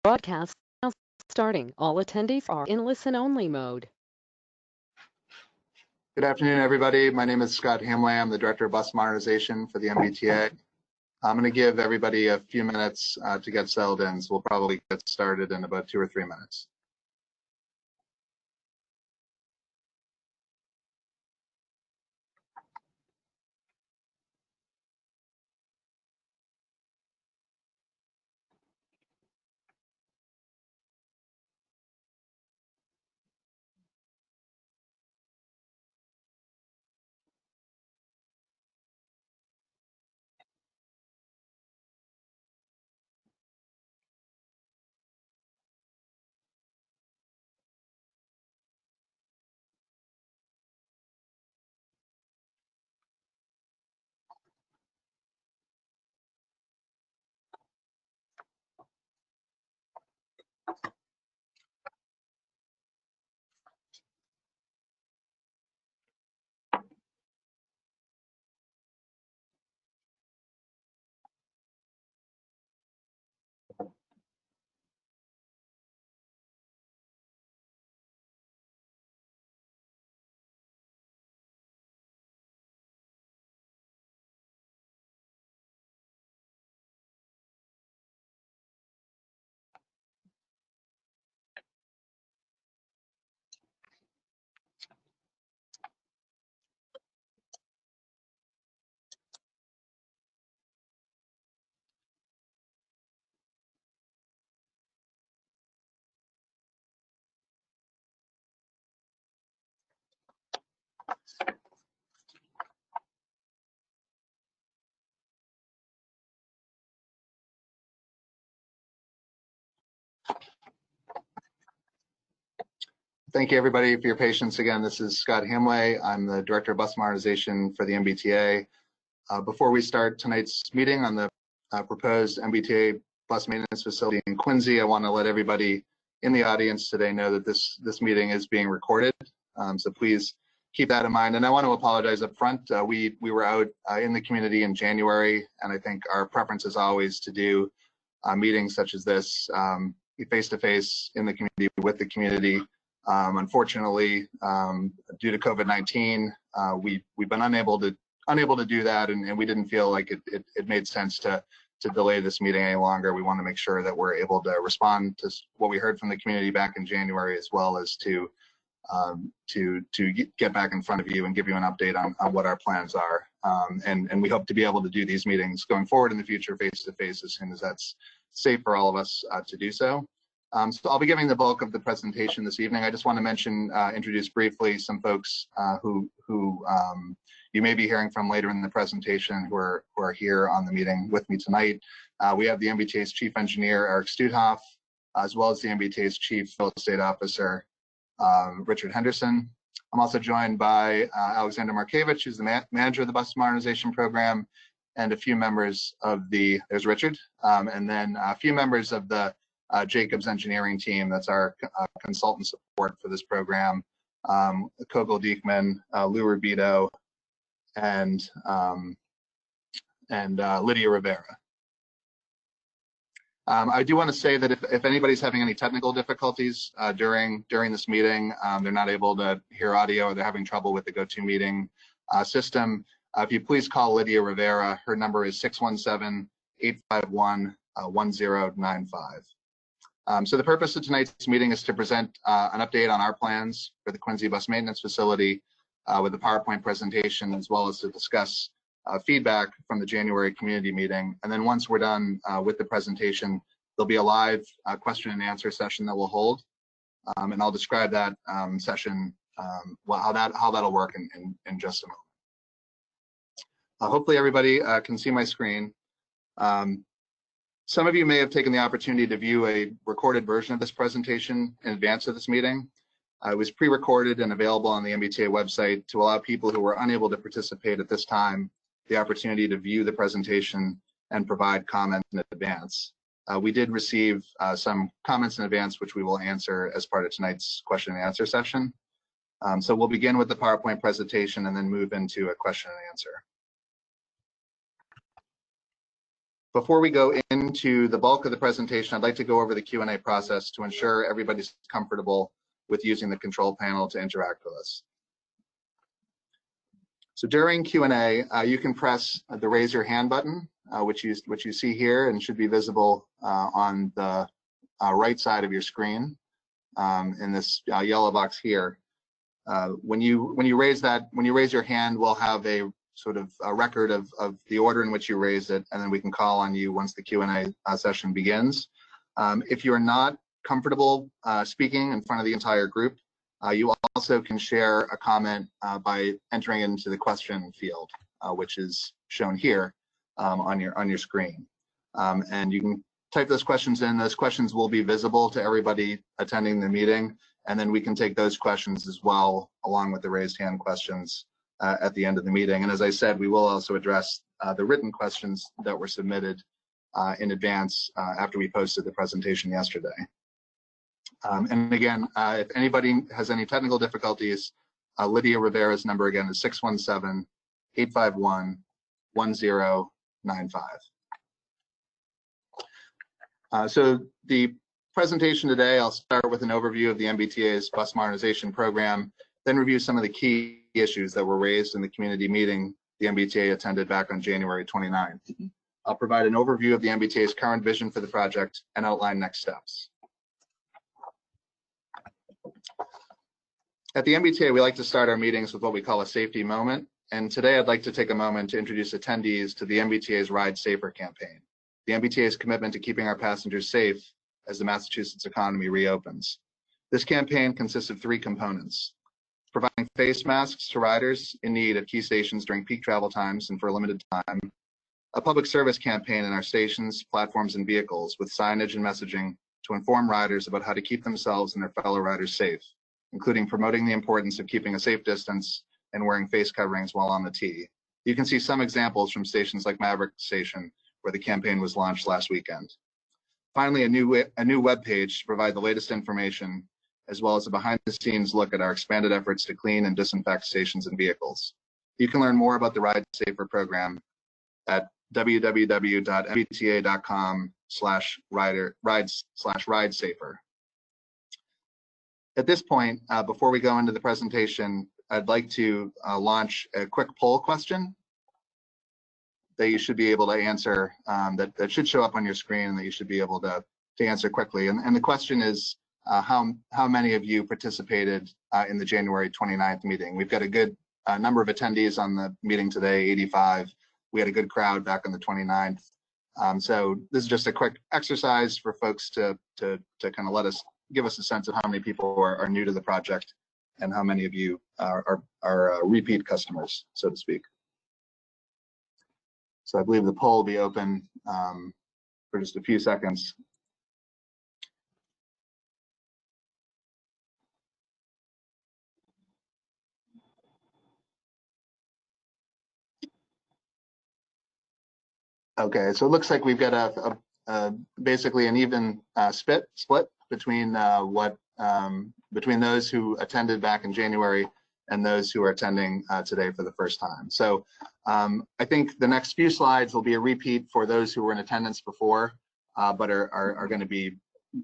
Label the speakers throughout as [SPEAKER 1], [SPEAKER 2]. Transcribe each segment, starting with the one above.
[SPEAKER 1] Broadcast now starting. All attendees are in listen-only mode.
[SPEAKER 2] Good afternoon, everybody. My name is Scott Hamley. I'm the Director of Bus Modernization for the Mbta. I'm going to give everybody a few minutes to get settled in, so we'll probably get started in about 2 or 3 minutes. Thank you, everybody, for your patience. Again, this is Scott Hamley. I'm the Director of Bus Modernization for the Mbta. Before we start tonight's meeting on the proposed Mbta bus maintenance facility in Quincy, I want to let everybody in the audience today know that this meeting is being recorded. So please keep that in mind. And I want to apologize up front. We were out in the community in January, and I think our preference is always to do meetings such as this face-to-face in the community with the community. Unfortunately, due to COVID-19, we've been unable to do that, and we didn't feel like it made sense to delay this meeting any longer. We want to make sure that we're able to respond to what we heard from the community back in January, as well as to get back in front of you and give you an update on what our plans are. And we hope to be able to do these meetings going forward in the future face-to-face as soon as that's safe for all of us to do so. So I'll be giving the bulk of the presentation this evening. I just want to introduce briefly some folks who you may be hearing from later in the presentation who are here on the meeting with me tonight. We have the Mbta's Chief Engineer, Eric Studhoff, as well as the Mbta's Chief Real Estate Officer, Richard Henderson. I'm also joined by Alexander Markevich, who's the manager of the Bus Modernization Program, and a few members of there's Richard, and then a few members of the Jacobs engineering team. That's our consultant support for this program. Kogel Diekman, Lou Rubito, and Lydia Rivera. I do want to say that if anybody's having any technical difficulties during this meeting, they're not able to hear audio, or they're having trouble with the GoToMeeting system, if you please call Lydia Rivera. Her number is 617-851-1095. So the purpose of tonight's meeting is to present an update on our plans for the Quincy Bus Maintenance Facility with a PowerPoint presentation, as well as to discuss feedback from the January community meeting. And then once we're done with the presentation, there'll be a live question and answer session that we'll hold. And I'll describe that session, how that'll work in just a moment. Hopefully everybody can see my screen. Some of you may have taken the opportunity to view a recorded version of this presentation in advance of this meeting. It was pre-recorded and available on the Mbta website to allow people who were unable to participate at this time the opportunity to view the presentation and provide comments in advance. We did receive some comments in advance, which we will answer as part of tonight's question and answer session. So we'll begin with the PowerPoint presentation and then move into a question and answer. Before we go into the bulk of the presentation, I'd like to go over the Q&A process to ensure everybody's comfortable with using the control panel to interact with us. So during Q&A, you can press the raise your hand button, which you see here and should be visible on the right side of your screen in this yellow box here. When you raise your hand, we'll have a sort of a record of the order in which you raised it, and then we can call on you once the Q&A session begins. If you're not comfortable speaking in front of the entire group, you also can share a comment by entering it into the question field, which is shown here on your screen. And you can type those questions in. Those questions will be visible to everybody attending the meeting, and then we can take those questions as well, along with the raised hand questions at the end of the meeting. And as I said, we will also address the written questions that were submitted in advance after we posted the presentation yesterday. And again, if anybody has any technical difficulties, Lydia Rivera's number again is 617-851-1095. So the presentation today, I'll start with an overview of the MBTA's bus modernization program, then review some of the key issues that were raised in the community meeting the MBTA attended back on January 29th. I'll provide an overview of the MBTA's current vision for the project and outline next steps. At the MBTA, we like to start our meetings with what we call a safety moment. And today I'd like to take a moment to introduce attendees to the MBTA's Ride Safer campaign, the MBTA's commitment to keeping our passengers safe as the Massachusetts economy reopens. This campaign consists of 3 components: providing face masks to riders in need at key stations during peak travel times and for a limited time, a public service campaign in our stations, platforms, and vehicles with signage and messaging to inform riders about how to keep themselves and their fellow riders safe, including promoting the importance of keeping a safe distance and wearing face coverings while on the T. You can see some examples from stations like Maverick Station, where the campaign was launched last weekend. Finally, a new web page to provide the latest information, as well as a behind-the-scenes look at our expanded efforts to clean and disinfect stations and vehicles. You can learn more about the Ride Safer program at www.mbta.com/ridesafer. At this point, before we go into the presentation, I'd like to launch a quick poll question that you should be able to answer, that should show up on your screen and that you should be able to answer quickly. And the question is, how many of you participated in the January 29th meeting? We've got a good number of attendees on the meeting today, 85. We had a good crowd back on the 29th. So this is just a quick exercise for folks to kind of give us a sense of how many people are new to the project and how many of you are repeat customers, so to speak. So I believe the poll will be open for just a few seconds. Okay, so it looks like we've got basically an even split between between those who attended back in January and those who are attending today for the first time. So I think the next few slides will be a repeat for those who were in attendance before, but are going to be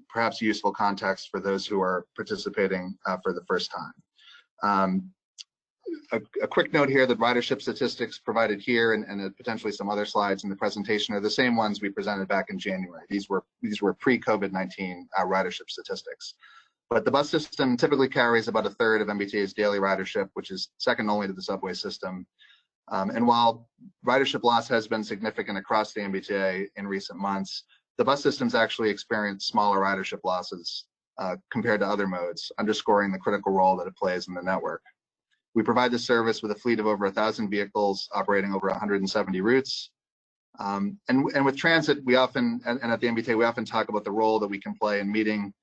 [SPEAKER 2] perhaps useful context for those who are participating for the first time. A quick note here that ridership statistics provided here and potentially some other slides in the presentation are the same ones we presented back in January. These were pre-COVID-19 ridership statistics. But the bus system typically carries about a third of MBTA's daily ridership, which is second only to the subway system. And while ridership loss has been significant across the MBTA in recent months, the bus systems actually experience smaller ridership losses compared to other modes, underscoring the critical role that it plays in the network. We provide this service with a fleet of over 1,000 vehicles operating over 170 routes. And with transit, we often, and at the MBTA, we often talk about the role that we can play in meeting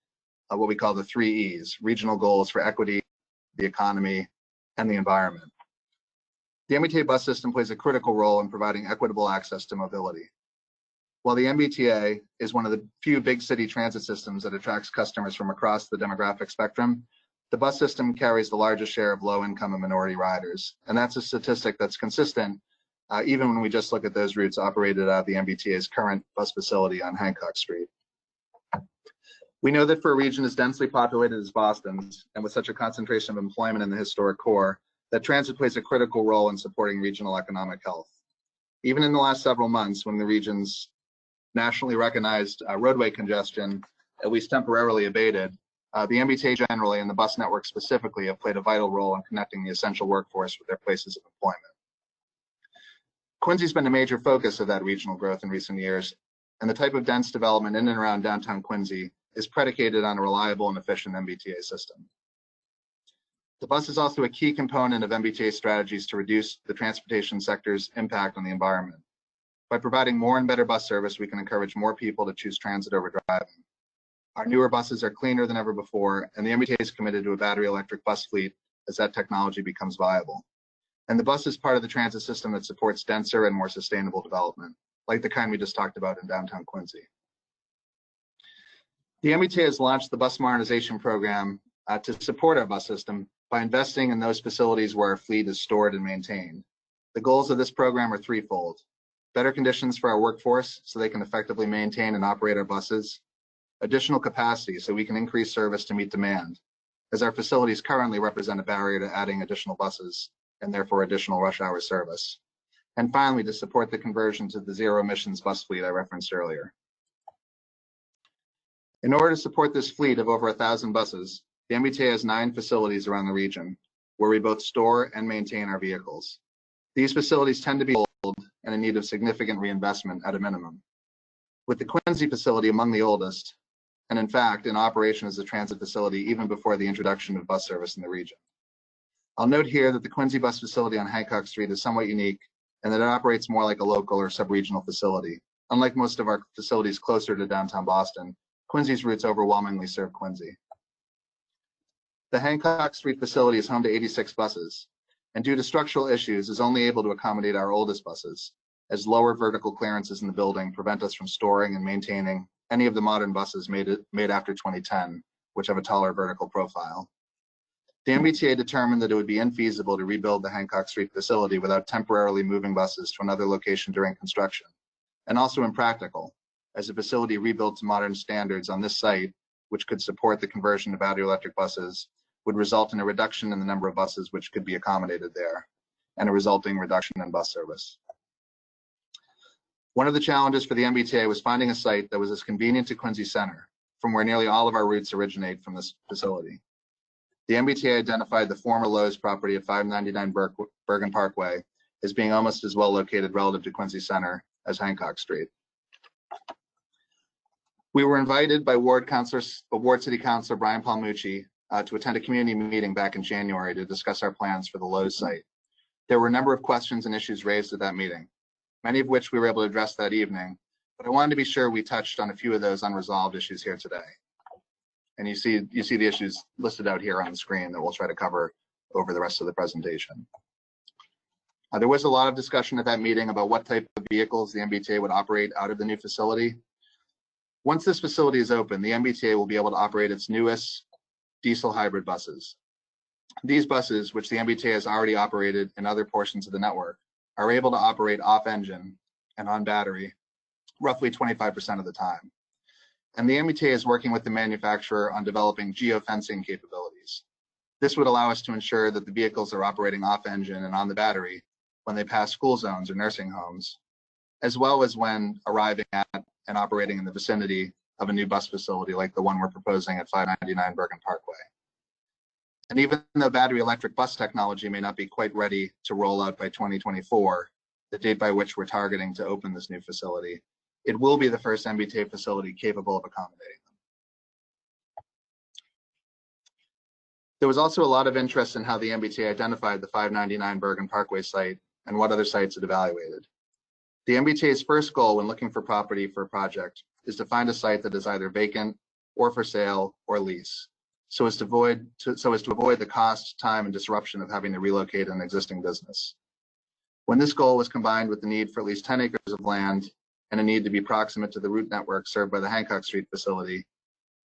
[SPEAKER 2] what we call the 3 E's, regional goals for equity, the economy, and the environment. The MBTA bus system plays a critical role in providing equitable access to mobility. While the MBTA is one of the few big city transit systems that attracts customers from across the demographic spectrum, the bus system carries the largest share of low-income and minority riders. And that's a statistic that's consistent even when we just look at those routes operated out of the MBTA's current bus facility on Hancock Street. We know that for a region as densely populated as Boston's, and with such a concentration of employment in the historic core, that transit plays a critical role in supporting regional economic health. Even in the last several months, when the region's nationally recognized roadway congestion at least temporarily abated, the MBTA generally and the bus network specifically have played a vital role in connecting the essential workforce with their places of employment. Quincy's been a major focus of that regional growth in recent years, and the type of dense development in and around downtown Quincy is predicated on a reliable and efficient MBTA system. The bus is also a key component of MBTA strategies to reduce the transportation sector's impact on the environment. By providing more and better bus service, we can encourage more people to choose transit over driving. Our newer buses are cleaner than ever before, and the MBTA is committed to a battery electric bus fleet as that technology becomes viable. And the bus is part of the transit system that supports denser and more sustainable development, like the kind we just talked about in downtown Quincy. The MBTA has launched the Bus Modernization Program to support our bus system by investing in those facilities where our fleet is stored and maintained. The goals of this program are threefold: better conditions for our workforce so they can effectively maintain and operate our buses, additional capacity so we can increase service to meet demand, as our facilities currently represent a barrier to adding additional buses and therefore additional rush hour service, and finally to support the conversion to the zero emissions bus fleet I referenced earlier. In order to support this fleet of over 1,000 buses, the MBTA has 9 facilities around the region where we both store and maintain our vehicles. These facilities tend to be old and in need of significant reinvestment at a minimum, with the Quincy facility among the oldest, and in fact in operation as a transit facility even before the introduction of bus service in the region. I'll note here that the Quincy Bus Facility on Hancock Street is somewhat unique and that it operates more like a local or sub-regional facility. Unlike most of our facilities closer to downtown Boston, Quincy's routes overwhelmingly serve Quincy. The Hancock Street facility is home to 86 buses, and due to structural issues is only able to accommodate our oldest buses, as lower vertical clearances in the building prevent us from storing and maintaining any of the modern buses made after 2010, which have a taller vertical profile. The MBTA determined that it would be infeasible to rebuild the Hancock Street facility without temporarily moving buses to another location during construction, and also impractical, as a facility rebuilt to modern standards on this site, which could support the conversion to battery electric buses, would result in a reduction in the number of buses which could be accommodated there, and a resulting reduction in bus service. One of the challenges for the MBTA was finding a site that was as convenient to Quincy Center, from where nearly all of our routes originate from this facility. The MBTA identified the former Lowe's property at 599 Bergen Parkway as being almost as well located relative to Quincy Center as Hancock Street. We were invited by Ward City Councilor Brian Palmucci to attend a community meeting back in January to discuss our plans for the Lowe's site. There were a number of questions and issues raised at that meeting, many of which we were able to address that evening, but I wanted to be sure we touched on a few of those unresolved issues here today. And you see the issues listed out here on the screen that we'll try to cover over the rest of the presentation. There was a lot of discussion at that meeting about what type of vehicles the MBTA would operate out of the new facility. Once this facility is open, the MBTA will be able to operate its newest diesel hybrid buses. These buses, which the MBTA has already operated in other portions of the network, are able to operate off engine and on battery roughly 25% of the time. And the MBTA is working with the manufacturer on developing geofencing capabilities. This would allow us to ensure that the vehicles are operating off engine and on the battery when they pass school zones or nursing homes, as well as when arriving at and operating in the vicinity of a new bus facility like the one we're proposing at 599 Bergen Parkway. And even though battery electric bus technology may not be quite ready to roll out by 2024, the date by which we're targeting to open this new facility, it will be the first MBTA facility capable of accommodating them. There was also a lot of interest in how the MBTA identified the 599 Bergen Parkway site and what other sites it evaluated. The MBTA's first goal when looking for property for a project is to find a site that is either vacant or for sale or lease, so as to avoid the cost, time, and disruption of having to relocate an existing business. When this goal was combined with the need for at least 10 acres of land and a need to be proximate to the route network served by the Hancock Street facility,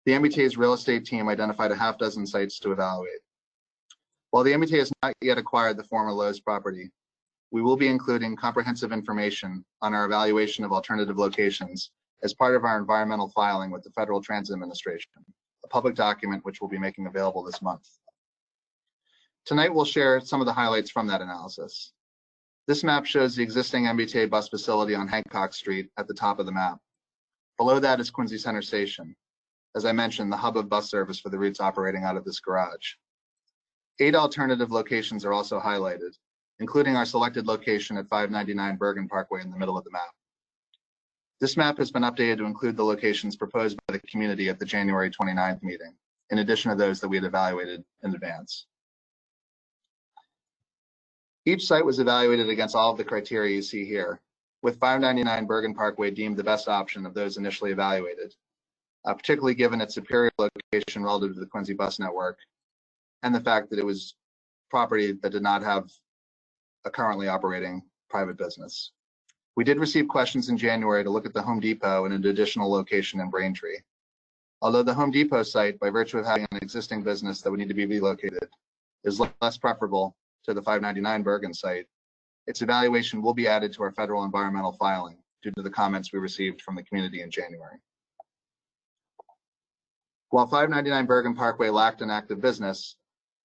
[SPEAKER 2] the MBTA's real estate team identified a half dozen sites to evaluate. While the MBTA has not yet acquired the former Lowe's property, we will be including comprehensive information on our evaluation of alternative locations as part of our environmental filing with the Federal Transit Administration, a public document which we'll be making available this month. Tonight, we'll share some of the highlights from that analysis. This map shows the existing Mbta bus facility on Hancock Street at the top of the map. Below that is Quincy Center Station. As I mentioned, the hub of bus service for the routes operating out of this garage. 8 alternative locations are also highlighted, including our selected location at 599 Bergen Parkway in the middle of the map. This map has been updated to include the locations proposed by the community at the January 29th meeting, in addition to those that we had evaluated in advance. Each site was evaluated against all of the criteria you see here, with 599 Bergen Parkway deemed the best option of those initially evaluated, particularly given its superior location relative to the Quincy bus network and the fact that it was property that did not have a currently operating private business. We did receive questions in January to look at the Home Depot and an additional location in Braintree. Although the Home Depot site, by virtue of having an existing business that would need to be relocated, is less preferable to the 599 Bergen site, its evaluation will be added to our federal environmental filing due to the comments we received from the community in January. While 599 Bergen Parkway lacked an active business,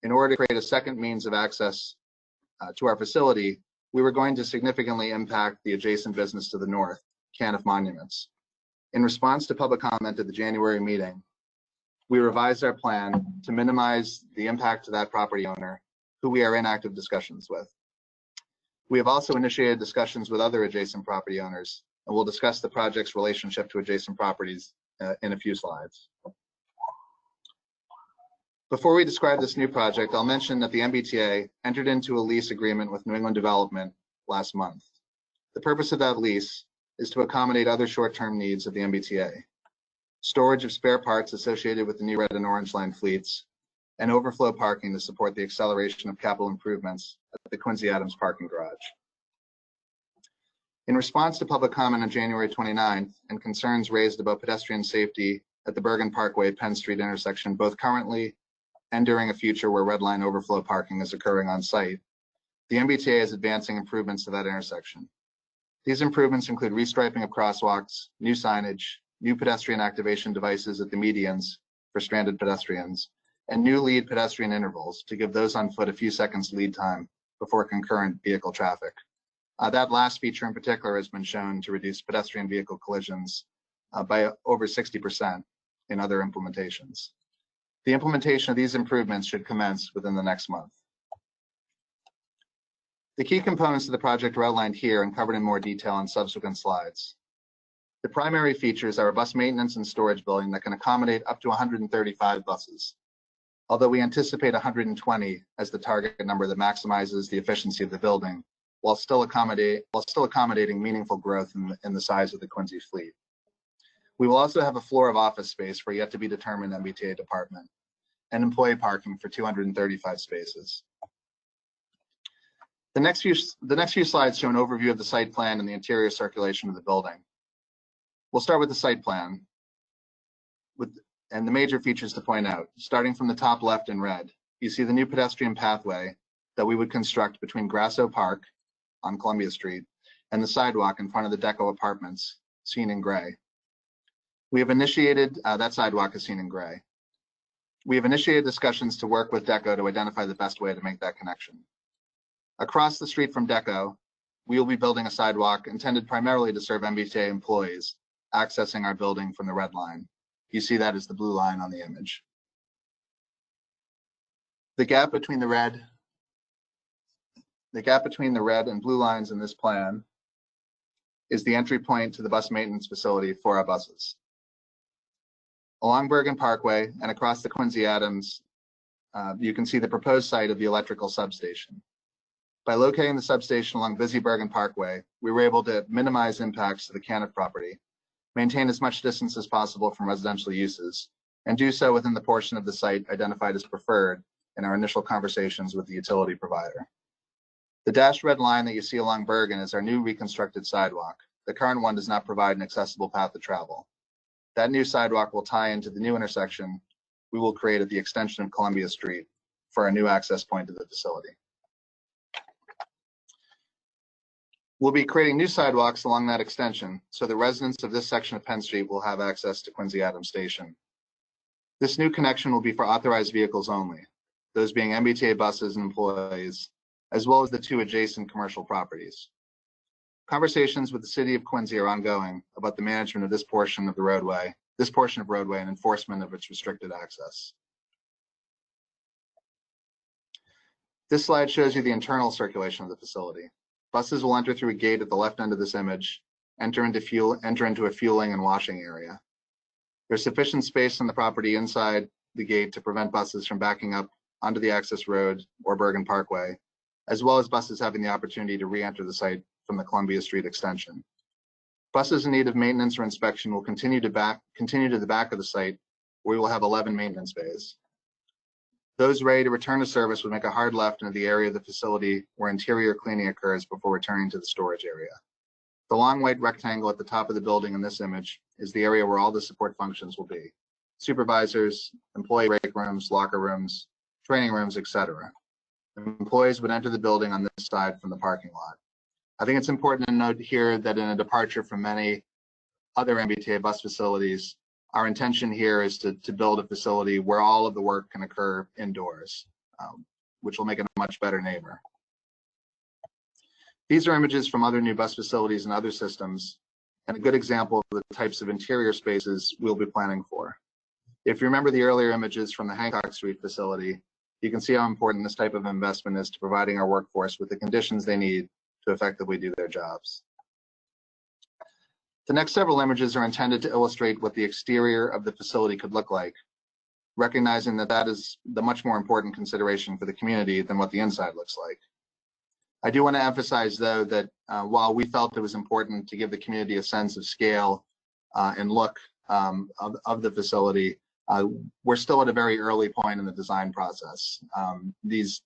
[SPEAKER 2] in order to create a second means of access to our facility, we were going to significantly impact the adjacent business to the north, Caniff Monuments. In response to public comment at the January meeting, we revised our plan to minimize the impact to that property owner, who we are in active discussions with. We have also initiated discussions with other adjacent property owners, and we'll discuss the project's relationship to adjacent properties in a few slides. Before we describe this new project, I'll mention that the Mbta entered into a lease agreement with New England Development last month. The purpose of that lease is to accommodate other short-term needs of the Mbta: storage of spare parts associated with the new red and orange line fleets, and overflow parking to support the acceleration of capital improvements at the Quincy Adams parking garage. In response to public comment on January 29th and concerns raised about pedestrian safety at the Bergen Parkway Penn Street intersection, both currently and during a future where red line overflow parking is occurring on site, the Mbta is advancing improvements to that intersection. These improvements include restriping of crosswalks, new signage, new pedestrian activation devices at the medians for stranded pedestrians, and new lead pedestrian intervals to give those on foot a few seconds lead time before concurrent vehicle traffic. That last feature in particular has been shown to reduce pedestrian vehicle collisions by over 60% in other implementations. The implementation of these improvements should commence within the next month. The key components of the project are outlined here and covered in more detail on subsequent slides. The primary features are a bus maintenance and storage building that can accommodate up to 135 buses, although we anticipate 120 as the target number that maximizes the efficiency of the building while still accommodating meaningful growth in the size of the Quincy fleet. We will also have a floor of office space for yet to be determined Mbta department and employee parking for 235 spaces. The next few slides show an overview of the site plan and the interior circulation of the building. We'll start with the site plan and the major features to point out. Starting from the top left in red, you see the new pedestrian pathway that we would construct between Grasso Park on Columbia Street and the sidewalk in front of the Deco apartments, seen in gray. We have initiated, that sidewalk is seen in gray. We have initiated discussions to work with Deco to identify the best way to make that connection. Across the street from Deco, we will be building a sidewalk intended primarily to serve Mbta employees accessing our building from the red line. You see that as the blue line on the image. The gap between the red and blue lines in this plan is the entry point to the bus maintenance facility for our buses. Along Bergen Parkway and across the Quincy Adams, you can see the proposed site of the electrical substation. By locating the substation along busy Bergen Parkway, we were able to minimize impacts to the Caniff property, maintain as much distance as possible from residential uses, and do so within the portion of the site identified as preferred in our initial conversations with the utility provider. The dashed red line that you see along Bergen is our new reconstructed sidewalk. The current one does not provide an accessible path to travel. That new sidewalk will tie into the new intersection we will create at the extension of Columbia Street for our new access point to the facility. We'll be creating new sidewalks along that extension, so the residents of this section of Penn Street will have access to Quincy Adams Station. This new connection will be for authorized vehicles only, those being MBTA buses and employees, as well as the two adjacent commercial properties. Conversations with the City of Quincy are ongoing about the management of this portion of roadway and enforcement of its restricted access. This slide shows you the internal circulation of the facility. Buses will enter through a gate at the left end of this image, enter into a fueling and washing area. There's sufficient space on the property inside the gate to prevent buses from backing up onto the access road or Bergen Parkway, as well as buses having the opportunity to re-enter the site from the Columbia Street extension. Buses in need of maintenance or inspection will continue to the back of the site, where we will have 11 maintenance bays. Those ready to return to service would make a hard left into the area of the facility where interior cleaning occurs before returning to the storage area. The long white rectangle at the top of the building in this image is the area where all the support functions will be: supervisors, employee break rooms, locker rooms, training rooms, etc. Employees would enter the building on this side from the parking lot. I think it's important to note here that in a departure from many other MBTA bus facilities, our intention here is to build a facility where all of the work can occur indoors, which will make it a much better neighbor. These are images from other new bus facilities and other systems, and a good example of the types of interior spaces we'll be planning for. If you remember the earlier images from the Hancock Street facility, you can see how important this type of investment is to providing our workforce with the conditions they need to effectively do their jobs. The next several images are intended to illustrate what the exterior of the facility could look like, recognizing that that is the much more important consideration for the community than what the inside looks like. I do want to emphasize, though, that while we felt it was important to give the community a sense of scale and look of the facility, we're still at a very early point in the design process. These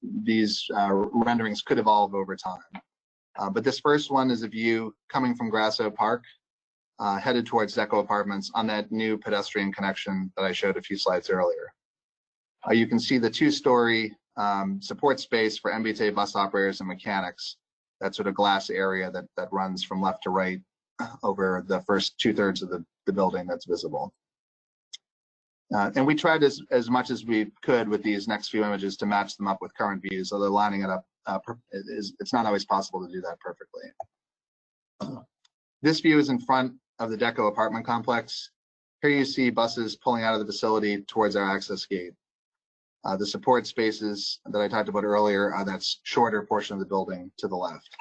[SPEAKER 2] renderings could evolve over time. But this first one is a view coming from Grasso Park, headed towards Deco Apartments on that new pedestrian connection that I showed a few slides earlier. You can see the two-story support space for MBTA bus operators and mechanics, that sort of glass area that runs from left to right over the first 2/3 of the building that's visible. And we tried as much as we could with these next few images to match them up with current views, although lining it up, it's not always possible to do that perfectly. This view is in front of the Deco apartment complex. Here you see buses pulling out of the facility towards our access gate. The support spaces that I talked about earlier are that shorter portion of the building to the left.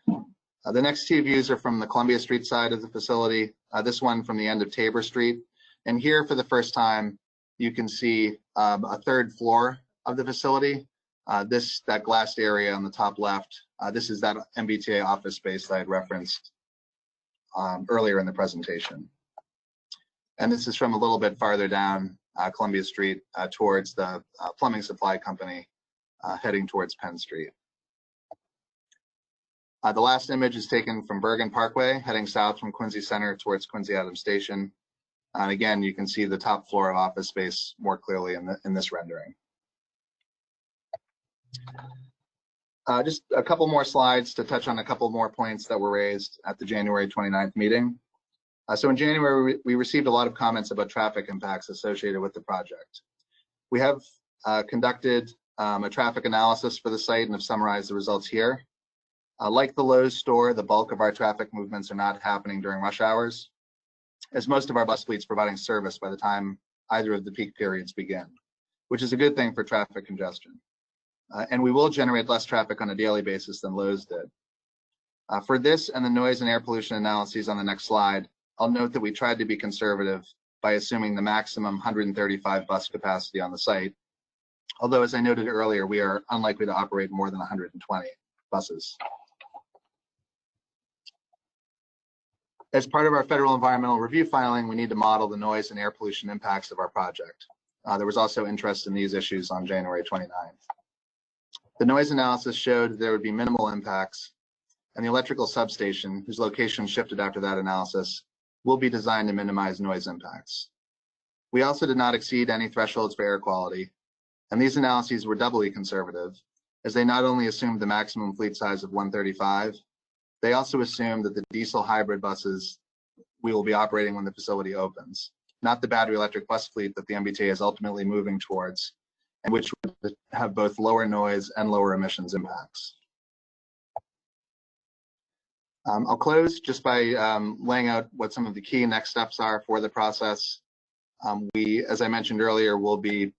[SPEAKER 2] The next two views are from the Columbia Street side of the facility, this one from the end of Tabor Street. And here for the first time, you can see a third floor of the facility. That glassed area on the top left, this is that MBTA office space that I had referenced earlier in the presentation. And this is from a little bit farther down Columbia Street towards the plumbing supply company heading towards Penn Street. The last image is taken from Bergen Parkway, heading south from Quincy Center towards Quincy Adams Station. And again, you can see the top floor of office space more clearly in this rendering. Just a couple more slides to touch on a couple more points that were raised at the January 29th meeting. So in January, we received a lot of comments about traffic impacts associated with the project. We have conducted a traffic analysis for the site and have summarized the results here. Like the Lowe's store, the bulk of our traffic movements are not happening during rush hours, as most of our bus fleet's providing service by the time either of the peak periods begin, which is a good thing for traffic congestion. And we will generate less traffic on a daily basis than Lowe's did. For this and the noise and air pollution analyses on the next slide, I'll note that we tried to be conservative by assuming the maximum 135 bus capacity on the site, although as I noted earlier, we are unlikely to operate more than 120 buses. As part of our federal environmental review filing, we need to model the noise and air pollution impacts of our project. There was also interest in these issues on January 29th. The noise analysis showed there would be minimal impacts, and the electrical substation, whose location shifted after that analysis, will be designed to minimize noise impacts. We also did not exceed any thresholds for air quality, and these analyses were doubly conservative as they not only assumed the maximum fleet size of 135, they also assumed that the diesel hybrid buses we will be operating when the facility opens, not the battery electric bus fleet that the MBTA is ultimately moving towards, and which would have both lower noise and lower emissions impacts. I'll close just by laying out what some of the key next steps are for the process. We, as I mentioned earlier, will be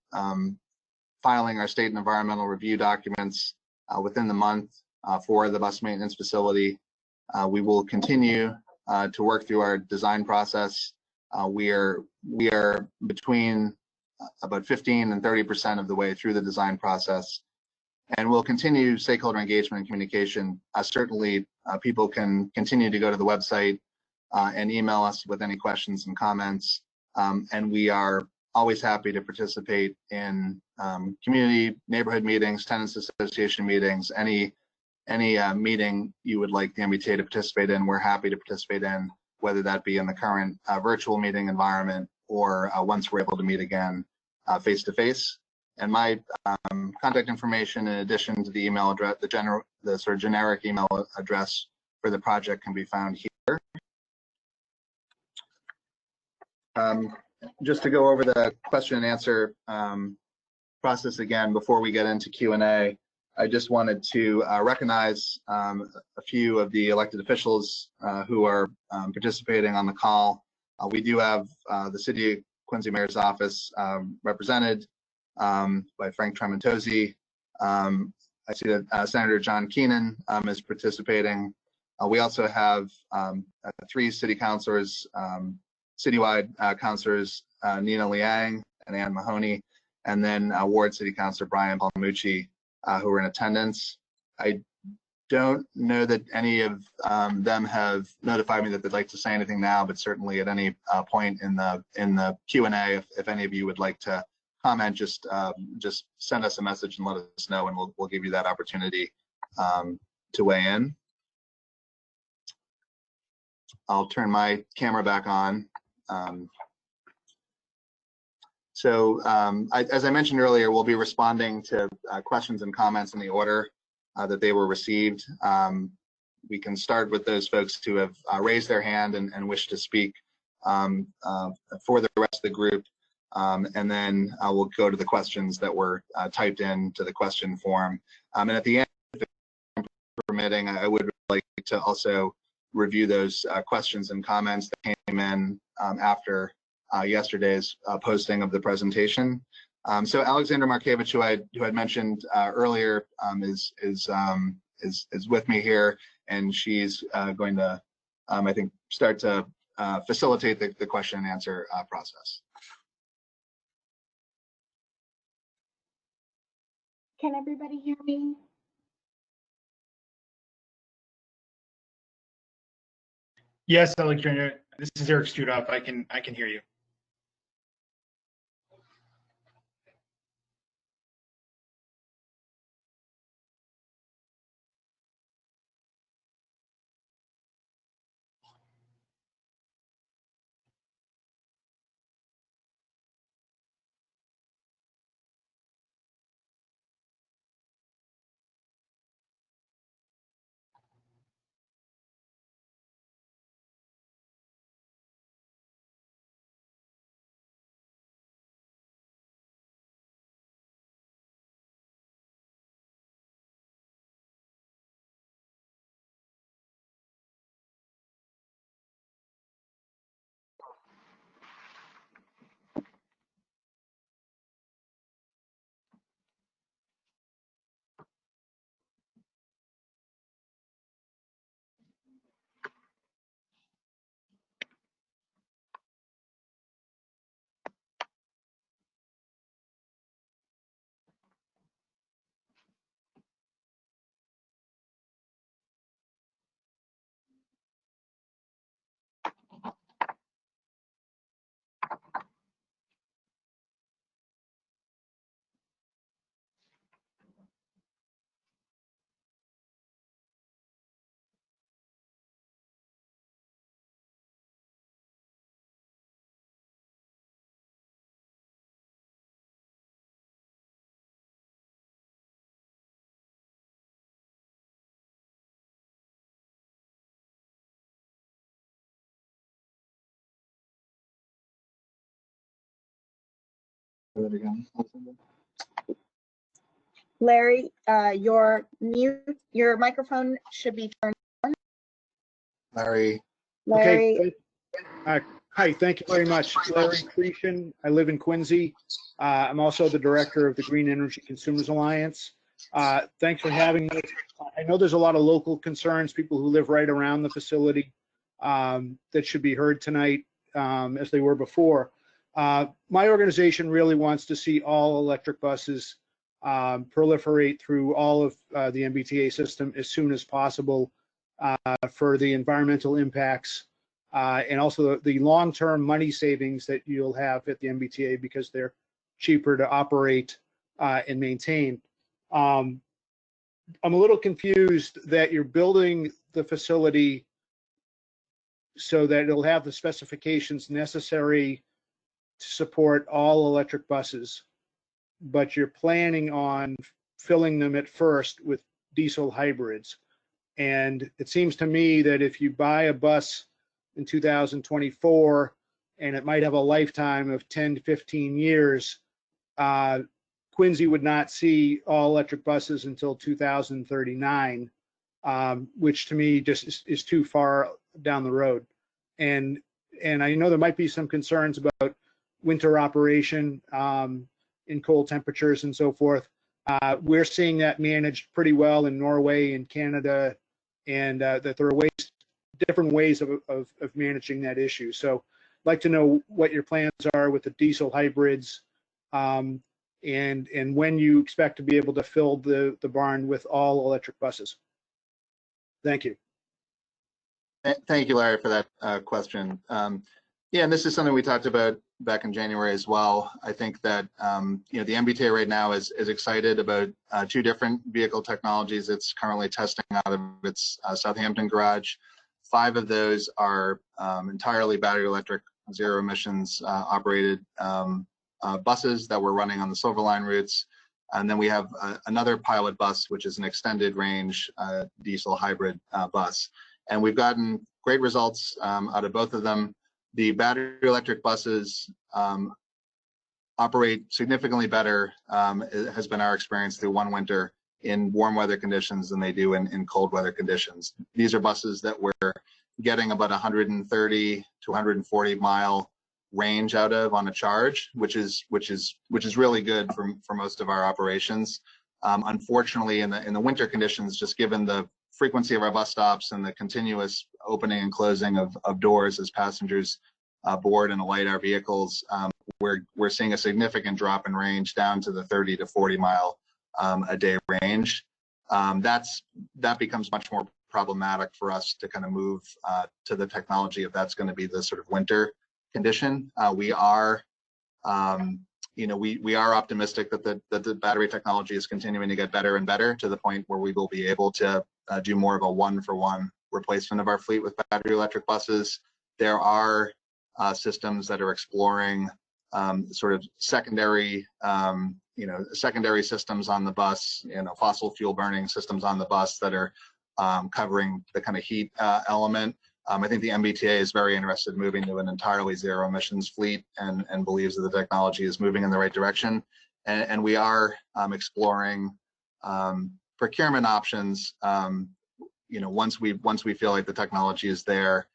[SPEAKER 2] filing our state and environmental review documents within the month for the bus maintenance facility. We will continue to work through our design process. We are between about 15 and 30% of the way through the design process, and we'll continue stakeholder engagement and communication. Certainly, people can continue to go to the website and email us with any questions and comments, and we are always happy to participate in community neighborhood meetings, tenants association meetings, any meeting you would like the MBTA to participate in, we're happy to participate in, whether that be in the current virtual meeting environment or once we're able to meet again face to face. And my contact information, in addition to the email address, the sort of generic email address for the project, can be found here. Just to go over the question and answer process again before we get into Q&A, I just wanted to recognize a few of the elected officials who are participating on the call. We do have the City of Quincy Mayor's Office represented by Frank Tremontosi. I see that Senator John Keenan is participating. We also have 3 city councilors, citywide councilors, Nina Liang and Ann Mahoney, and then Ward City Councilor Brian Palmucci, who are in attendance. I don't know that any of them have notified me that they'd like to say anything now, but certainly at any point in the Q&A, if any of you would like to comment, just send us a message and let us know, and we'll give you that opportunity to weigh in. I'll turn my camera back on. As I mentioned earlier, we'll be responding to questions and comments in the order that they were received. We can start with those folks who have raised their hand and wish to speak for the rest of the group, and then we'll go to the questions that were typed into the question form. And at the end, if permitting, I would like to also review those questions and comments that came in after yesterday's posting of the presentation. So Alexander Markevich, who I had mentioned earlier, is with me here, and she's going to, I think, start to facilitate the question and answer process.
[SPEAKER 3] Can everybody hear me?
[SPEAKER 4] Yes, Alexander. This is Eric Studoff. I can hear you.
[SPEAKER 2] that again.
[SPEAKER 3] Larry, your microphone should be turned on.
[SPEAKER 2] Larry.
[SPEAKER 3] Larry,
[SPEAKER 5] Okay. Hi, thank you very much. Larry Cretion. I live in Quincy. I'm also the director of the Green Energy Consumers Alliance. Thanks for having me. I know there's a lot of local concerns, people who live right around the facility that should be heard tonight as they were before. My organization really wants to see all electric buses proliferate through all of the MBTA system as soon as possible for the environmental impacts and also the long-term money savings that you'll have at the MBTA because they're cheaper to operate and maintain. I'm a little confused that you're building the facility so that it'll have the specifications necessary to support all electric buses, but you're planning on filling them at first with diesel hybrids. And it seems to me that if you buy a bus in 2024 and it might have a lifetime of 10 to 15 years, Quincy would not see all electric buses until 2039, which to me just is too far down the road. And I know there might be some concerns about winter operation in cold temperatures and so forth. We're seeing that managed pretty well in Norway and Canada, and that there are different ways of managing that issue. So I'd like to know what your plans are with the diesel hybrids and when you expect to be able to fill the barn with all electric buses. Thank you.
[SPEAKER 2] Thank you, Larry, for that question. Yeah, and this is something we talked about back in January as well. I think that the MBTA right now is excited about two different vehicle technologies it's currently testing out of its Southampton garage. 5 of those are entirely battery electric, zero emissions operated buses that we're running on the Silver Line routes. And then we have another pilot bus, which is an extended range diesel hybrid bus. And we've gotten great results out of both of them. The battery electric buses operate significantly better, it has been our experience through one winter, in warm weather conditions than they do in cold weather conditions. These are buses that we're getting about 130 to 140 mile range out of on a charge, which is really good for most of our operations. Unfortunately, in the winter conditions, just given the frequency of our bus stops and the continuous opening and closing of doors as passengers board and alight our vehicles, we're seeing a significant drop in range down to the 30 to 40 mile a day range. That becomes much more problematic for us to kind of move to the technology if that's going to be the sort of winter condition. We are optimistic that the battery technology is continuing to get better and better to the point where we will be able to do more of a one-for-one replacement of our fleet with battery electric buses. There are systems that are exploring sort of secondary systems on the bus, fossil fuel burning systems on the bus that are covering the kind of heat element. I think the MBTA is very interested in moving to an entirely zero emissions fleet and believes that the technology is moving in the right direction. And we are exploring procurement options. Once we feel like the technology is there,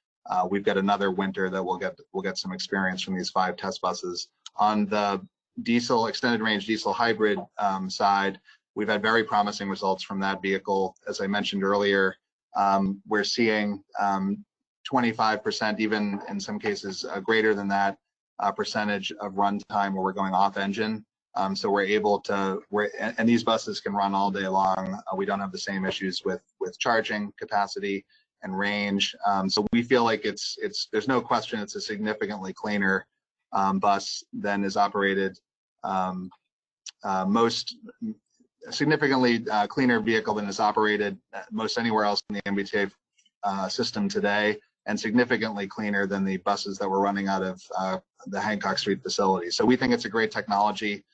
[SPEAKER 2] we've got another winter that we'll get some experience from these 5 test buses. On the diesel extended range diesel hybrid side, we've had very promising results from that vehicle. As I mentioned earlier, we're seeing 25%, even in some cases greater than that, percentage of runtime where we're going off engine. So we're able to, and these buses can run all day long. We don't have the same issues with charging capacity and range. So we feel like there's no question it's a significantly cleaner bus than is operated, significantly cleaner vehicle than is operated most anywhere else in the MBTA system today, and significantly cleaner than the buses that we're running out of the Hancock Street facility. So we think it's a great technology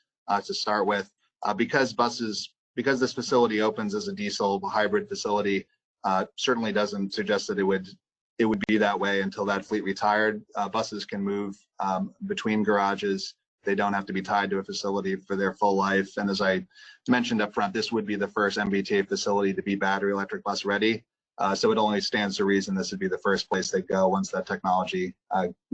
[SPEAKER 2] to start with. Because this facility opens as a diesel hybrid facility, certainly doesn't suggest that it would be that way until that fleet retired. Buses can move between garages they don't have to be tied to a facility for their full life. And as I mentioned up front, this would be the first MBTA facility to be battery electric bus ready. So it only stands to reason this would be the first place they go once that technology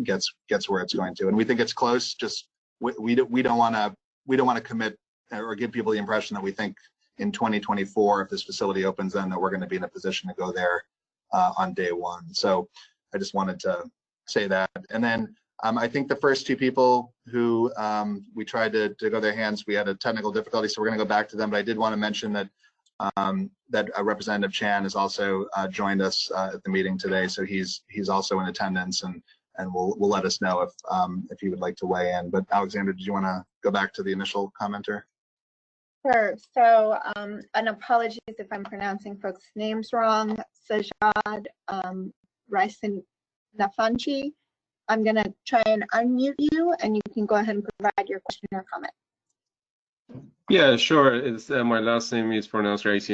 [SPEAKER 2] gets where it's going to. And we think it's close. Just we don't want to commit or give people the impression that we think in 2024, if this facility opens, then that we're going to be in a position to go there on day one. So I just wanted to say that. And then I think the first two people who we tried to go their hands, we had a technical difficulty, so we're going to go back to them. But I did want to mention that Representative Chan has also joined us at the meeting today, so he's also in attendance, and will let us know if he would like to weigh in. But Alexander, did you want to go back to the initial commenter?
[SPEAKER 3] Sure. So, and apologies if I'm pronouncing folks' names wrong. Sajad Nafanchi. I'm going to try and unmute you, and you can go ahead and provide your question or comment.
[SPEAKER 6] Yeah, sure. It's my last name is pronounced Raisi.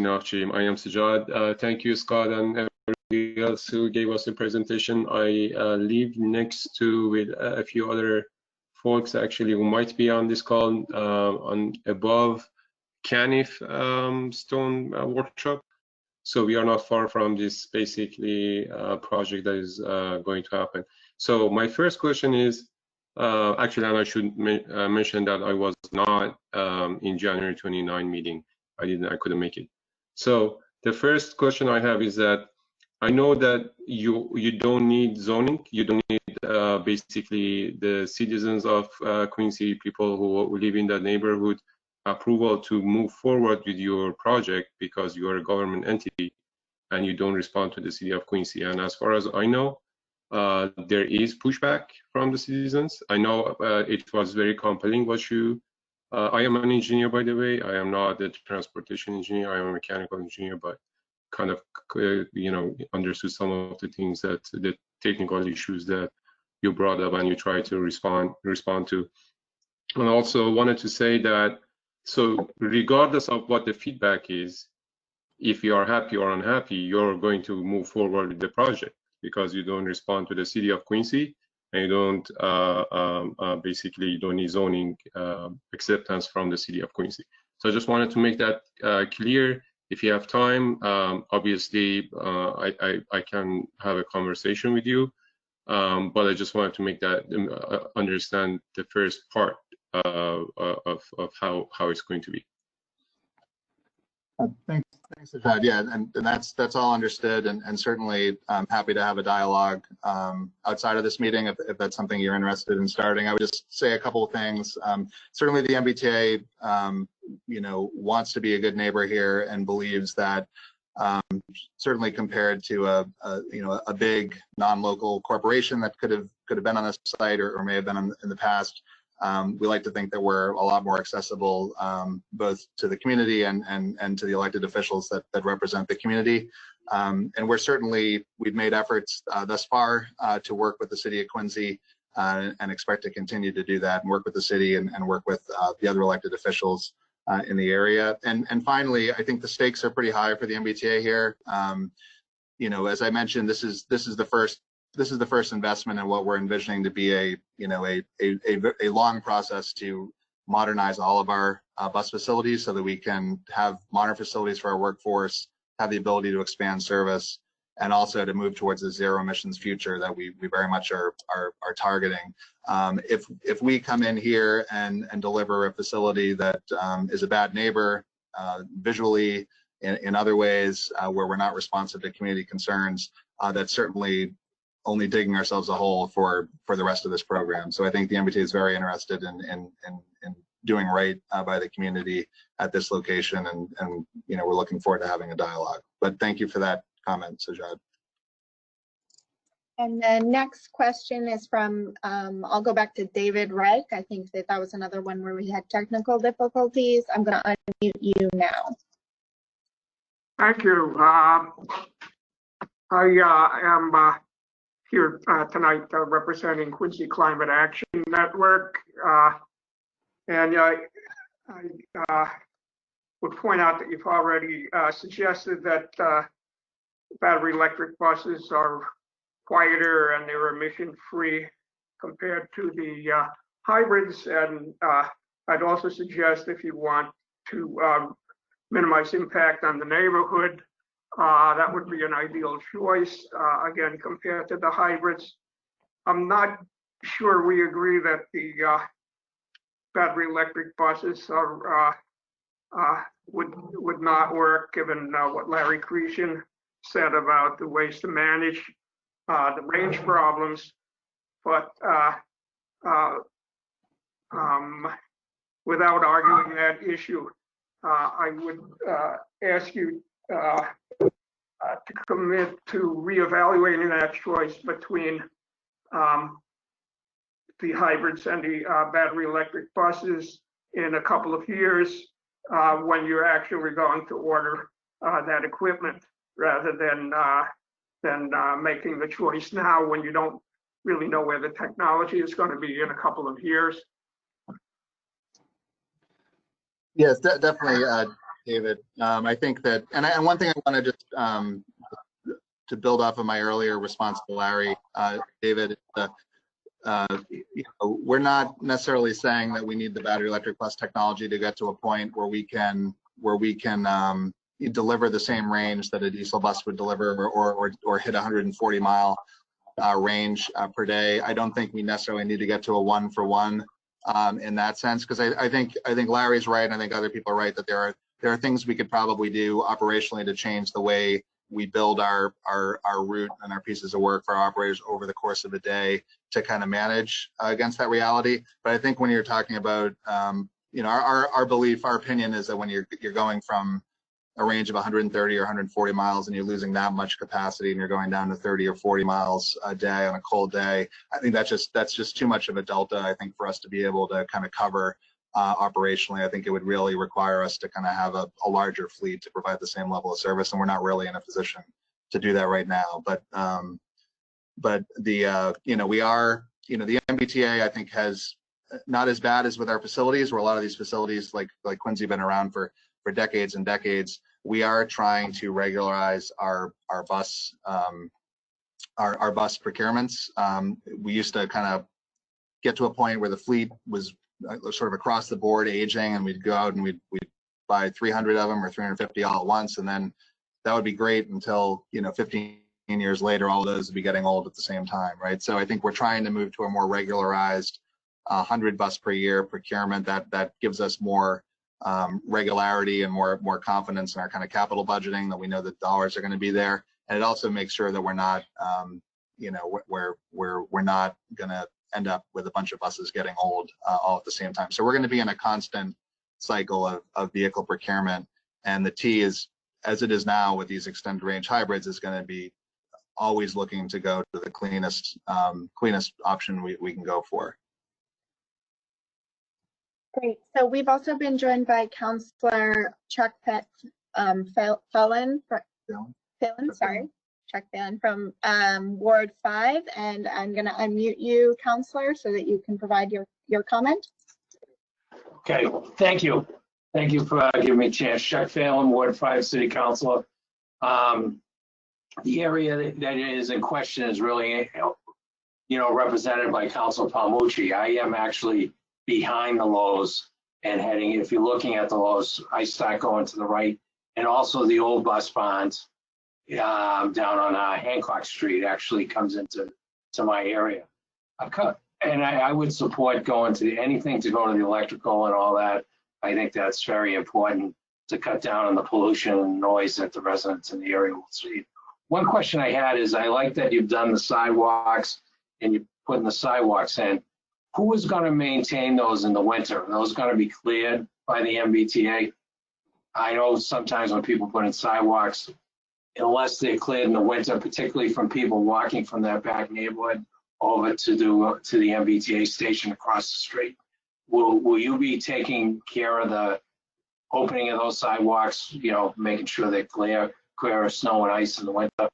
[SPEAKER 6] I am Sajad. Thank you, Scott, and everybody else who gave us the presentation. I live next to with a few other folks actually who might be on this call on above Canif Stone workshop. So we are not far from this basically project that is going to happen. So my first question is, actually, and I should mention that I was not in January 29 meeting. I couldn't make it. So the first question I have is that I know that you don't need zoning. You don't need basically the citizens of Quincy, people who live in that neighborhood, approval to move forward with your project because you are a government entity and you don't respond to the city of Quincy. And as far as I know, there is pushback from the citizens. I know it was very compelling what you, I am an engineer, by the way. I am not a transportation engineer. I am a mechanical engineer, but kind of, you know, understood some of the things that the technical issues that you brought up and you try to respond to. And also wanted to say that, so regardless of what the feedback is, if you are happy or unhappy, you're going to move forward with the project because you don't respond to the city of Quincy and you don't basically you don't need zoning acceptance from the city of Quincy. So I just wanted to make that clear. If you have time, obviously I can have a conversation with you, but I just wanted to make that understand the first part of how it's going to be.
[SPEAKER 2] Thanks, Sajad. Yeah, and that's all understood, and certainly I'm happy to have a dialogue outside of this meeting if that's something you're interested in starting. I would just say a couple of things. Certainly, the MBTA, you know, wants to be a good neighbor here and believes that certainly compared to a big non-local corporation that could have been on this site or may have been in the past. We like to think that we're a lot more accessible both to the community and to the elected officials that represent the community. And we've made efforts thus far to work with the city of Quincy and expect to continue to do that and work with the city and work with the other elected officials in the area. And finally, I think the stakes are pretty high for the MBTA here. You know, as I mentioned, this is the first investment in what we're envisioning to be a long process to modernize all of our bus facilities so that we can have modern facilities for our workforce, have the ability to expand service, and also to move towards a zero emissions future that we very much are targeting. If we come in here and deliver a facility that is a bad neighbor visually in other ways where we're not responsive to community concerns, that's certainly only digging ourselves a hole for the rest of this program. So I think the MBTA is very interested in doing right by the community at this location, and you know, we're looking forward to having a dialogue. But thank you for that comment, Sajad.
[SPEAKER 3] And the next question is from, I'll go back to David Reich. I think that was another one where we had technical difficulties. I'm going to unmute you now.
[SPEAKER 7] Thank you. I am here tonight representing Quincy Climate Action Network. And I would point out that you've already suggested that battery electric buses are quieter and they're emission free compared to the hybrids, and I'd also suggest if you want to minimize impact on the neighborhood, that would be an ideal choice, again, compared to the hybrids. I'm not sure we agree that the battery electric buses are would not work, given what Larry Cretion said about the ways to manage the range problems. But without arguing that issue, I would ask you to commit to reevaluating that choice between the hybrids and the battery electric buses in a couple of years, when you're actually going to order that equipment, rather than making the choice now when you don't really know where the technology is going to be in a couple of years.
[SPEAKER 2] Yes, definitely, David. I think that, and one thing I want to just to build off of my earlier response to Larry, David, we're not necessarily saying that we need the battery electric bus technology to get to a point where we can deliver the same range that a diesel bus would deliver, or hit 140-mile range per day. I don't think we necessarily need to get to a 1-for-1 in that sense, because I think Larry's right, and I think other people are right, that there are things we could probably do operationally to change the way we build our route and our pieces of work for our operators over the course of a day to kind of manage against that reality. But I think when you're talking about, our belief, our opinion is that when you're going from a range of 130 or 140 miles and you're losing that much capacity and you're going down to 30 or 40 miles a day on a cold day, I think that's just too much of a delta, I think, for us to be able to kind of cover operationally. I think it would really require us to kind of have a larger fleet to provide the same level of service, and we're not really in a position to do that right now. But the we are, the MBTA, I think, has not as bad as with our facilities, where a lot of these facilities like Quincy have been around for decades and decades. We are trying to regularize our bus procurements. We used to kind of get to a point where the fleet was sort of across the board aging, and we'd go out and we'd buy 300 of them or 350 all at once, and then that would be great until 15 years later all of those would be getting old at the same time, right? So I think we're trying to move to a more regularized 100 bus per year procurement that gives us more regularity and more confidence in our kind of capital budgeting, that we know that dollars are going to be there, and it also makes sure that we're not we're not going to end up with a bunch of buses getting old all at the same time. So we're going to be in a constant cycle of vehicle procurement, and the T is, as it is now with these extended range hybrids, is going to be always looking to go to the cleanest option we can go for.
[SPEAKER 3] Great. So we've also been joined by Councillor Chuck Phelan, Chuck Phelan from Ward 5, and I'm going to unmute you, Councillor, so that you can provide your comment.
[SPEAKER 8] Okay, thank you. Thank you for giving me a chance. Chuck Phelan, Ward 5 City Councilor. The area that is in question is really, represented by Councilor Palmucci. I am actually behind the Lowe's and heading, if you're looking at the Lowe's, I start going to the right, and also the old bus bonds down on Hancock Street actually comes into my area. And I would support going to anything to go to the electrical and all that. I think that's very important to cut down on the pollution and noise that the residents in the area will see. One question I had is, I like that you've done the sidewalks and you're putting the sidewalks in. Who is going to maintain those in the winter? Are those going to be cleared by the MBTA? I know sometimes when people put in sidewalks, unless they're cleared in the winter, particularly from people walking from that back neighborhood over to the MBTA station across the street, will you be taking care of the opening of those sidewalks, making sure they're clear of snow and ice in the winter?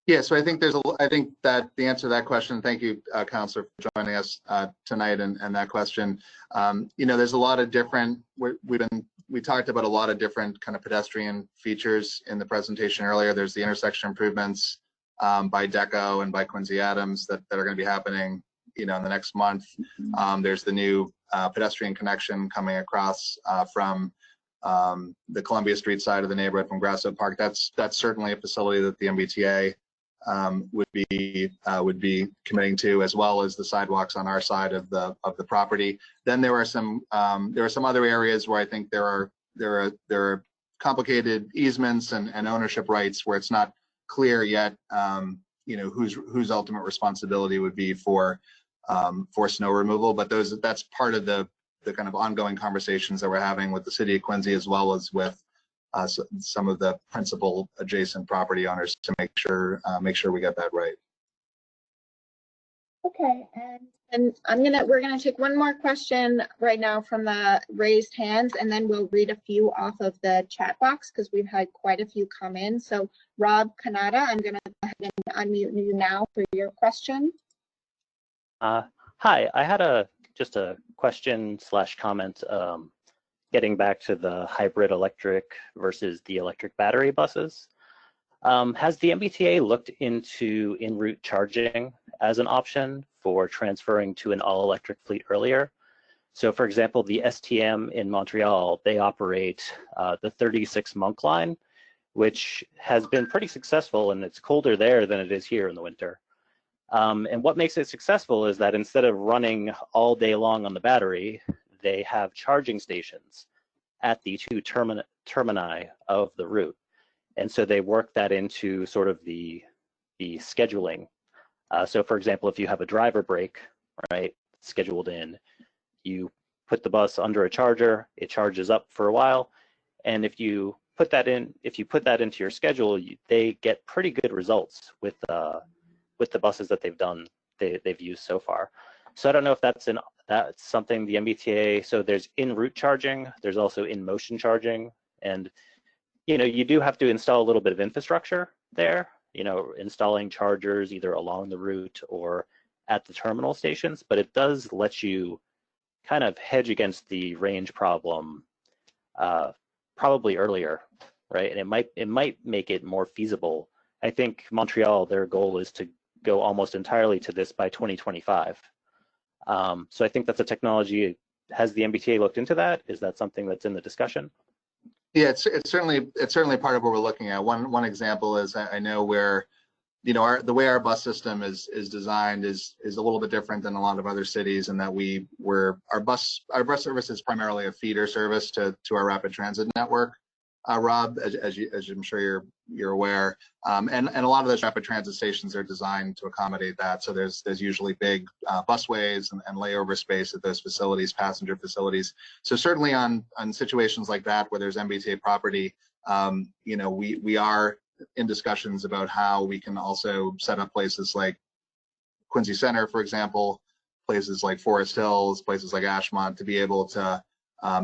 [SPEAKER 2] Yeah, so I think that the answer to that question, thank you, Councilor, for joining us tonight and that question. There's a lot of different, we talked about a lot of different kind of pedestrian features in the presentation earlier. There's the intersection improvements by DECO and by Quincy Adams that are going to be happening in the next month. There's the new pedestrian connection coming across from the Columbia Street side of the neighborhood from Grasso Park. That's certainly a facility that the MBTA would be committing to, as well as the sidewalks on our side of the property. Then there are some other areas where I think there are complicated easements and ownership rights where it's not clear yet, whose ultimate responsibility would be for snow removal. But that's part of the kind of ongoing conversations that we're having with the city of Quincy, as well as with some of the principal adjacent property owners, to make sure we get that right.
[SPEAKER 3] Okay, and we're gonna take one more question right now from the raised hands, and then we'll read a few off of the chat box because we've had quite a few come in. So Rob Kanata, I'm gonna go ahead and unmute you now for your question.
[SPEAKER 9] Hi, I had just a question / comment. Getting back to the hybrid electric versus the electric battery buses. Has the MBTA looked into en route charging as an option for transferring to an all-electric fleet earlier? So for example, the STM in Montreal, they operate the 36 Monk line, which has been pretty successful, and it's colder there than it is here in the winter. And what makes it successful is that instead of running all day long on the battery, they have charging stations at the two termini of the route. And so they work that into sort of the scheduling. So for example, if you have a driver break, right, scheduled in, you put the bus under a charger, it charges up for a while. And if you put that into your schedule, they get pretty good results with the buses that they've used so far. So I don't know if that's something the MBTA, so there's en route charging, there's also in motion charging, and you do have to install a little bit of infrastructure there, installing chargers either along the route or at the terminal stations, but it does let you kind of hedge against the range problem probably earlier, right? And it might make it more feasible. I think Montreal, their goal is to go almost entirely to this by 2025. So I think that's a technology. Has the MBTA looked into that? Is that something that's in the discussion?
[SPEAKER 2] Yeah, it's certainly part of what we're looking at. One example is, I know where, the way our bus system is designed is a little bit different than a lot of other cities, in that our bus service is primarily a feeder service to our rapid transit network. Rob, as I'm sure you're aware, and a lot of those rapid transit stations are designed to accommodate that. So there's usually big busways and layover space at those facilities, passenger facilities. So certainly on situations like that where there's MBTA property, we are in discussions about how we can also set up places like Quincy Center, for example, places like Forest Hills, places like Ashmont, to be able to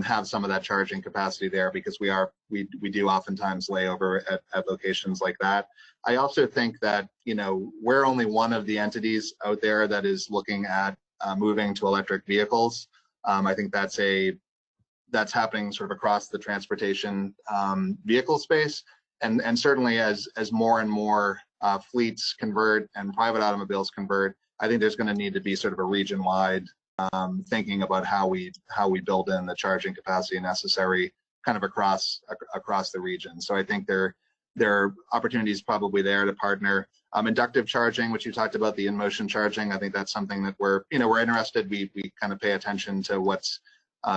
[SPEAKER 2] have some of that charging capacity there, because we do oftentimes lay over at locations like that. I also think that we're only one of the entities out there that is looking at moving to electric vehicles. I think that's happening sort of across the transportation vehicle space, and certainly as more and more fleets convert and private automobiles convert, I think there's going to need to be sort of a region-wide thinking about how we build in the charging capacity necessary kind of across the region. So I think there are opportunities probably there to partner. Inductive charging, which you talked about, the in-motion charging, I think that's something that we're interested. We kind of pay attention to what's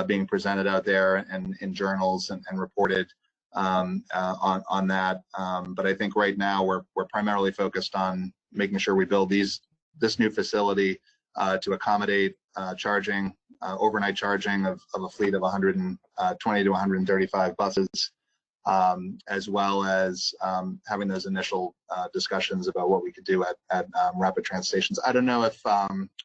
[SPEAKER 2] being presented out there and in journals and reported on that. But I think right now we're primarily focused on making sure we build this new facility to accommodate charging, overnight charging of a fleet of 120 to 135 buses, as well as having those initial discussions about what we could do at rapid transit stations. I don't know if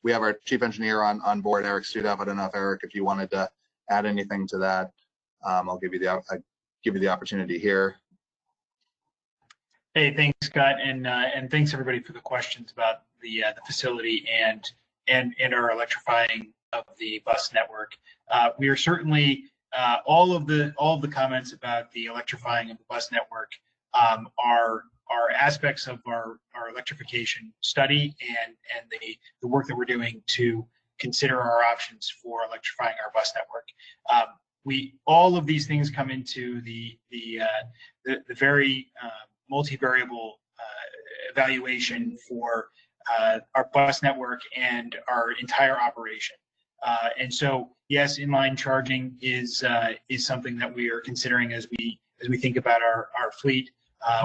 [SPEAKER 2] we have our chief engineer on board, Eric Studov. I don't know if Eric, if you wanted to add anything to that. I'll give you the opportunity here.
[SPEAKER 4] Hey, thanks, Scott, and thanks everybody for the questions about the facility and our electrifying of the bus network. We are certainly all of the comments about the electrifying of the bus network are are aspects of our electrification study and the work that we're doing to consider our options for electrifying our bus network. All of these things come into the very multivariable evaluation for our bus network and our entire operation. And so, yes, inline charging is something that we are considering as we think about our fleet.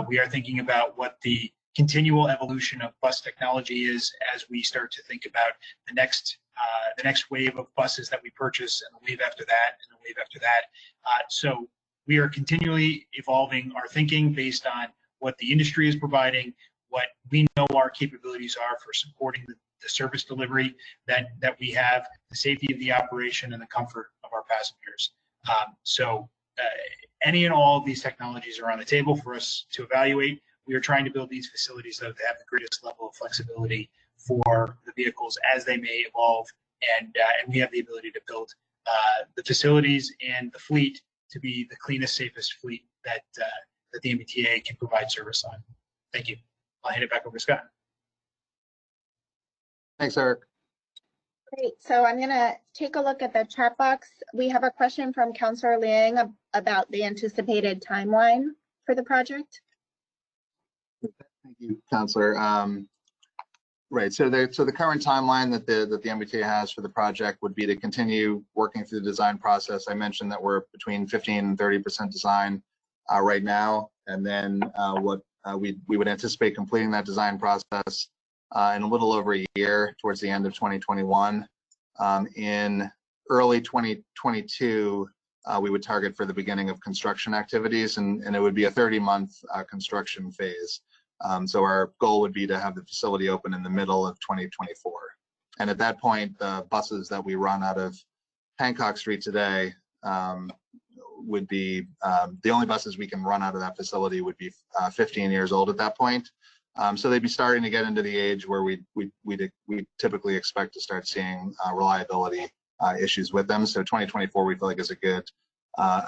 [SPEAKER 4] We are thinking about what the continual evolution of bus technology is as we start to think about the next wave of buses that we purchase, and the wave after that, and the wave after that. So we are continually evolving our thinking based on what the industry is providing, what we know our capabilities are for supporting the service delivery that we have, the safety of the operation, and the comfort of our passengers. So any and all of these technologies are on the table for us to evaluate. We are trying to build these facilities though to have the greatest level of flexibility for the vehicles as they may evolve, and we have the ability to build the facilities and the fleet to be the cleanest, safest fleet that the MBTA can provide service on. Thank you. I'll hand it back over to Scott.
[SPEAKER 2] Thanks, Eric.
[SPEAKER 3] Great. So I'm going to take a look at the chat box. We have a question from Councillor Liang about the anticipated timeline for the project.
[SPEAKER 2] Thank you, Councillor. Right. So the current timeline that the MBTA has for the project would be to continue working through the design process. I mentioned that we're between 15 and 30% design right now, and then we would anticipate completing that design process in a little over a year, towards the end of 2021. In early 2022, we would target for the beginning of construction activities, and it would be a 30-month construction phase. So our goal would be to have the facility open in the middle of 2024. And at that point, the buses that we run out of Hancock Street today would be, the only buses we can run out of that facility would be 15 years old at that point. So they'd be starting to get into the age where we typically expect to start seeing reliability issues with them. So 2024 we feel like is a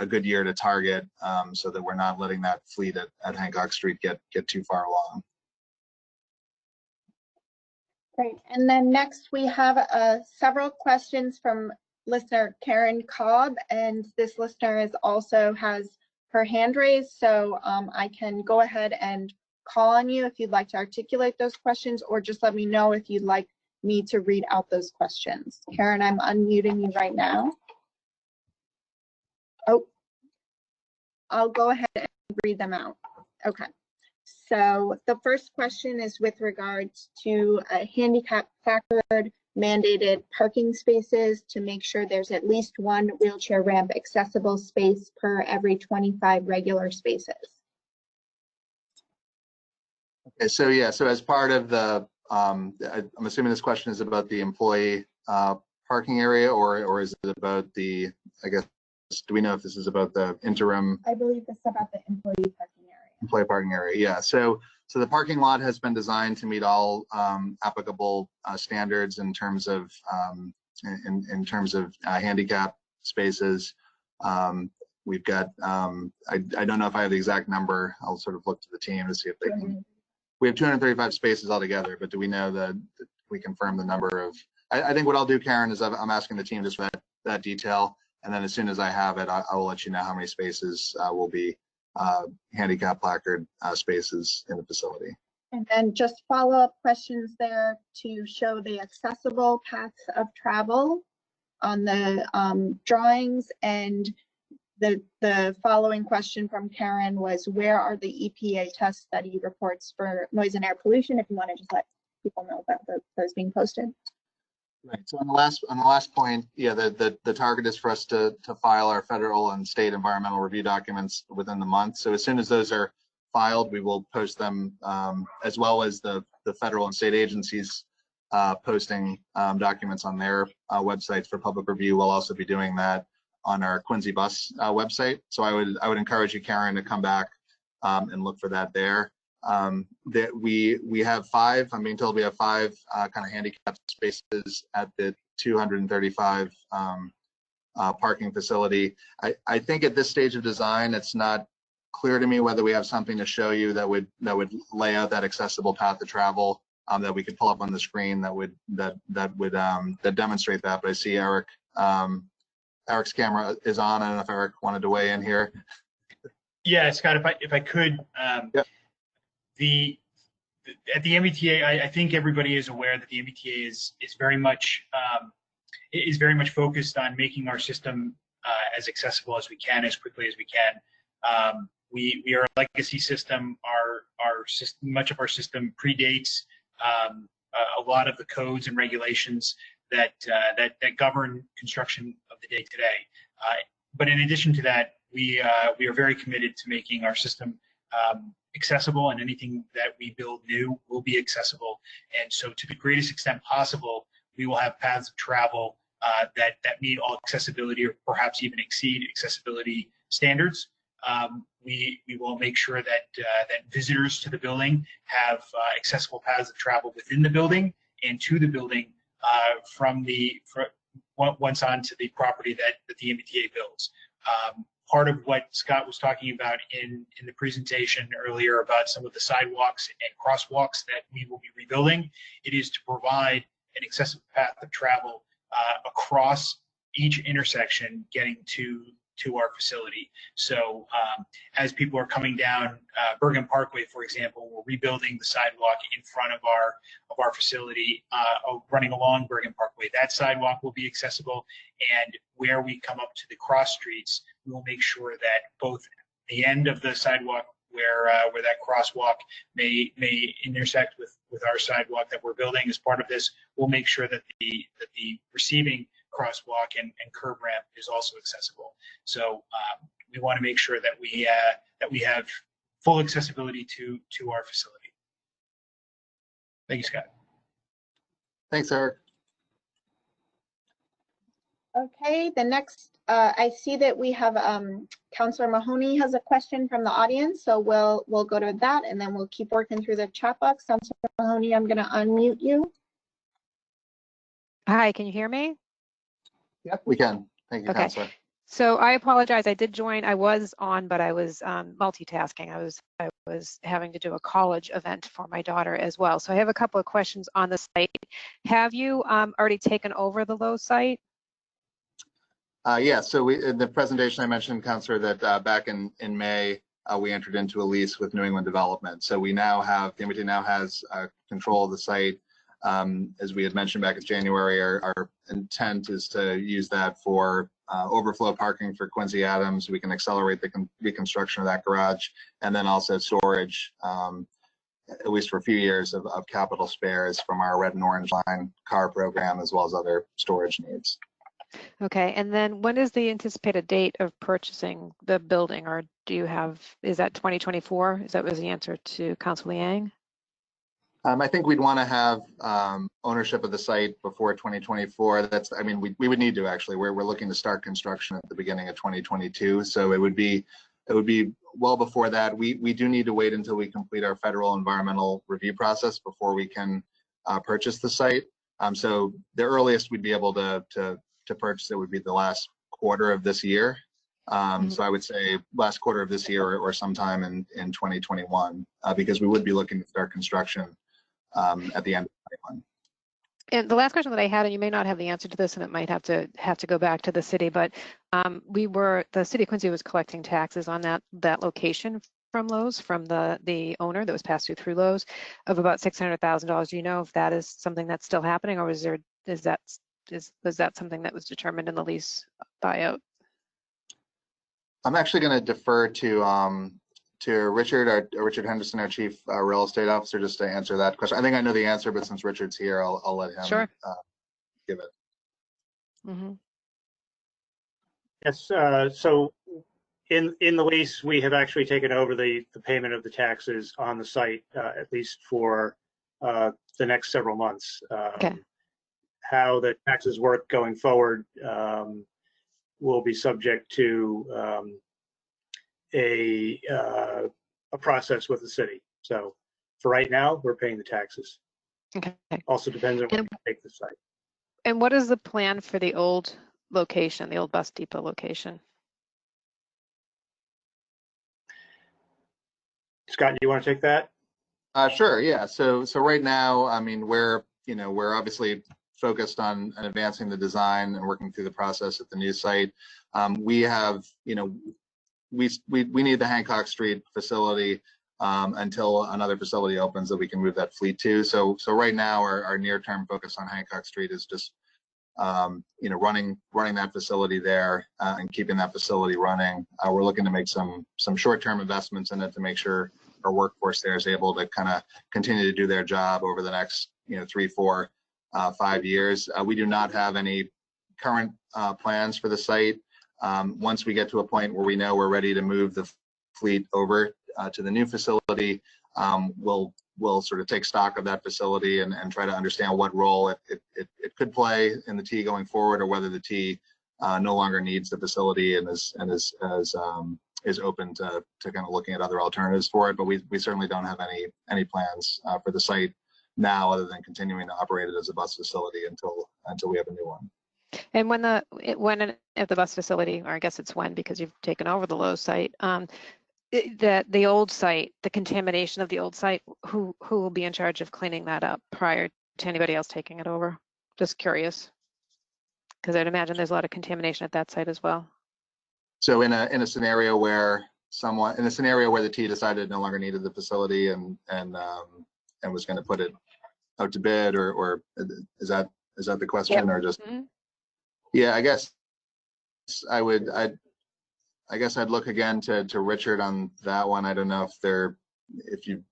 [SPEAKER 2] good year to target, so that we're not letting that fleet at Hancock Street get too far along.
[SPEAKER 3] Great. And then next we have several questions from listener Karen Cobb, and this listener also has her hand raised, so I can go ahead and call on you if you'd like to articulate those questions, or just let me know if you'd like me to read out those questions. Karen, I'm unmuting you right now. Oh, I'll go ahead and read them out. Okay. So the first question is with regards to a handicap factored mandated parking spaces to make sure there's at least one wheelchair ramp accessible space per every 25 regular spaces.
[SPEAKER 2] Okay, so yeah, so as part of the, I'm assuming this question is about the employee parking area, or is it about the, I guess, do we know if this is about the interim?
[SPEAKER 3] I believe this is about the employee parking area.
[SPEAKER 2] Employee parking area, yeah. So the parking lot has been designed to meet all applicable standards in terms of handicap spaces. We've got, I don't know if I have the exact number. I'll sort of look to the team to see if they can. We have 235 spaces altogether, but do we know that we confirm the number of? I think what I'll do, Karen, is I'm asking the team just for that detail, and then as soon as I have it, I will let you know how many spaces will be handicap placard spaces in the facility.
[SPEAKER 3] And then just follow-up questions there to show the accessible paths of travel on the drawings. And the following question from Karen was, where are the EPA test study reports for noise and air pollution? If you want to just let people know about those being posted.
[SPEAKER 2] Right. So on the last point, yeah, the target is for us to file our federal and state environmental review documents within the month. So as soon as those are filed, we will post them, as well as the federal and state agencies posting documents on their websites for public review. We'll also be doing that on our Quincy Bus website. So I would encourage you, Karen, to come back and look for that there. That we have 5. I'm being told we have 5 kind of handicap spaces at the 235 parking facility. I think at this stage of design, it's not clear to me whether we have something to show you that would lay out that accessible path to travel that we could pull up on the screen that would demonstrate that. But I see Eric. Eric's camera is on. I don't know if Eric wanted to weigh in here.
[SPEAKER 4] Yeah, Scott, if I could,
[SPEAKER 2] Yep.
[SPEAKER 4] At the MBTA, I think everybody is aware that the MBTA is very much focused on making our system as accessible as we can, as quickly as we can. We are a legacy system. Our system, much of our system predates a lot of the codes and regulations that govern construction of the day today. But in addition to that, we are very committed to making our system accessible, and anything that we build new will be accessible. And so, to the greatest extent possible, we will have paths of travel that meet all accessibility, or perhaps even exceed accessibility standards. We will make sure that visitors to the building have accessible paths of travel within the building and to the building once onto the property that the MBTA builds. Part of what Scott was talking about in the presentation earlier about some of the sidewalks and crosswalks that we will be rebuilding, it is to provide an accessible path of travel across each intersection getting to our facility. So as people are coming down Bergen Parkway, for example, we're rebuilding the sidewalk in front of our facility, running along Bergen Parkway. That sidewalk will be accessible, and where we come up to the cross streets, we will make sure that both the end of the sidewalk where that crosswalk may intersect with our sidewalk that we're building as part of this, we'll make sure that the receiving crosswalk and curb ramp is also accessible. So we want to make sure that we have full accessibility to our facility. Thank you, Scott.
[SPEAKER 2] Thanks, Eric.
[SPEAKER 3] Okay, the next, I see that we have Councilor Mahoney has a question from the audience, so we'll go to that, and then we'll keep working through the chat box. Councilor Mahoney, I'm going to unmute you.
[SPEAKER 10] Hi, can you hear me?
[SPEAKER 2] Yep, we can. Thank you,
[SPEAKER 10] Okay.
[SPEAKER 2] Councilor.
[SPEAKER 10] So I apologize. I did join. I was on, but I was multitasking. I was having to do a college event for my daughter as well. So I have a couple of questions on the site. Have you already taken over the Lowe's site?
[SPEAKER 2] Yeah, so in the presentation I mentioned, Councilor, that back in May, we entered into a lease with New England Development. So we now have, the MBTA now has control of the site. As we had mentioned back in January, our intent is to use that for overflow parking for Quincy Adams. We can accelerate the reconstruction of that garage, and then also storage, at least for a few years, of capital spares from our red and orange line car program, as well as other storage needs.
[SPEAKER 10] Okay, and then when is the anticipated date of purchasing the building, or do you have, is that 2024? Is that was the answer to Council Liang?
[SPEAKER 2] I think we'd want to have ownership of the site before 2024. That's, I mean, we would need to actually. We're looking to start construction at the beginning of 2022, so it would be well before that. We do need to wait until we complete our federal environmental review process before we can purchase the site. So the earliest we'd be able to purchase it would be the last quarter of this year. So I would say last quarter of this year or sometime in 2021, because we would be looking to start construction at the end of 2021.
[SPEAKER 10] And the last question that I had, and you may not have the answer to this, and it might have to go back to the city, but the city of Quincy was collecting taxes on that location from Lowe's, from the owner that was passed through Lowe's, of about $600,000. Do you know if that is something that's still happening, or was that something that was determined in the lease buyout?
[SPEAKER 2] I'm actually going to defer to Richard, Richard Henderson, our Chief Real Estate Officer, just to answer that question. I think I know the answer, but since Richard's here, I'll let him give it.
[SPEAKER 10] Mm-hmm.
[SPEAKER 11] Yes, so in the lease, we have actually taken over the payment of the taxes on the site, at least for the next several months.
[SPEAKER 10] Okay.
[SPEAKER 11] How the taxes work going forward will be subject to a process with the city. So for right now, we're paying the taxes.
[SPEAKER 10] Okay.
[SPEAKER 11] Also depends on when we take the site.
[SPEAKER 10] And what is the plan for the old location, the old bus depot location?
[SPEAKER 11] Scott, you want to take that?
[SPEAKER 2] Sure. Yeah. So right now, I mean, we're obviously focused on advancing the design and working through the process at the new site. We have, we need the Hancock Street facility until another facility opens that we can move that fleet to. So right now, our near-term focus on Hancock Street is just running that facility there and keeping that facility running. We're looking to make some short-term investments in it to make sure our workforce there is able to kind of continue to do their job over the next 3, 4, 5 years. We do not have any current plans for the site. Once we get to a point where we know we're ready to move the fleet over to the new facility, we'll sort of take stock of that facility and try to understand what role it could play in the T going forward, or whether the T no longer needs the facility and is open to kind of looking at other alternatives for it. But we certainly don't have any plans for the site now, other than continuing to operate it as a bus facility until we have a new one.
[SPEAKER 10] And when at the bus facility, or I guess it's when, because you've taken over the Lowe's site, the old site, the contamination of the old site, who will be in charge of cleaning that up prior to anybody else taking it over? Just curious, because I'd imagine there's a lot of contamination at that site as well.
[SPEAKER 2] So in a scenario where the T decided no longer needed the facility and was going to put it out to bid, or is that the question? Yep. Or just yeah, I guess I'd look again to Richard on that one. I don't know if you've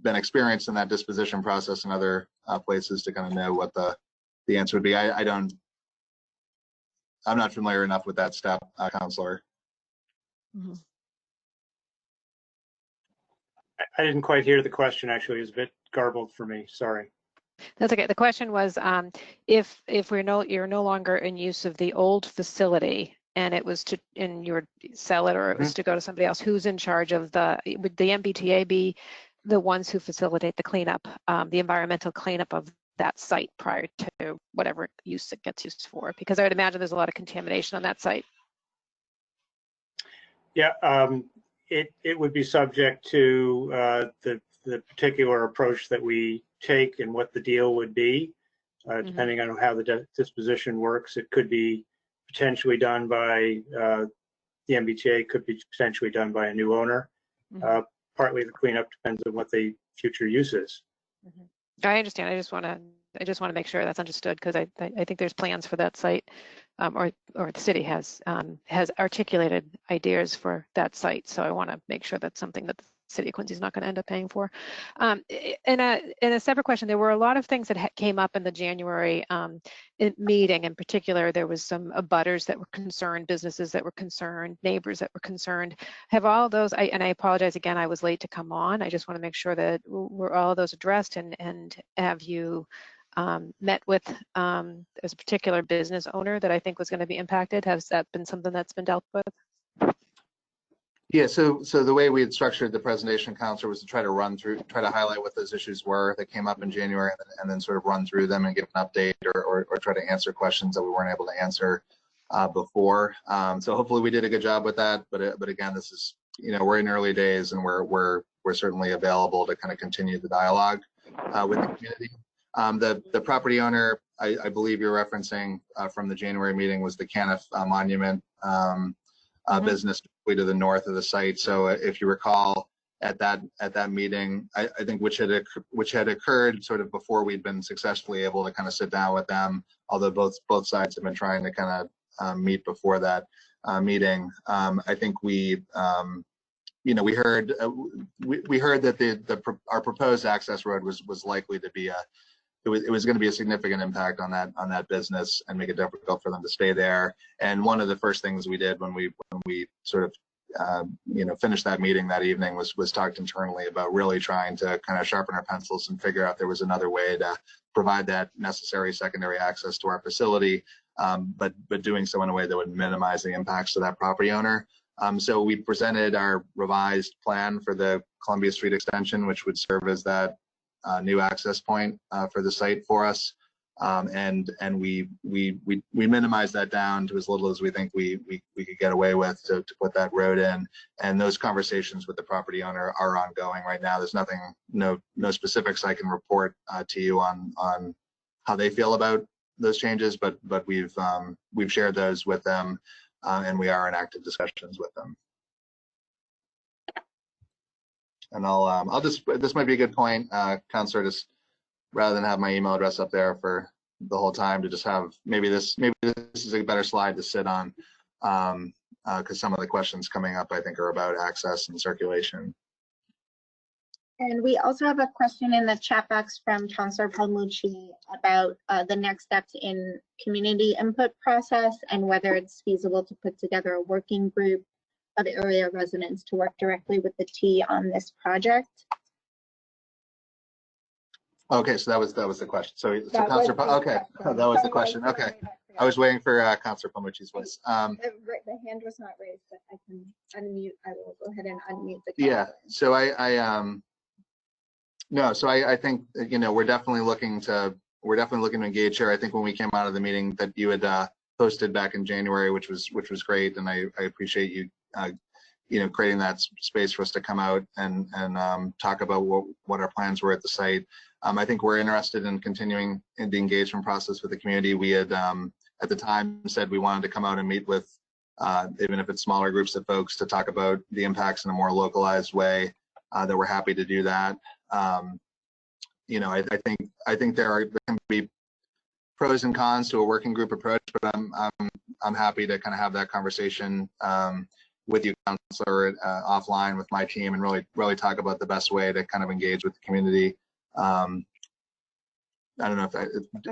[SPEAKER 2] been experienced in that disposition process in other places to kind of know what the answer would be. I'm not familiar enough with that step, Counselor.
[SPEAKER 10] Mm-hmm.
[SPEAKER 11] I didn't quite hear the question, actually. It was a bit garbled for me. Sorry.
[SPEAKER 10] That's okay. The question was, if you're no longer in use of the old facility, and it was you would sell it, or it was to go to somebody else, who's in charge of would the MBTA be the ones who facilitate the cleanup, the environmental cleanup of that site prior to whatever use it gets used for? Because I would imagine there's a lot of contamination on that site.
[SPEAKER 11] Yeah, it would be subject to the particular approach that we take and what the deal would be, depending on how the disposition works. It could be potentially done by the MBTA, could be potentially done by a new owner. Partly the cleanup depends on what the future use is.
[SPEAKER 10] I understand. I just want to make sure that's understood, because I think there's plans for that site, or the city has articulated ideas for that site. So I want to make sure that's something that the City of Quincy is not going to end up paying for. In a separate question, there were a lot of things that came up in the January meeting. In particular, there was some abutters that were concerned, businesses that were concerned, neighbors that were concerned. Have all of those, and I apologize again, I was late to come on. I just want to make sure that were all of those addressed, and have you met with there's a particular business owner that I think was going to be impacted? Has that been something that's been dealt with?
[SPEAKER 2] Yeah, so the way we had structured the presentation, Counselor, was to try to highlight what those issues were that came up in January, and then sort of run through them and give an update, or try to answer questions that we weren't able to answer before. So hopefully we did a good job with that. But again, this is, we're in early days, and we're certainly available to kind of continue the dialogue with the community. The property owner, I believe you're referencing from the January meeting, was the Caniff Monument business to the north of the site. So if you recall, at that meeting, I think which had occurred sort of before we'd been successfully able to kind of sit down with them, although both sides have been trying to kind of meet before that meeting. I think we heard that our proposed access road was likely to be it was going to be a significant impact on that business and make it difficult for them to stay there. And one of the first things we did when we sort of finished that meeting that evening was talked internally about really trying to kind of sharpen our pencils and figure out there was another way to provide that necessary secondary access to our facility, but doing so in a way that would minimize the impacts to that property owner. So we presented our revised plan for the Columbia Street extension, which would serve as that new access point for the site for us. and we minimize that down to as little as we think we could get away with to put that road in. And those conversations with the property owner are ongoing right now. There's nothing, no specifics I can report to you on how they feel about those changes, but we've shared those with them, and we are in active discussions with them. And I'll just, this might be a good point, Councillor, just rather than have my email address up there for the whole time, to just have, maybe this is a better slide to sit on, because some of the questions coming up I think are about access and circulation.
[SPEAKER 3] And we also have a question in the chat box from Councillor Palmucci about the next steps in community input process and whether it's feasible to put together a working group of area residents to work directly with the T on this project.
[SPEAKER 2] Okay, so that was the question. So Councillor, okay, that was the question. Okay, I was waiting for Councillor Palmucci's voice.
[SPEAKER 3] The hand was not raised, but I can unmute. I will go ahead and unmute the
[SPEAKER 2] camera. Yeah. So I think, you know, we're definitely looking to engage here. I think when we came out of the meeting that you had posted back in January, which was great, and I appreciate you you know, creating that space for us to come out and talk about what our plans were at the site. I think we're interested in continuing in the engagement process with the community. We had at the time said we wanted to come out and meet with even if it's smaller groups of folks to talk about the impacts in a more localized way. That we're happy to do that. You know, I think there can be pros and cons to a working group approach, but I'm happy to kind of have that conversation with you, Councillor, offline with my team, and really talk about the best way to kind of engage with the community. I don't know if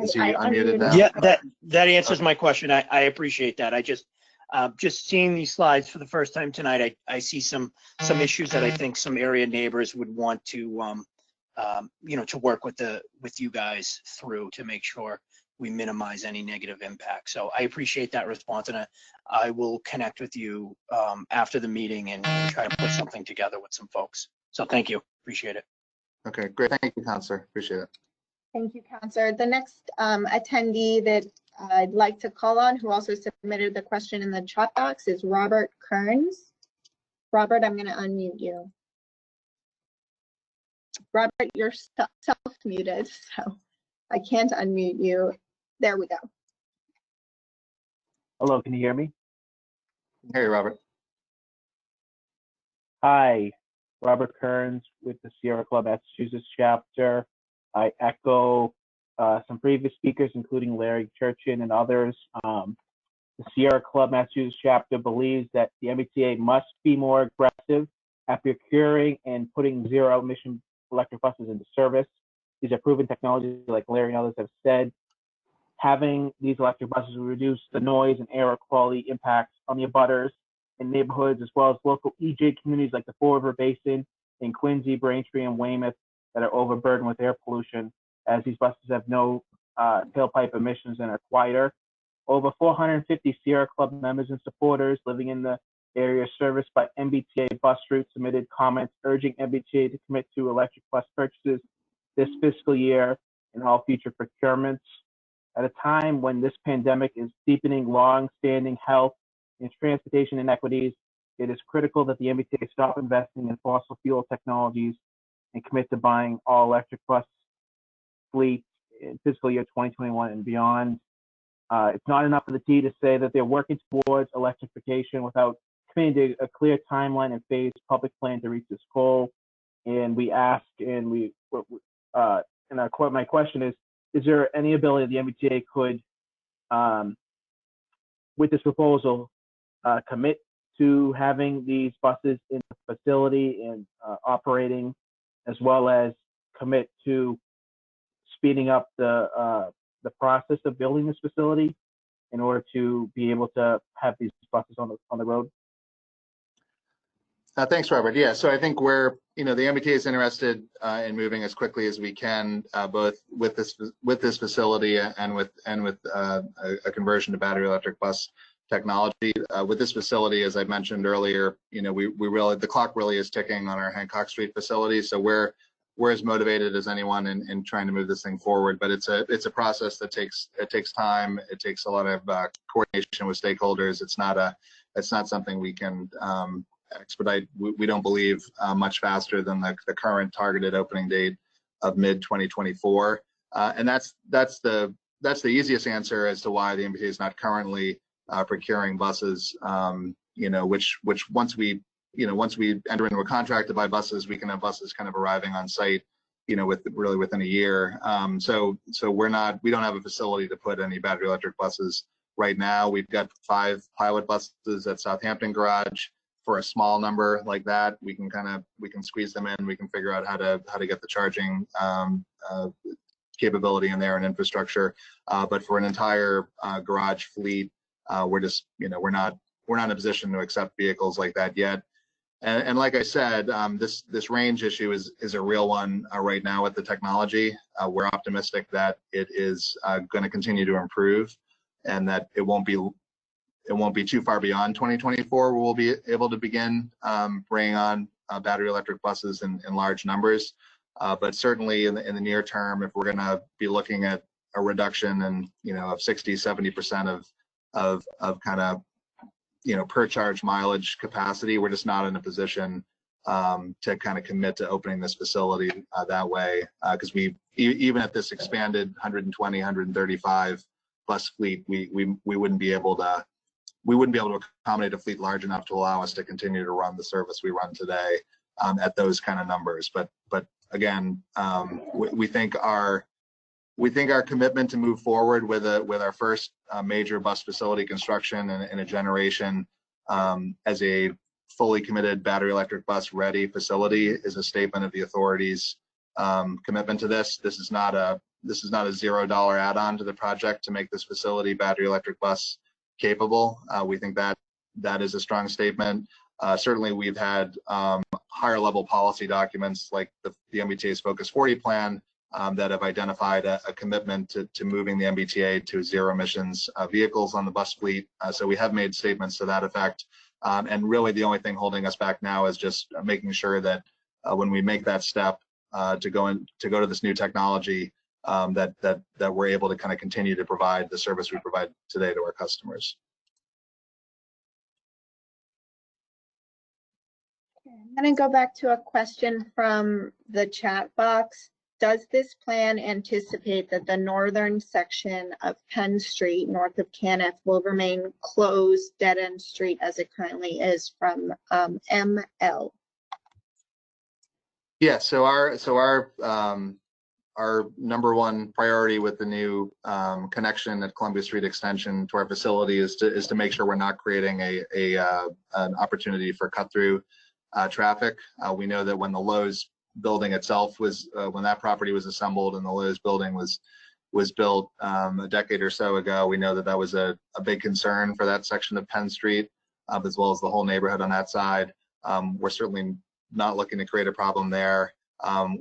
[SPEAKER 2] is he unmuted now?
[SPEAKER 12] Yeah, that answers my question. I appreciate that. I just seeing these slides for the first time tonight, I see some issues that I think some area neighbors would want to you know, to work with you guys through to make sure we minimize any negative impact. So I appreciate that response, and I will connect with you after the meeting and try to put something together with some folks. So thank you, appreciate it.
[SPEAKER 2] Okay, great, thank you, Councillor, appreciate it.
[SPEAKER 3] Thank you, Councillor. The next attendee that I'd like to call on, who also submitted the question in the chat box, is Robert Kearns. Robert, I'm going to unmute you. Robert, you're self-muted, so I can't unmute you. There we go.
[SPEAKER 13] Hello, can you hear me?
[SPEAKER 2] Hey, Robert.
[SPEAKER 13] Hi, Robert Kearns with the Sierra Club Massachusetts chapter. I echo some previous speakers, including Larry Churchin and others. The Sierra Club Massachusetts chapter believes that the MBTA must be more aggressive at procuring and putting zero-emission electric buses into service. These are proven technologies, like Larry and others have said. Having these electric buses will reduce the noise and air quality impacts on the abutters in neighborhoods, as well as local EJ communities like the Fall River Basin in Quincy, Braintree, and Weymouth that are overburdened with air pollution, as these buses have no tailpipe emissions and are quieter. Over 450 Sierra Club members and supporters living in the area serviced by MBTA bus routes submitted comments urging MBTA to commit to electric bus purchases this fiscal year and all future procurements. At a time when this pandemic is deepening long-standing health and transportation inequities, it is critical that the MBTA stop investing in fossil fuel technologies and commit to buying all electric bus fleet in fiscal year 2021 and beyond. It's not enough for the T to say that they're working towards electrification without committing to a clear timeline and phased public plan to reach this goal. And we ask, and my question is there any ability the MBTA could, with this proposal, commit to having these buses in the facility and operating, as well as commit to speeding up the process of building this facility in order to be able to have these buses on the road?
[SPEAKER 2] Thanks, Robert. Yeah, so I think the MBTA is interested in moving as quickly as we can, both with this facility and with a conversion to battery electric bus technology. With this facility, as I mentioned earlier, we really, the clock really is ticking on our Hancock Street facility. So we're we're as motivated as anyone in trying to move this thing forward. But it's a process that takes time. It takes a lot of coordination with stakeholders. It's not something we can expedite. We don't believe much faster than the current targeted opening date of mid-2024. And that's the easiest answer as to why the MBTA is not currently procuring buses. Which once we enter into a contract to buy buses, we can have buses kind of arriving on site, within a year. So we don't have a facility to put any battery electric buses right now. We've got 5 pilot buses at Southampton Garage. For a small number like that, we can squeeze them in. We can figure out how to get the charging capability in there and infrastructure. But for an entire garage fleet, we're not in a position to accept vehicles like that yet. And like I said, this range issue is a real one right now with the technology. We're optimistic that it is going to continue to improve, and that it won't be too far beyond 2024 where we'll be able to begin bringing on battery electric buses in large numbers. But certainly in the near term, if we're going to be looking at a reduction of 60-70% of kind of per charge mileage capacity, we're just not in a position to kind of commit to opening this facility that way, because even at this expanded 120, 135 bus fleet, we wouldn't be able to accommodate a fleet large enough to allow us to continue to run the service we run today at those kind of numbers. But again, we think our commitment to move forward with our first major bus facility construction in a generation as a fully committed battery electric bus ready facility is a statement of the authority's commitment to this. This is not a $0 add-on to the project to make this facility battery electric bus capable. We think that is a strong statement. Certainly, we've had higher level policy documents like the MBTA's Focus 40 plan that have identified a commitment to moving the MBTA to zero emissions vehicles on the bus fleet. So we have made statements to that effect. And really the only thing holding us back now is just making sure that when we make that step to go to this new technology, that we're able to kind of continue to provide the service we provide today to our customers.
[SPEAKER 3] I'm going to go back to a question from the chat box. Does this plan anticipate that the northern section of Penn Street, north of Caniff, will remain closed, dead-end street as it currently is from ML?
[SPEAKER 2] Yeah, so our number one priority with the new connection at Columbia Street Extension to our facility is to make sure we're not creating an opportunity for cut-through traffic. We know that when the Lowe's building itself was, when that property was assembled and the Lowe's building was built a decade or so ago, we know that was a big concern for that section of Penn Street, as well as the whole neighborhood on that side. We're certainly not looking to create a problem there.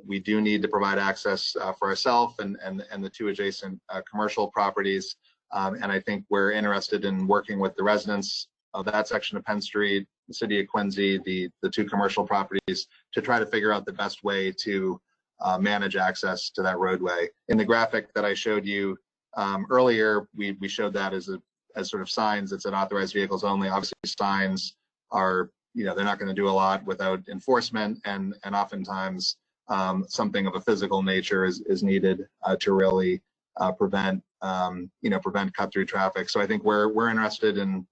[SPEAKER 2] We do need to provide access for ourselves and the 2 adjacent commercial properties. And I think we're interested in working with the residents of that section of Penn Street, the city of Quincy, the 2 commercial properties, to try to figure out the best way to manage access to that roadway. In the graphic that I showed you earlier, we showed that as sort of signs that said authorized vehicles only. Obviously, signs are, they're not going to do a lot without enforcement, and oftentimes something of a physical nature is needed to really prevent cut-through traffic. So I think we're interested in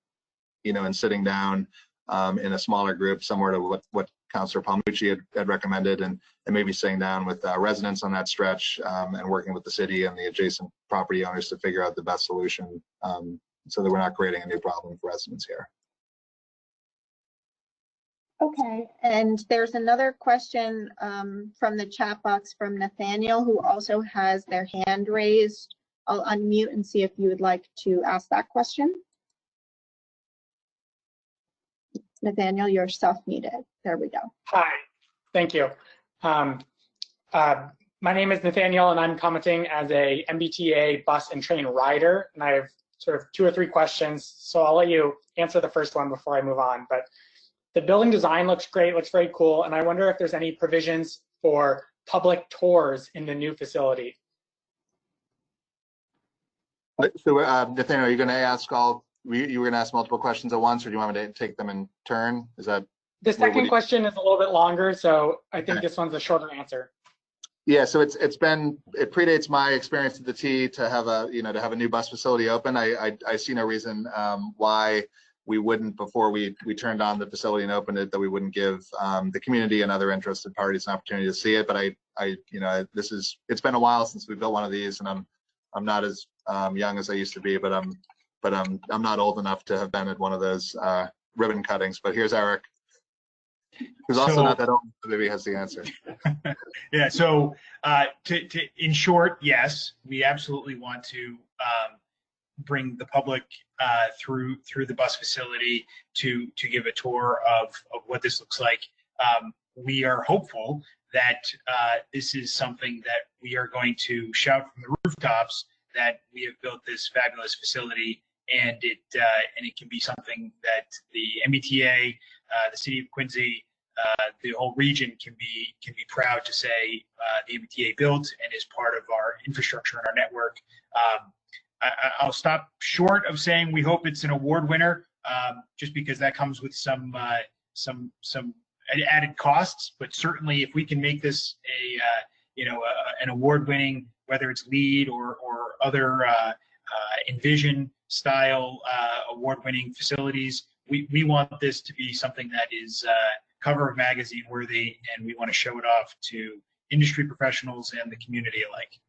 [SPEAKER 2] sitting down in a smaller group, similar to what Councilor Palmucci had recommended, and maybe sitting down with residents on that stretch and working with the city and the adjacent property owners to figure out the best solution so that we're not creating a new problem for residents here.
[SPEAKER 3] Okay, and there's another question from the chat box from Nathaniel, who also has their hand raised. I'll unmute and see if you would like to ask that question. Nathaniel, you're self-muted. There we go.
[SPEAKER 14] Hi, thank you. My name is Nathaniel, and I'm commenting as a MBTA bus and train rider, and I have sort of 2 or 3 questions, so I'll let you answer the first one before I move on. But the building design looks great, looks very cool, and I wonder if there's any provisions for public tours in the new facility?
[SPEAKER 2] So, Nathaniel, are you going to ask you were going to ask multiple questions at once, or do you want me to take them in turn? Is that?
[SPEAKER 14] The second question is a little bit longer, so I think this one's a shorter answer.
[SPEAKER 2] Yeah, so it predates my experience at the T to have a new bus facility open. I see no reason why we wouldn't, before we turned on the facility and opened it, that we wouldn't give the community and other interested parties an opportunity to see it. But it's been a while since we built one of these, and I'm not as young as I used to be, but I'm not old enough to have been at one of those ribbon cuttings. But here's Eric, who's also not that old, so maybe he has the answer.
[SPEAKER 4] Yeah, so in short, yes, we absolutely want to bring the public through the bus facility to give a tour of what this looks like. We are hopeful that this is something that we are going to shout from the rooftops, that we have built this fabulous facility, and it can be something that the Mbta, the city of Quincy, the whole region can be proud to say the Mbta built and is part of our infrastructure and our network. I'll stop short of saying we hope it's an award winner, just because that comes with some added costs. But certainly, if we can make this an award-winning, whether it's LEED or other Envision style award-winning facilities, we want this to be something that is cover of magazine worthy, and we want to show it off to industry professionals and the community alike.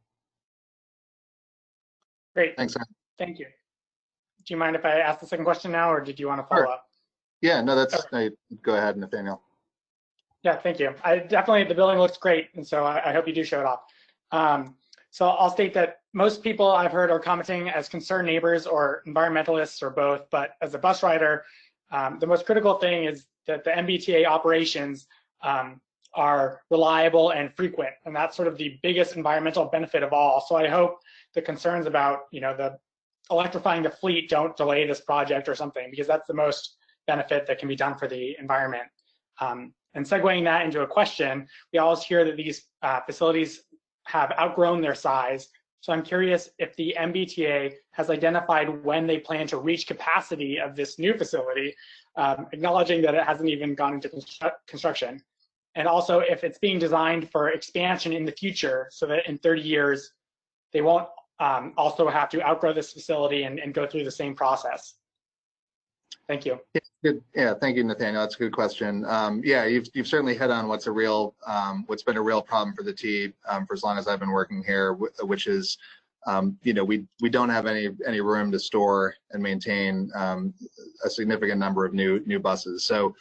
[SPEAKER 14] Great.
[SPEAKER 2] Thanks, Aaron.
[SPEAKER 14] Thank you. Do you mind if I ask the second question now, or did you want to follow up?
[SPEAKER 2] Yeah, no, that's
[SPEAKER 14] Okay.
[SPEAKER 2] Go ahead, Nathaniel.
[SPEAKER 14] Yeah, thank you. The building looks great, and so I hope you do show it off. So I'll state that most people I've heard are commenting as concerned neighbors or environmentalists or both, but as a bus rider, the most critical thing is that the Mbta operations are reliable and frequent, and that's sort of the biggest environmental benefit of all. So I hope the concerns about the electrifying the fleet don't delay this project or something, because that's the most benefit that can be done for the environment. And segueing that into a question, we always hear that these facilities have outgrown their size. So I'm curious if the Mbta has identified when they plan to reach capacity of this new facility, acknowledging that it hasn't even gone into construction. And also if it's being designed for expansion in the future, so that in 30 years, they won't also have to outgrow this facility and go through the same process. Thank you.
[SPEAKER 2] Good. Yeah, thank you, Nathaniel. That's a good question. Yeah, you've certainly hit on what's been a real problem for the T for as long as I've been working here, which is, we don't have any room to store and maintain a significant number of new buses. So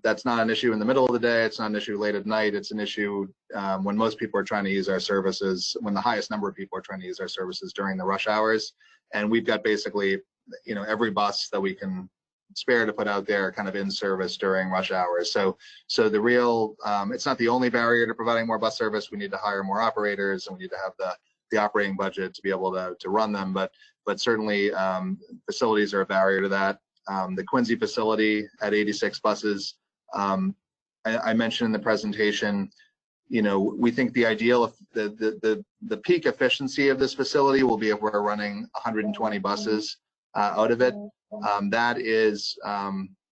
[SPEAKER 2] that's not an issue in the middle of the day. It's not an issue late at night. It's an issue when most people are trying to use our services, when the highest number of people are trying to use our services during the rush hours. And we've got basically, every bus that we can spare to put out there kind of in service during rush hours. So the real, it's not the only barrier to providing more bus service. We need to hire more operators, and we need to have the operating budget to be able to run them. But certainly facilities are a barrier to that. The Quincy facility at 86 buses, I mentioned in the presentation, we think the ideal, the peak efficiency of this facility will be if we're running 120 buses out of it. That is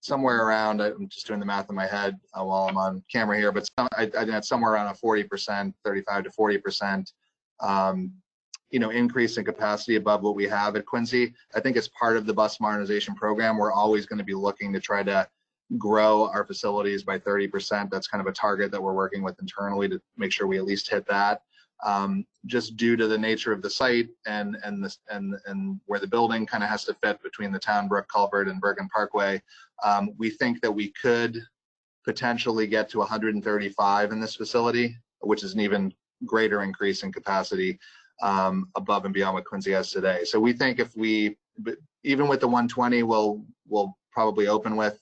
[SPEAKER 2] somewhere around, I'm just doing the math in my head while I'm on camera here, but I think it's somewhere around a 40%, 35 to 40%, increase in capacity above what we have at Quincy. I think as part of the bus modernization program, we're always going to be looking to try to grow our facilities by 30%. That's kind of a target that we're working with internally to make sure we at least hit that. Just due to the nature of the site and where the building kind of has to fit between the Town Brook Culvert and Bergen Parkway, we think that we could potentially get to 135 in this facility, which is an even greater increase in capacity above and beyond what Quincy has today. So we think if even with the 120 we'll probably open with,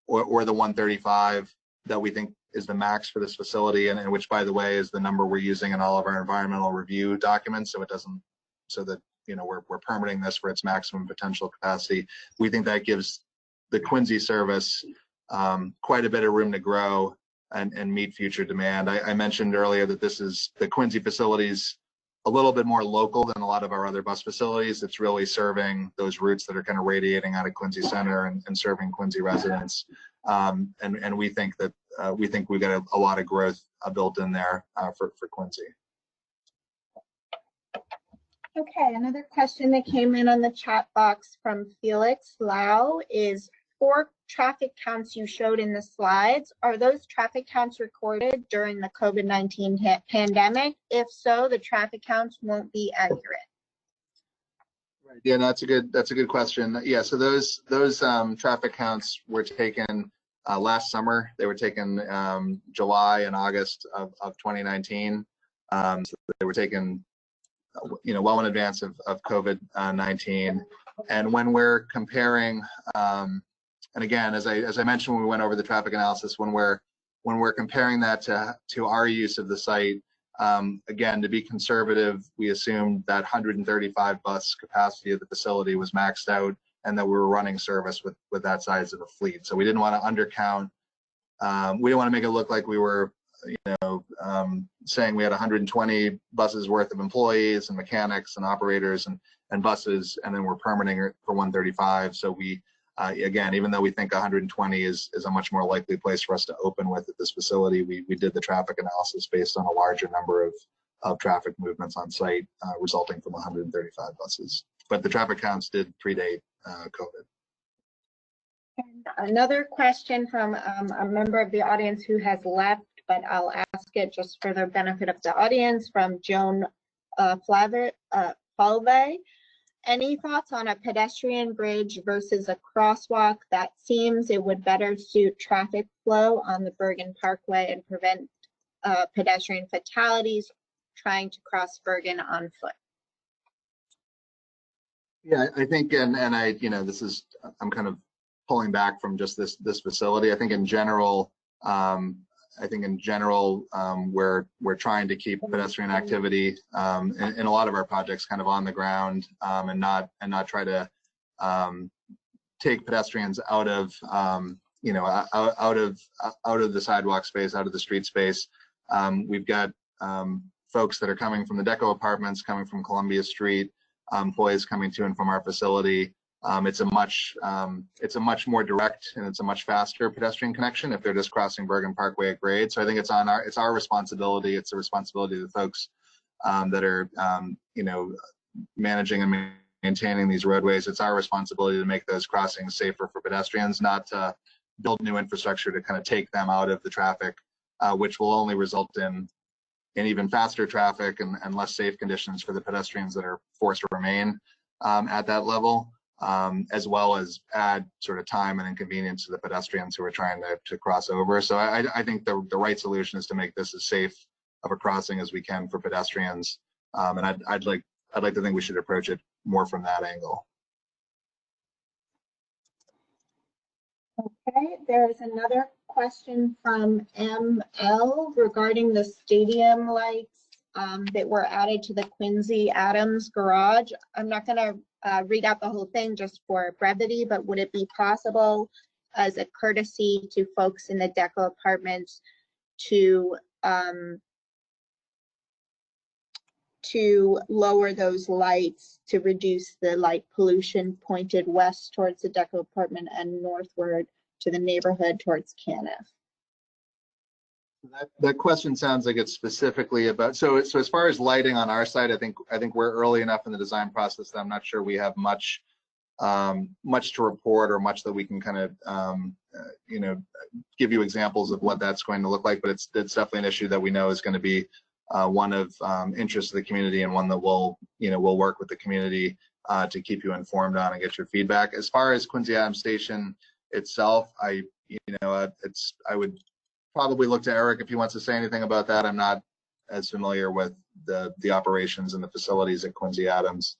[SPEAKER 2] or the 135 that we think is the max for this facility, and which, by the way, is the number we're using in all of our environmental review documents, so that we're permitting this for its maximum potential capacity. We think that gives the Quincy service quite a bit of room to grow and meet future demand. I mentioned earlier that the Quincy facilities a little bit more local than a lot of our other bus facilities. It's really serving those routes that are kind of radiating out of Quincy Center and serving Quincy residents. And we think that we've got a lot of growth built in there for Quincy.
[SPEAKER 3] Okay, another question that came in on the chat box from Felix Lau is, 4 traffic counts you showed in the slides, are those traffic counts recorded during the COVID-19 pandemic? If so, the traffic counts won't be accurate.
[SPEAKER 2] Right. Yeah, no, that's a good question. Yeah, so those traffic counts were taken last summer. They were taken July and August of 2019. So they were taken well in advance of COVID-19. And when we're comparing, and again, as I mentioned when we went over the traffic analysis, when we're comparing that to our use of the site, again, to be conservative, we assumed that 135 bus capacity of the facility was maxed out, and that we were running service with that size of a fleet. So we didn't want to undercount. We didn't want to make it look like we were, saying we had 120 buses worth of employees and mechanics and operators and buses, and then we're permitting it for 135. So we, again, even though we think 120 is a much more likely place for us to open with at this facility, we did the traffic analysis based on a larger number of traffic movements on site, resulting from 135 buses. But the traffic counts did predate COVID.
[SPEAKER 3] And another question from a member of the audience who has left, but I'll ask it just for the benefit of the audience, from Joan Falve. Any thoughts on a pedestrian bridge versus a crosswalk? That seems it would better suit traffic flow on the Bergen Parkway and prevent pedestrian fatalities trying to cross Bergen on foot.
[SPEAKER 2] Yeah, I think, and I, I'm kind of pulling back from just this facility. I think in general, we're trying to keep pedestrian activity in a lot of our projects kind of on the ground, and not try to take pedestrians out of the sidewalk space, out of the street space. We've got folks that are coming from the Deco apartments, coming from Columbia Street, employees coming to and from our facility. It's a much more direct and it's a much faster pedestrian connection if they're just crossing Bergen Parkway at grade. So I think it's our responsibility. It's the responsibility of the folks that are managing and maintaining these roadways. It's our responsibility to make those crossings safer for pedestrians, not to build new infrastructure to kind of take them out of the traffic, which will only result in even faster traffic and less safe conditions for the pedestrians that are forced to remain at that level. As well as add sort of time and inconvenience to the pedestrians who are trying to cross over. So I think the right solution is to make this as safe of a crossing as we can for pedestrians. And I'd like to think we should approach it more from that angle.
[SPEAKER 3] Okay, there's another question from ML regarding the stadium lights that were added to the Quincy Adams garage. I'm not going to read out the whole thing just for brevity, but would it be possible as a courtesy to folks in the Deco apartments to lower those lights to reduce the light pollution pointed west towards the Deco apartment and northward to the neighborhood towards Caniff?
[SPEAKER 2] That question sounds like it's specifically about, so as far as lighting on our side, I think we're early enough in the design process that I'm not sure we have much to report or much that we can kind of give you examples of what that's going to look like. But it's definitely an issue that we know is going to be one of interest to the community, and one that we'll work with the community to keep you informed on and get your feedback. As far as Quincy Adams Station itself, I would probably look to Eric if he wants to say anything about that. I'm not as familiar with the operations and the facilities at Quincy Adams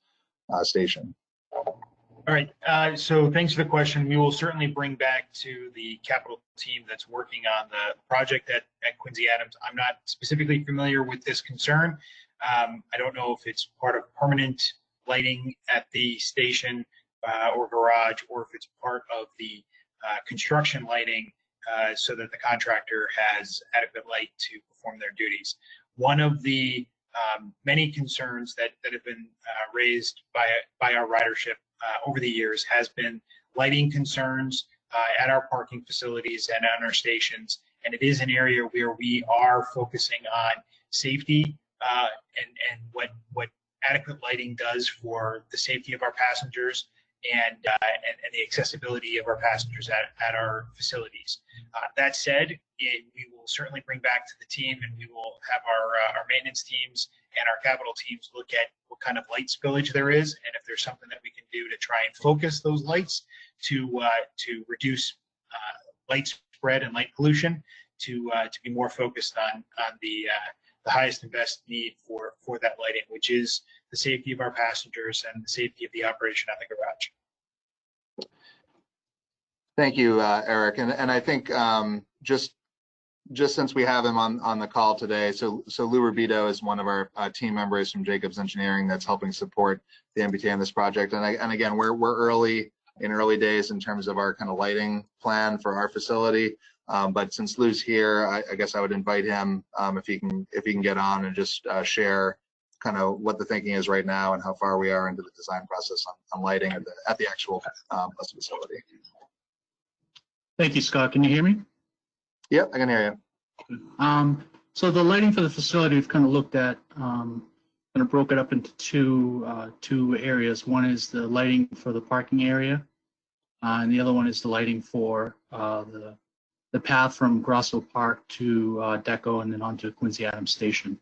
[SPEAKER 2] Station.
[SPEAKER 4] All right, so thanks for the question. We will certainly bring back to the capital team that's working on the project at Quincy Adams. I'm not specifically familiar with this concern. I don't know if it's part of permanent lighting at the station or garage, or if it's part of the construction lighting so that the contractor has adequate light to perform their duties. One of the many concerns that have been raised by our ridership over the years has been lighting concerns at our parking facilities and on our stations, and it is an area where we are focusing on safety and what adequate lighting does for the safety of our passengers and the accessibility of our passengers at our facilities. That said, we will certainly bring back to the team, and we will have our maintenance teams and our capital teams look at what kind of light spillage there is, and if there's something that we can do to try and focus those lights to reduce light spread and light pollution, to be more focused on the highest and best need for that lighting, which is the safety of our passengers and the safety of the operation at the garage.
[SPEAKER 2] Thank you, Eric. And I think just since we have him on the call today, so Lou Rubito is one of our team members from Jacobs Engineering that's helping support the Mbta on this project. And again, we're early days in terms of our kind of lighting plan for our facility. But since Lou's here, I guess I would invite him if he can get on and just share kind of what the thinking is right now and how far we are into the design process on lighting at the actual bus facility.
[SPEAKER 15] Thank you, Scott. Can you hear me?
[SPEAKER 2] Yep, I can hear you.
[SPEAKER 15] So the lighting for the facility we've kind of looked at, kind of broke it up into two areas. One is the lighting for the parking area, and the other one is the lighting for the path from Grosso Park to Deco and then onto Quincy Adams Station.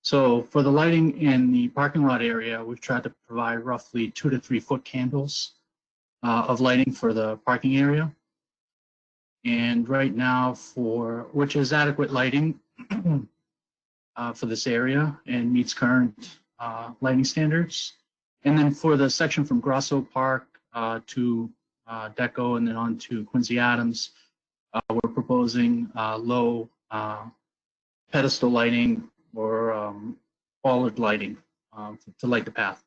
[SPEAKER 15] So for the lighting in the parking lot area, we've tried to provide roughly 2 to 3 foot candles of lighting for the parking area. And right now, which is adequate lighting for this area and meets current lighting standards. And then for the section from Grosso Park to Deco and then on to Quincy Adams, we're proposing low pedestal lighting or bollard lighting to light the path.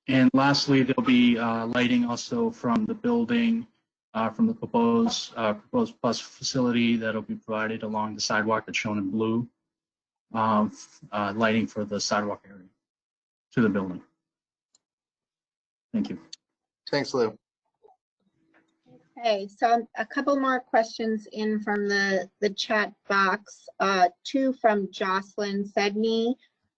[SPEAKER 15] And lastly, there'll be lighting also from the building, from the proposed bus facility that'll be provided along the sidewalk that's shown in blue, lighting for the sidewalk area to the building. Thank you.
[SPEAKER 2] Thanks, Lou.
[SPEAKER 3] Okay, so a couple more questions in from the chat box. 2 from Jocelyn Sedney.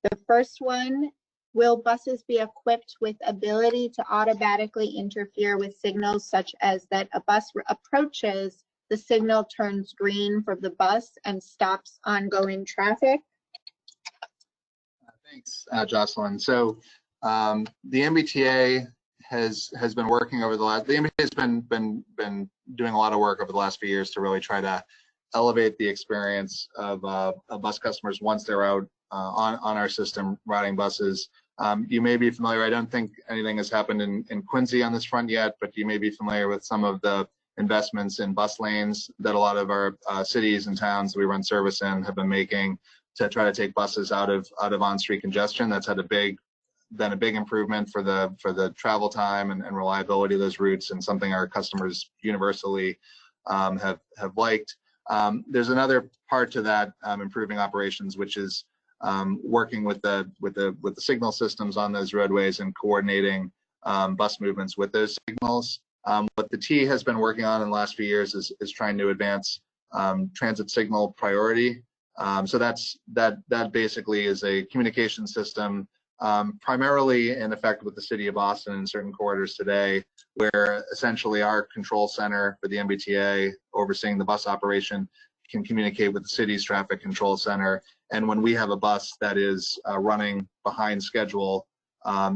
[SPEAKER 3] The first one, will buses be equipped with ability to automatically interfere with signals such as that a bus approaches, the signal turns green for the bus and stops ongoing traffic?
[SPEAKER 2] Thanks, Jocelyn. So the MBTA has been working over the MBTA has been doing a lot of work over the last few years to really try to elevate the experience of bus customers once they're out on our system riding buses. You may be familiar, I don't think anything has happened in Quincy on this front yet, but you may be familiar with some of the investments in bus lanes that a lot of our cities and towns that we run service in have been making to try to take buses out of on-street congestion. That's had been a big improvement for the travel time and reliability of those routes, and something our customers universally have liked. There's another part to that improving operations, which is working with the signal systems on those roadways and coordinating bus movements with those signals. What the T has been working on in the last few years is trying to advance transit signal priority. So that basically is a communication system primarily in effect with the city of Boston in certain corridors today, where essentially our control center for the MBTA overseeing the bus operation can communicate with the city's traffic control center. And when we have a bus that is running behind schedule,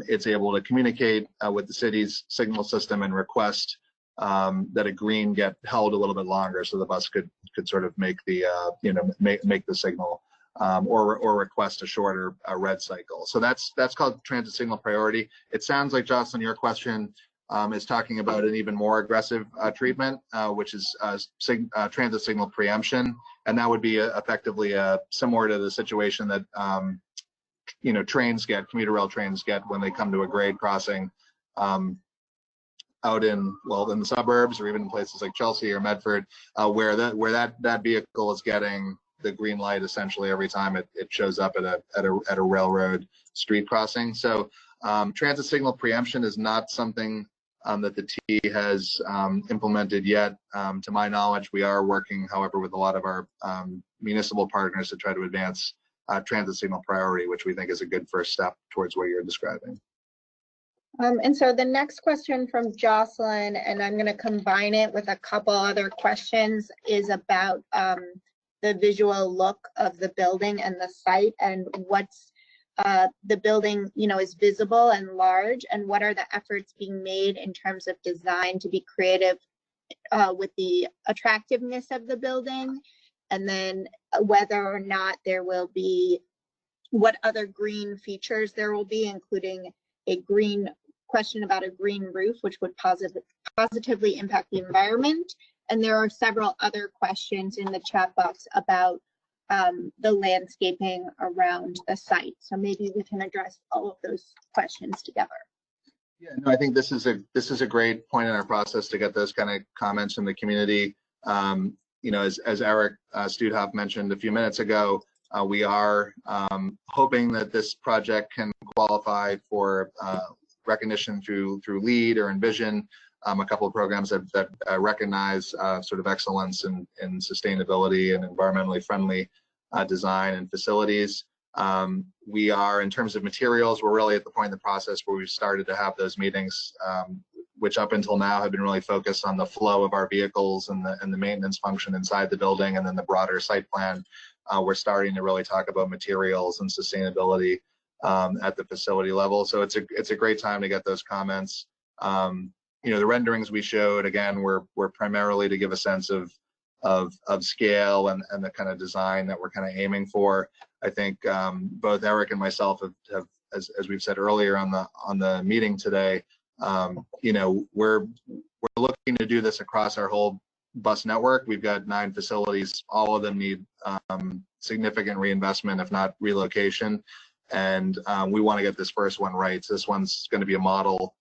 [SPEAKER 2] it's able to communicate with the city's signal system and request that a green get held a little bit longer, so the bus could sort of make the make the signal or request a shorter red cycle. So that's called transit signal priority. It sounds like, Jocelyn, your question is talking about an even more aggressive treatment, which is transit signal preemption, and that would be effectively similar to the situation that commuter rail trains get when they come to a grade crossing. out in the suburbs or even in places like Chelsea or Medford, where that vehicle is getting the green light essentially every time it shows up at a railroad street crossing. So transit signal preemption is not something that the T has implemented yet. To my knowledge, we are working, however, with a lot of our municipal partners to try to advance transit signal priority, which we think is a good first step towards what you're describing.
[SPEAKER 3] And so the next question from Jocelyn, and I'm going to combine it with a couple other questions, is about the visual look of the building and the site, and what's the building, is visible and large, and what are the efforts being made in terms of design to be creative with the attractiveness of the building, and then whether or not there will be, what other green features there will be, including a green question about a green roof, which would positively impact the environment. And there are several other questions in the chat box about the landscaping around the site. So maybe we can address all of those questions together.
[SPEAKER 2] Yeah, no, I think this is a great point in our process to get those kind of comments from the community. As Eric Studhoff mentioned a few minutes ago, we are hoping that this project can qualify for recognition through LEED or Envision, a couple of programs that recognize sort of excellence in sustainability and environmentally friendly design and facilities. We are, in terms of materials, we're really at the point in the process where we've started to have those meetings, which up until now have been really focused on the flow of our vehicles and the maintenance function inside the building, and then the broader site plan. We're starting to really talk about materials and sustainability at the facility level. So it's a great time to get those comments. The renderings we showed, again, were primarily to give a sense of scale and the kind of design that we're kind of aiming for. I think both Eric and myself have as we've said earlier on the meeting today, we're looking to do this across our whole bus network. We've got 9 facilities. All of them need significant reinvestment, if not relocation. And we want to get this first one right. So this one's going to be a model.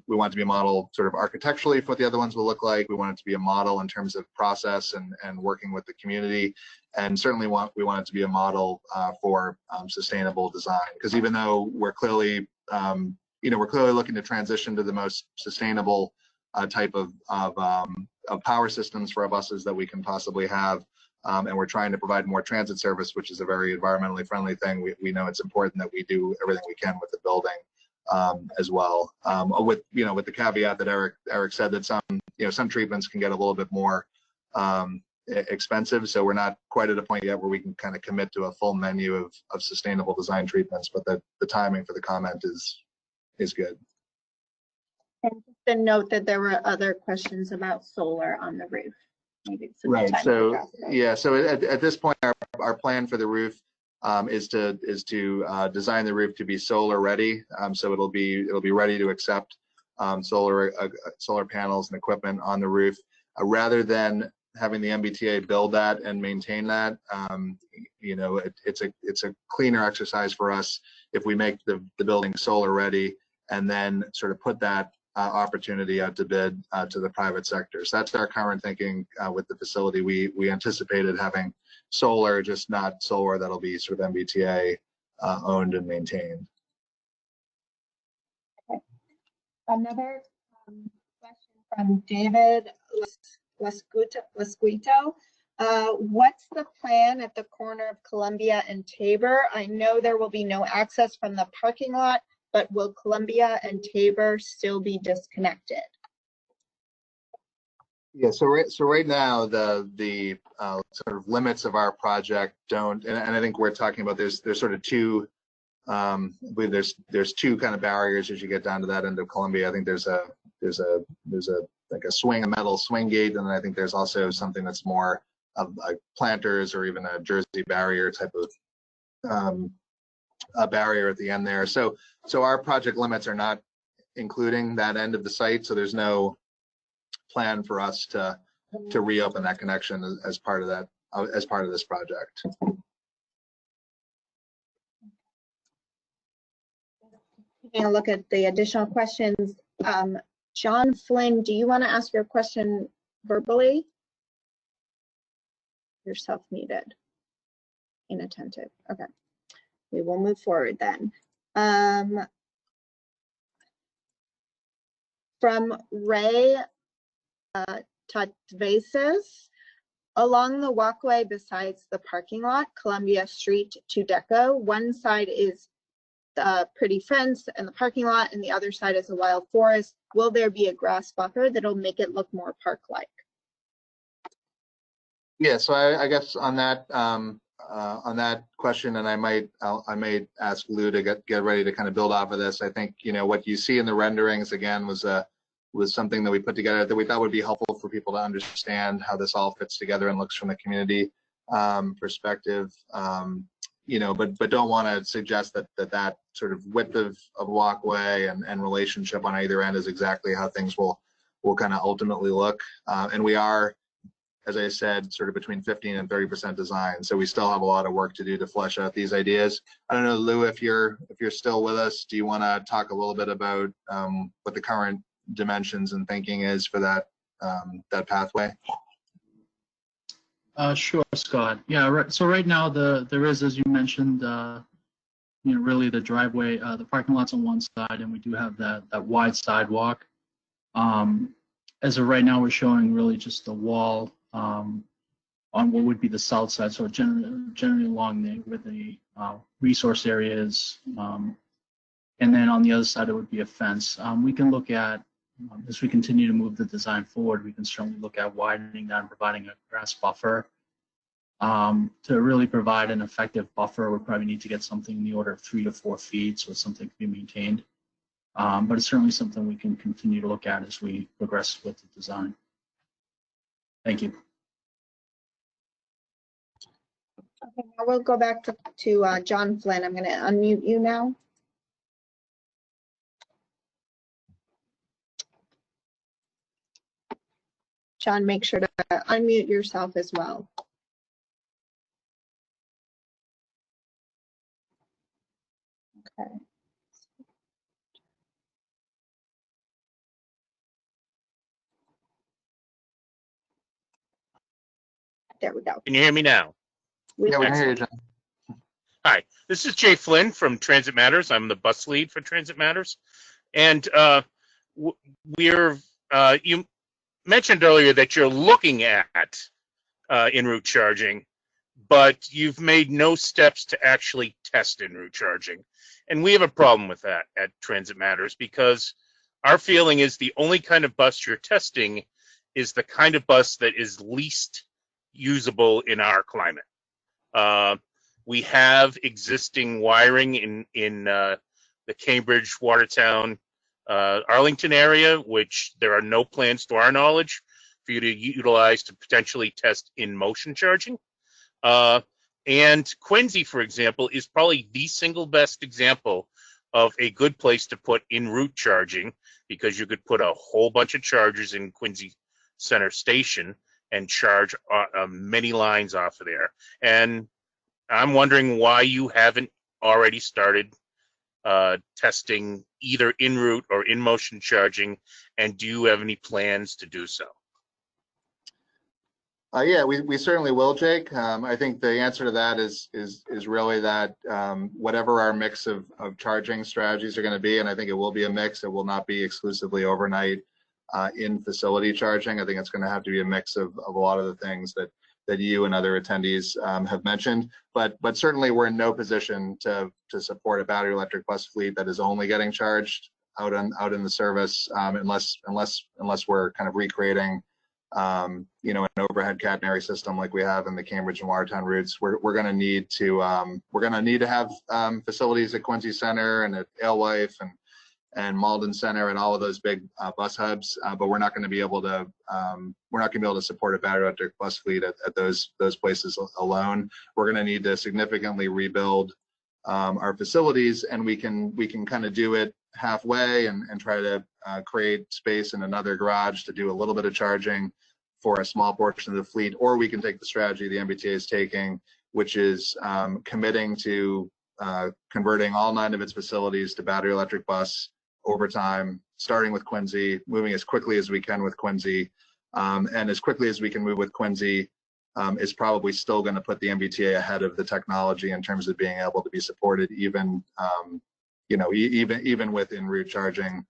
[SPEAKER 2] We want it to be a model sort of architecturally for what the other ones will look like. We want it to be a model in terms of process and working with the community. And certainly we want it to be a model for sustainable design. Because even though we're clearly looking to transition to the most sustainable type of power systems for our buses that we can possibly have, and we're trying to provide more transit service, which is a very environmentally friendly thing. We know it's important that we do everything we can with the building as well. With the caveat that Eric said that some treatments can get a little bit more expensive. So we're not quite at a point yet where we can kind of commit to a full menu of sustainable design treatments, but the timing for the comment is good.
[SPEAKER 3] And just a note that there were other questions about solar on the roof.
[SPEAKER 2] Right. So yeah. So at this point, our plan for the roof is to design the roof to be solar ready. So it'll be ready to accept solar panels and equipment on the roof, rather than having the MBTA build that and maintain that. It's a cleaner exercise for us if we make the building solar ready and then sort of put that opportunity out to bid to the private sector. So that's our current thinking with the facility. We anticipated having solar, just not solar that'll be sort of MBTA owned and maintained.
[SPEAKER 3] Okay. Another question from David Lasquito. What's the plan at the corner of Columbia and Tabor? I know there will be no access from the parking lot, but will Columbia and Tabor still be disconnected?
[SPEAKER 2] Yeah, so right now the sort of limits of our project don't, and I think we're talking about there's sort of two, I believe there's two kind of barriers as you get down to that end of Columbia. I think there's a like a metal swing gate, and then I think there's also something that's more of like planters or even a Jersey barrier type of a barrier at the end there. So our project limits are not including that end of the site. So there's no plan for us to reopen that connection as part of this project.
[SPEAKER 3] Taking a look at the additional questions, John Flynn, do you want to ask your question verbally? You're self-muted. Inattentive. Okay. We will move forward then. From Ray Tatvasis, along the walkway besides the parking lot, Columbia Street to Deco, one side is the pretty fence and the parking lot, and the other side is a wild forest. Will there be a grass buffer that'll make it look more park-like?
[SPEAKER 2] Yeah, so I guess on that question, and I might ask Lou to get ready to kind of build off of this. I think, you know, what you see in the renderings again was something that we put together that we thought would be helpful for people to understand how this all fits together and looks from the community perspective. You know, but don't want to suggest that sort of width of walkway and relationship on either end is exactly how things will kind of ultimately look. And we are, as I said, sort of between 15 and 30% design. So we still have a lot of work to do to flesh out these ideas. I don't know, Lou, if you're still with us, do you want to talk a little bit about what the current dimensions and thinking is for that pathway?
[SPEAKER 15] Sure, Scott. Yeah, right. So right now there is, as you mentioned, you know, really the driveway, the parking lot's on one side, and we do have that wide sidewalk. As of right now, we're showing really just the wall on what would be the south side, so generally along where the resource area is, and then on the other side it would be a fence. We can look at, as we continue to move the design forward, we can certainly look at widening that and providing a grass buffer. To really provide an effective buffer, we probably need to get something in the order of 3 to 4 feet, so something can be maintained. But it's certainly something we can continue to look at as we progress with the design. Thank you.
[SPEAKER 3] Okay, now we'll go back to John Flynn. I'm going to unmute you now. John, make sure to unmute yourself as well. Okay. There we go.
[SPEAKER 16] Can you hear me now?
[SPEAKER 2] Yeah, we can hear you, John.
[SPEAKER 16] Hi, this is Jay Flynn from Transit Matters. I'm the bus lead for Transit Matters. And you mentioned earlier that you're looking at en route charging, but you've made no steps to actually test en route charging. And we have a problem with that at Transit Matters, because our feeling is the only kind of bus you're testing is the kind of bus that is least usable in our climate. We have existing wiring in the Cambridge, Watertown, Arlington area, which there are no plans to our knowledge for you to utilize to potentially test in motion charging. And Quincy, for example, is probably the single best example of a good place to put en route charging, because you could put a whole bunch of chargers in Quincy Center Station and charge many lines off of there. And I'm wondering why you haven't already started testing either en route or in motion charging, and do you have any plans to do so?
[SPEAKER 2] Yeah, we certainly will, Jake. I think the answer to that is really that whatever our mix of charging strategies are going to be, and I think it will be a mix. It will not be exclusively overnight in facility charging. I think it's going to have to be a mix of a lot of the things that you and other attendees have mentioned. But certainly we're in no position to support a battery electric bus fleet that is only getting charged out in the service, unless we're kind of recreating you know, an overhead catenary system like we have in the Cambridge and Watertown routes. We're going to need to have facilities at Quincy Center and at Alewife and Malden Center and all of those big bus hubs, but we're not going to be able to support a battery electric bus fleet at those places alone. We're going to need to significantly rebuild our facilities, and we can kind of do it halfway and try to create space in another garage to do a little bit of charging for a small portion of the fleet, or we can take the strategy the Mbta is taking, which is committing to converting all 9 of its facilities to battery electric bus over time, starting with Quincy, moving as quickly as we can with Quincy, and as quickly as we can move with Quincy is probably still going to put the MBTA ahead of the technology in terms of being able to be supported, even even with en route charging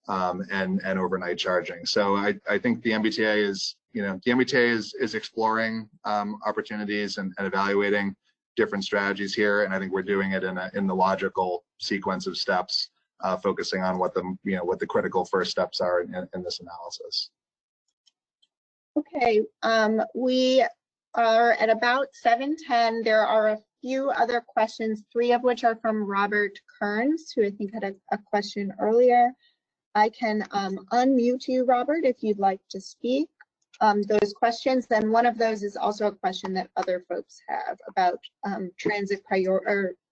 [SPEAKER 2] and overnight charging. So I think the MBTA is exploring opportunities and evaluating different strategies here, and I think we're doing it in the logical sequence of steps, focusing on what the critical first steps are in this analysis.
[SPEAKER 3] Okay, we are at about 7:10. There are a few other questions, 3 of which are from Robert Kearns, who I think had a question earlier. I can unmute you, Robert, if you'd like to speak those questions. And one of those is also a question that other folks have about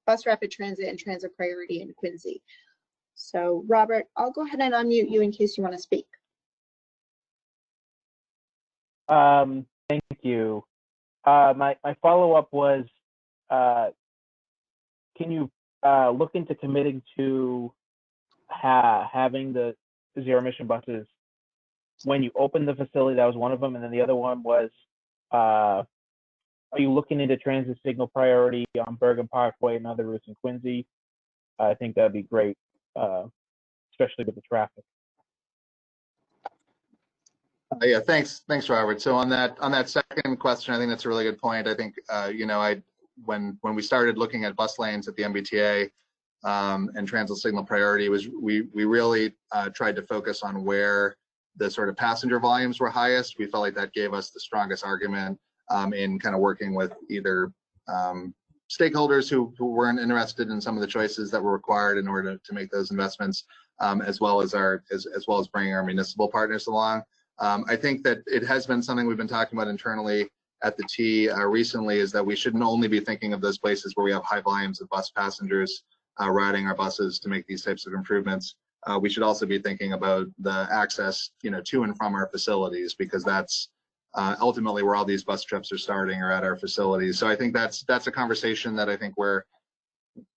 [SPEAKER 3] bus rapid transit and transit priority in Quincy. So Robert, I'll go ahead and unmute you in case you want to speak.
[SPEAKER 13] Thank you. My follow-up was, can you look into committing to having the zero emission buses when you open the facility? That was one of them, and then the other one was, are you looking into transit signal priority on Bergen Parkway and other routes in Quincy? I think that'd be great, especially with the traffic.
[SPEAKER 2] Yeah, thanks, Robert. So on that second question, I think that's a really good point. I think when we started looking at bus lanes at the MBTA and transit signal priority, we really tried to focus on where the sort of passenger volumes were highest. We felt like that gave us the strongest argument in kind of working with either stakeholders who weren't interested in some of the choices that were required in order to make those investments, as well as bringing our municipal partners along. I think that it has been something we've been talking about internally at the T recently, is that we shouldn't only be thinking of those places where we have high volumes of bus passengers riding our buses to make these types of improvements. We should also be thinking about the access, to and from our facilities, because that's ultimately where all these bus trips are starting, or at our facilities. So I think that's a conversation that I think we're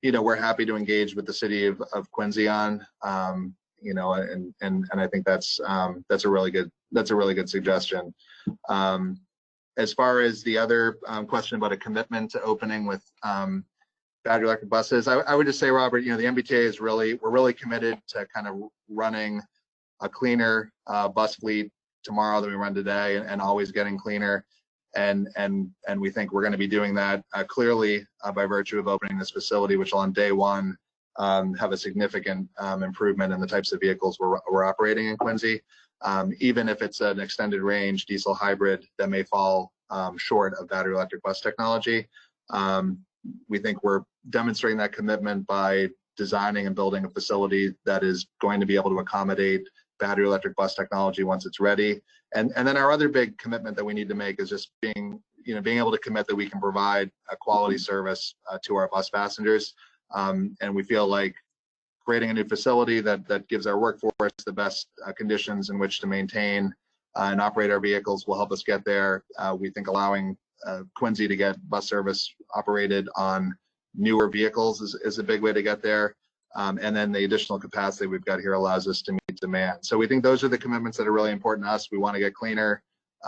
[SPEAKER 2] happy to engage with the city of Quincy on. And I think that's a really good suggestion. As far as the other question about a commitment to opening with battery electric buses, I would just say, Robert, the MBTA we're really committed to kind of running a cleaner bus fleet tomorrow than we run today, and always getting cleaner. And we think we're going to be doing that clearly by virtue of opening this facility, which will on day one have a significant improvement in the types of vehicles we're operating in Quincy. Even if it's an extended range diesel hybrid that may fall short of battery electric bus technology. We think we're demonstrating that commitment by designing and building a facility that is going to be able to accommodate battery electric bus technology once it's ready. And then our other big commitment that we need to make is just being able to commit that we can provide a quality service to our bus passengers. And we feel like creating a new facility that gives our workforce the best conditions in which to maintain and operate our vehicles will help us get there. We think allowing Quincy to get bus service operated on newer vehicles is a big way to get there. And then the additional capacity we've got here allows us to meet demand. So we think those are the commitments that are really important to us. We want to get cleaner.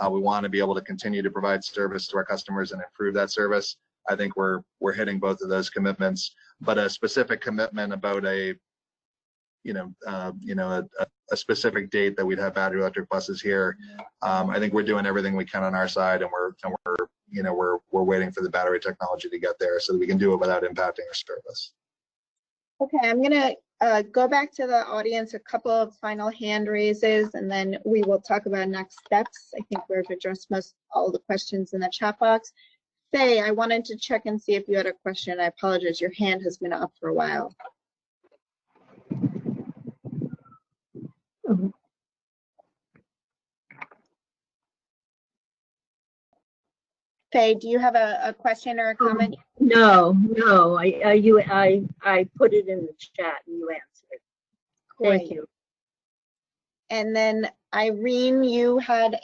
[SPEAKER 2] We want to be able to continue to provide service to our customers and improve that service. I think we're hitting both of those commitments, but a specific commitment about a specific date that we'd have battery electric buses here. I think we're doing everything we can on our side, and we're waiting for the battery technology to get there so that we can do it without impacting our service.
[SPEAKER 3] Okay, I'm going to go back to the audience, a couple of final hand raises, and then we will talk about next steps. I think we've addressed all the questions in the chat box. Faye, I wanted to check and see if you had a question. I apologize, your hand has been up for a while. Faye, do you have a question or a comment?
[SPEAKER 17] No, I put it in the chat and you answered. Thank you.
[SPEAKER 3] And then Irene, you had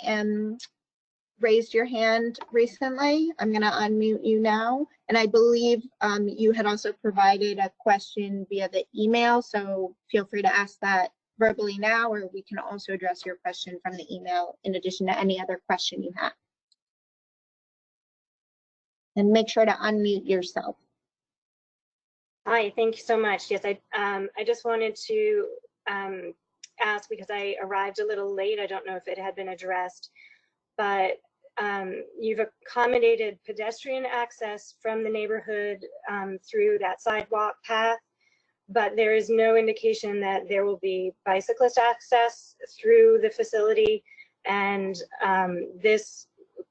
[SPEAKER 3] raised your hand recently. I'm going to unmute you now. And I believe you had also provided a question via the email, so feel free to ask that verbally now, or we can also address your question from the email in addition to any other question you have. And make sure to unmute yourself.
[SPEAKER 17] Hi, thank you so much. Yes, I just wanted to ask, because I arrived a little late. I don't know if it had been addressed, but you've accommodated pedestrian access from the neighborhood through that sidewalk path, but there is no indication that there will be bicyclist access through the facility. And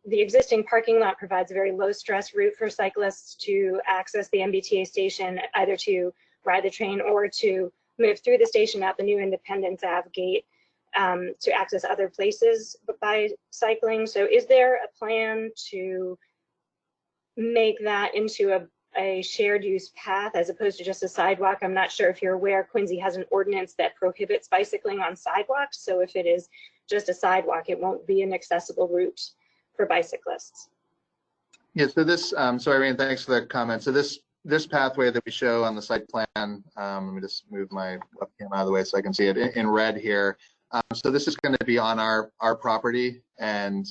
[SPEAKER 17] the existing parking lot provides a very low stress route for cyclists to access the MBTA station, either to ride the train or to move through the station out the new Independence Ave gate to access other places by cycling. So is there a plan to make that into a shared use path as opposed to just a sidewalk? I'm not sure if you're aware, Quincy has an ordinance that prohibits bicycling on sidewalks. So if it is just a sidewalk, it won't be an accessible route for bicyclists.
[SPEAKER 2] Yeah, so this, so Irene, thanks for the comment. So this pathway that we show on the site plan, let me just move my webcam out of the way so I can see it in red here. So this is going to be on our property, and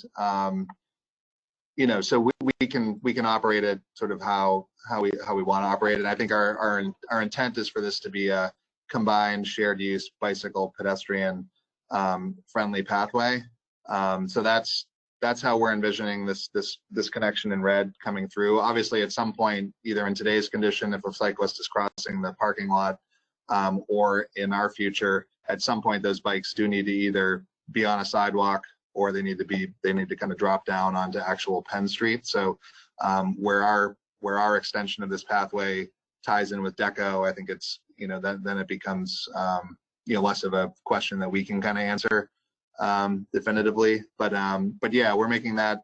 [SPEAKER 2] you know, so we can operate it sort of how we want to operate it. I think our intent is for this to be a combined shared use bicycle pedestrian friendly pathway. So that's how we're envisioning this connection in red coming through. Obviously, at some point, either in today's condition, if a cyclist is crossing the parking lot, or in our future, at some point, those bikes do need to either be on a sidewalk or they need to kind of drop down onto actual Penn Street. So where our extension of this pathway ties in with Deco, I think it's, you know, then it becomes you know, less of a question that we can kind of answer definitively. But yeah, we're making that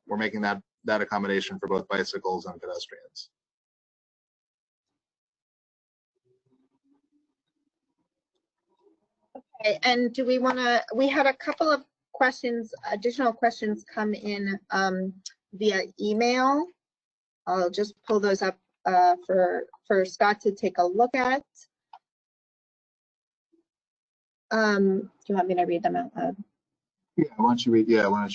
[SPEAKER 2] accommodation for both bicycles and pedestrians.
[SPEAKER 3] Okay, and do we want to, we had a couple of questions, additional questions come in via email. I'll just pull those up for Scott to take a look at. Do you want me to read them out loud?
[SPEAKER 2] Yeah, why don't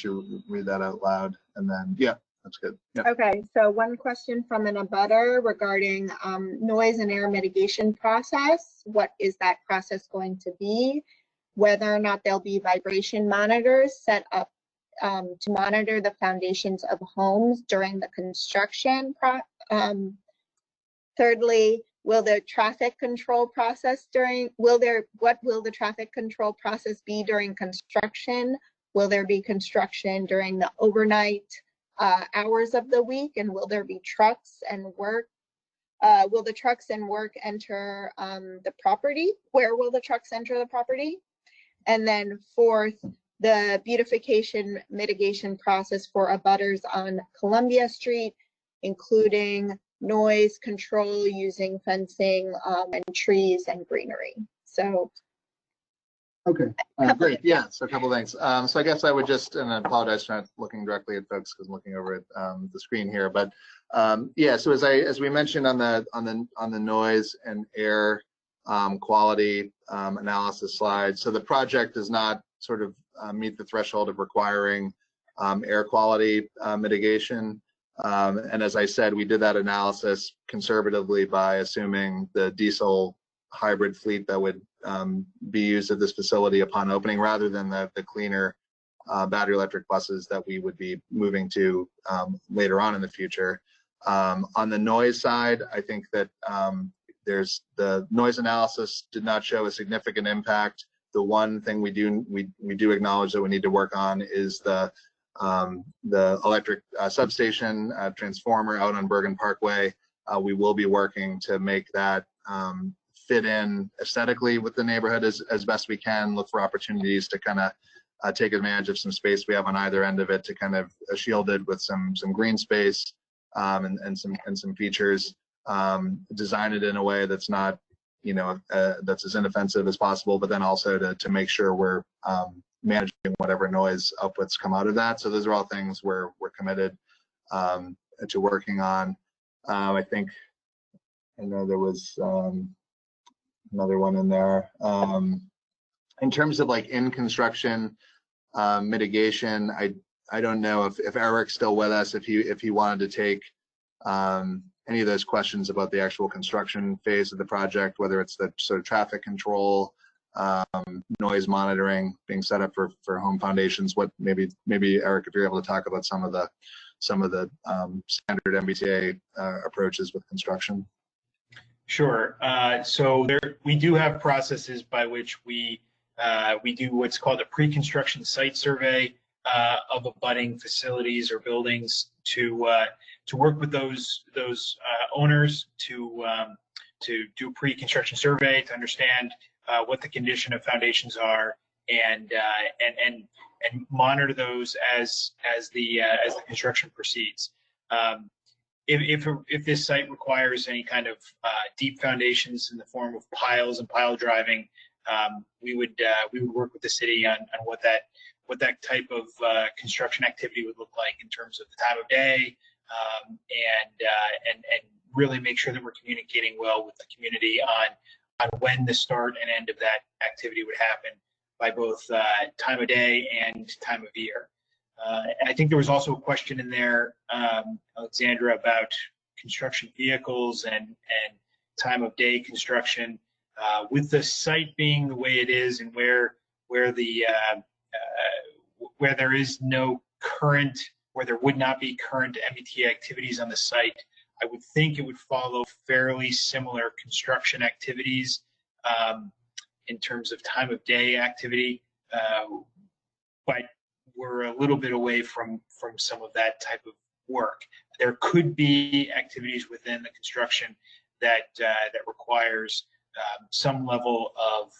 [SPEAKER 2] you read that out loud, and then yeah, that's good. Yeah.
[SPEAKER 3] Okay, so one question from an abutter regarding noise and air mitigation process. What is that process going to be? Whether or not there'll be vibration monitors set up to monitor the foundations of homes during the construction. Thirdly, will the traffic control process what will the traffic control process be during construction? Will there be construction during the overnight hours of the week, and will there be trucks and work? Will the trucks and work enter the property? Where will the trucks enter the property? And then fourth, the beautification mitigation process for abutters on Columbia Street, including noise control using fencing and trees and greenery. So
[SPEAKER 2] okay, great. Yeah, so a couple things. So I guess I would just, and I apologize for not looking directly at folks because I'm looking over at the screen here, but yeah, so as we mentioned on the noise and air quality analysis slide, so the project does not sort of meet the threshold of requiring air quality mitigation. And as I said, we did that analysis conservatively by assuming the diesel hybrid fleet that would be used at this facility upon opening, rather than the cleaner battery electric buses that we would be moving to later on in the future. On the noise side, I think that there's the noise analysis did not show a significant impact. The one thing we do acknowledge that we need to work on is the electric substation transformer out on Bergen Parkway. We will be working to make that fit in aesthetically with the neighborhood as best we can, look for opportunities to kind of take advantage of some space we have on either end of it to kind of shield it with some green space and some features, design it in a way that's not, you know, that's as inoffensive as possible, but then also to make sure we're managing whatever noise outputs come out of that. So those are all things we're committed to working on. I think, I know there was another one in there. In terms of like in construction mitigation, I don't know if Eric's still with us, if he wanted to take any of those questions about the actual construction phase of the project, whether it's the sort of traffic control, noise monitoring being set up for home foundations. What maybe Eric, if you're able to talk about some of the standard MBTA approaches with construction.
[SPEAKER 4] Sure. So we do have processes by which we do what's called a pre-construction site survey of abutting facilities or buildings to work with those owners to do pre-construction survey to understand what the condition of foundations are and monitor those as the construction proceeds. If this site requires any kind of deep foundations in the form of piles and pile driving, we would work with the city on what that type of construction activity would look like in terms of the time of day, and really make sure that we're communicating well with the community on when the start and end of that activity would happen by both time of day and time of year. And I think there was also a question in there, Alexandra, about construction vehicles and time of day construction. With the site being the way it is and where there is no current, where there would not be current MBTA activities on the site, I would think it would follow fairly similar construction activities in terms of time of day activity, but we're a little bit away from some of that type of work. There could be activities within the construction that requires some level of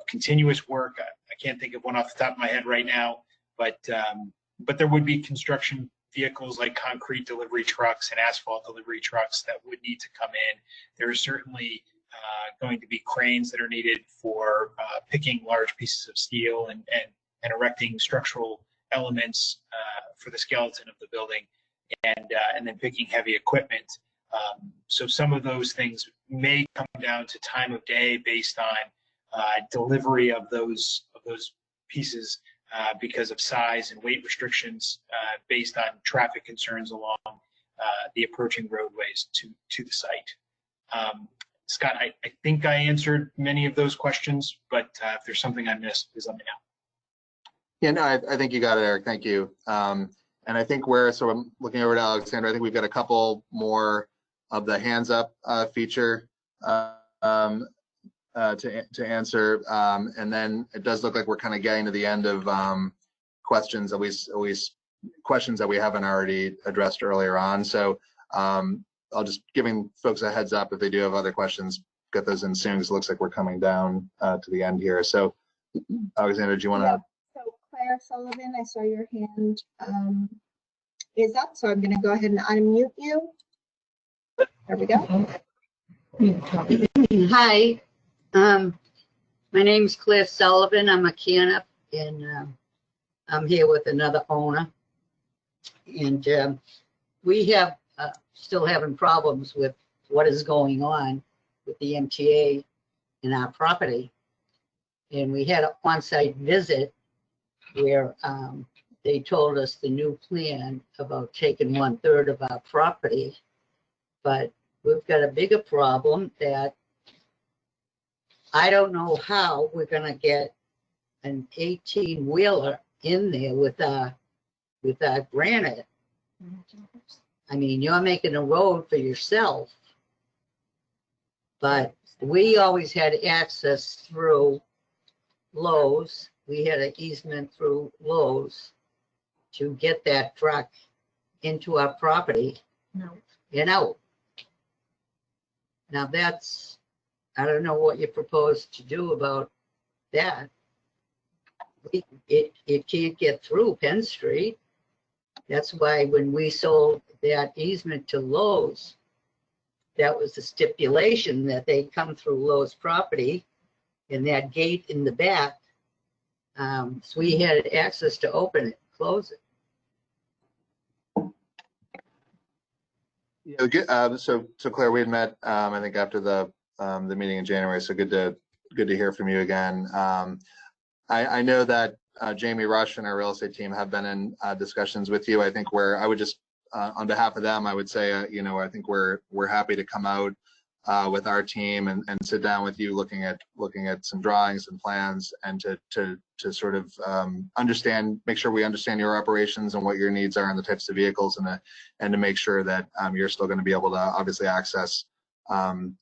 [SPEAKER 4] continuous work. I can't think of one off the top of my head right now, but there would be construction vehicles like concrete delivery trucks and asphalt delivery trucks that would need to come in. There are certainly going to be cranes that are needed for picking large pieces of steel and erecting structural elements for the skeleton of the building, and then picking heavy equipment. So some of those things may come down to time of day based on delivery of those pieces because of size and weight restrictions based on traffic concerns along the approaching roadways to the site. Scott, I think I answered many of those questions, but if there's something I missed, please let me know.
[SPEAKER 2] Yeah, no, I think you got it, Eric. Thank you. And I think so I'm looking over to Alexander. I think we've got a couple more of the hands up feature to answer. And then it does look like we're kind of getting to the end of questions, at least questions that we haven't already addressed earlier on. So I'll just giving folks a heads up if they do have other questions, get those in soon, because it looks like we're coming down to the end here. So Alexander, do you want to?
[SPEAKER 3] Yeah. So Claire Sullivan, I saw your hand is up, so I'm going to go ahead and unmute you. There we go.
[SPEAKER 18] Hi, my name's Claire Sullivan. I'm a mechanic, and I'm here with another owner. And we have still having problems with what is going on with the MTA in our property. And we had an on-site visit where they told us the new plan about taking 1/3 of our property. But we've got a bigger problem that I don't know how we're going to get an 18-wheeler in there with our granite. I mean, you're making a road for yourself, but we always had access through Lowe's. We had an easement through Lowe's to get that truck into our property and out. Now that's, I don't know what you propose to do about that. It can't get through Penn Street. That's why when we sold that easement to Lowe's, that was the stipulation that they come through Lowe's property, and that gate in the back So we had access to open it, close it.
[SPEAKER 2] Yeah, good. So Claire, we had met, I think after the meeting in January. So good to hear from you again. I know that Jamie Rush and our real estate team have been in discussions with you. I think I would just, on behalf of them, I would say, I think we're happy to come out with our team and sit down with you, looking at some drawings and plans, and to sort of make sure we understand your operations and what your needs are and the types of vehicles, and to make sure that you're still going to be able to obviously access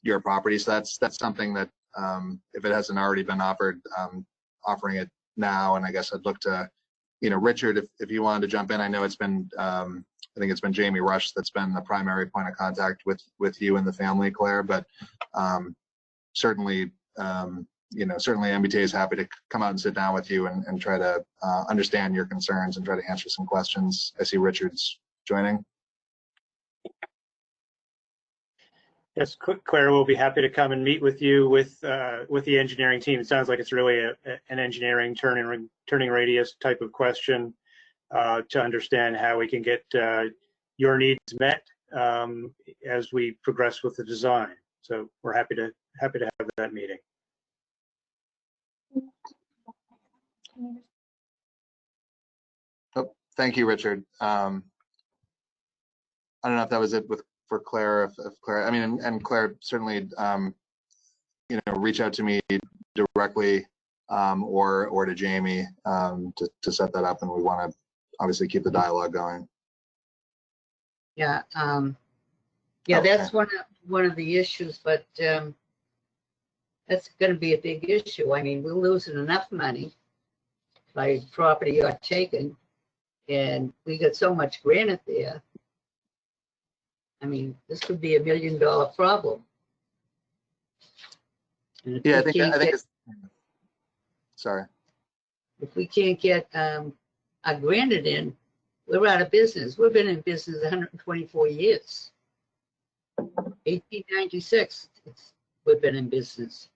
[SPEAKER 2] your property. So that's something that, if it hasn't already been offered, offering it now. And I guess I'd look to, Richard, if you wanted to jump in. I know it's been, I think it's been Jamie Rush that's been the primary point of contact with you and the family, Claire, but certainly, certainly Mbta is happy to come out and sit down with you and try to understand your concerns and try to answer some questions. I see Richard's joining.
[SPEAKER 11] Yes, Claire will be happy to come and meet with you with the engineering team. It sounds like it's really an engineering turning radius type of question to understand how we can get your needs met as we progress with the design. So we're happy to have that meeting.
[SPEAKER 2] Oh, thank you, Richard. I don't know if that was it for Claire. If Claire, I mean, and Claire certainly, reach out to me directly or to Jamie to set that up, and we want to obviously keep the dialogue going.
[SPEAKER 18] Yeah, that's one of the issues, but that's going to be a big issue. I mean, we're losing enough money by property got taken, and we got so much granite there. I mean, this could be $1 million problem.
[SPEAKER 2] Yeah, I think it's, sorry.
[SPEAKER 18] If we can't get our granite in, we're out of business. We've been in business 124 years. 1896, we've been in business.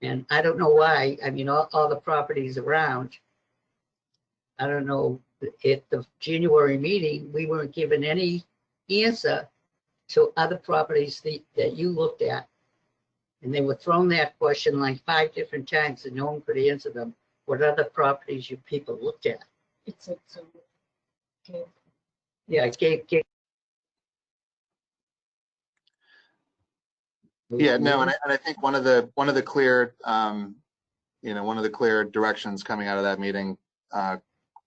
[SPEAKER 18] And I don't know why. I mean, all the properties around, I don't know, at the January meeting, we weren't given any answer to other properties that you looked at. And they were thrown that question like 5 different times and no one could answer them. What other properties you people looked at?
[SPEAKER 19] It's like so. Okay.
[SPEAKER 18] Yeah,
[SPEAKER 2] Yeah, no, and I think one of the clear, one of the clear directions coming out of that meeting,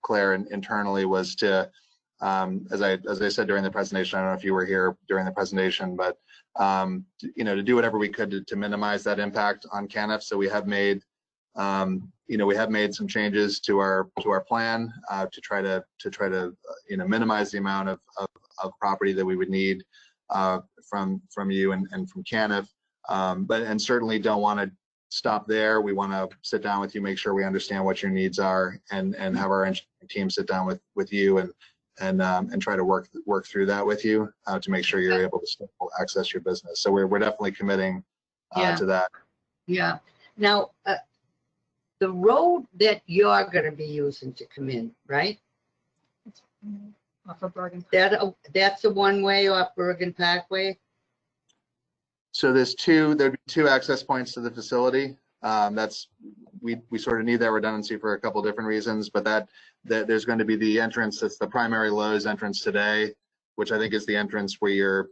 [SPEAKER 2] Claire, internally was to, as I said during the presentation, I don't know if you were here during the presentation, but to do whatever we could to minimize that impact on Canif. So we have made, we have made some changes to our plan to try to minimize the amount of property that we would need from you and from Canif, and certainly don't want to stop there. We want to sit down with you, make sure we understand what your needs are, and have our engineering team sit down with you and try to work through that with you to make sure you're able to still access your business. So we're definitely committing to that.
[SPEAKER 18] Yeah. Now, the road that you're going to be using to come in, right?
[SPEAKER 19] Off of Bergen.
[SPEAKER 18] That's a one-way off Bergen Parkway.
[SPEAKER 2] So there'd be 2 access points to the facility. We sort of need that redundancy for a couple of different reasons, but that there's going to be the entrance that's the primary Lowe's entrance today, which I think is the entrance where your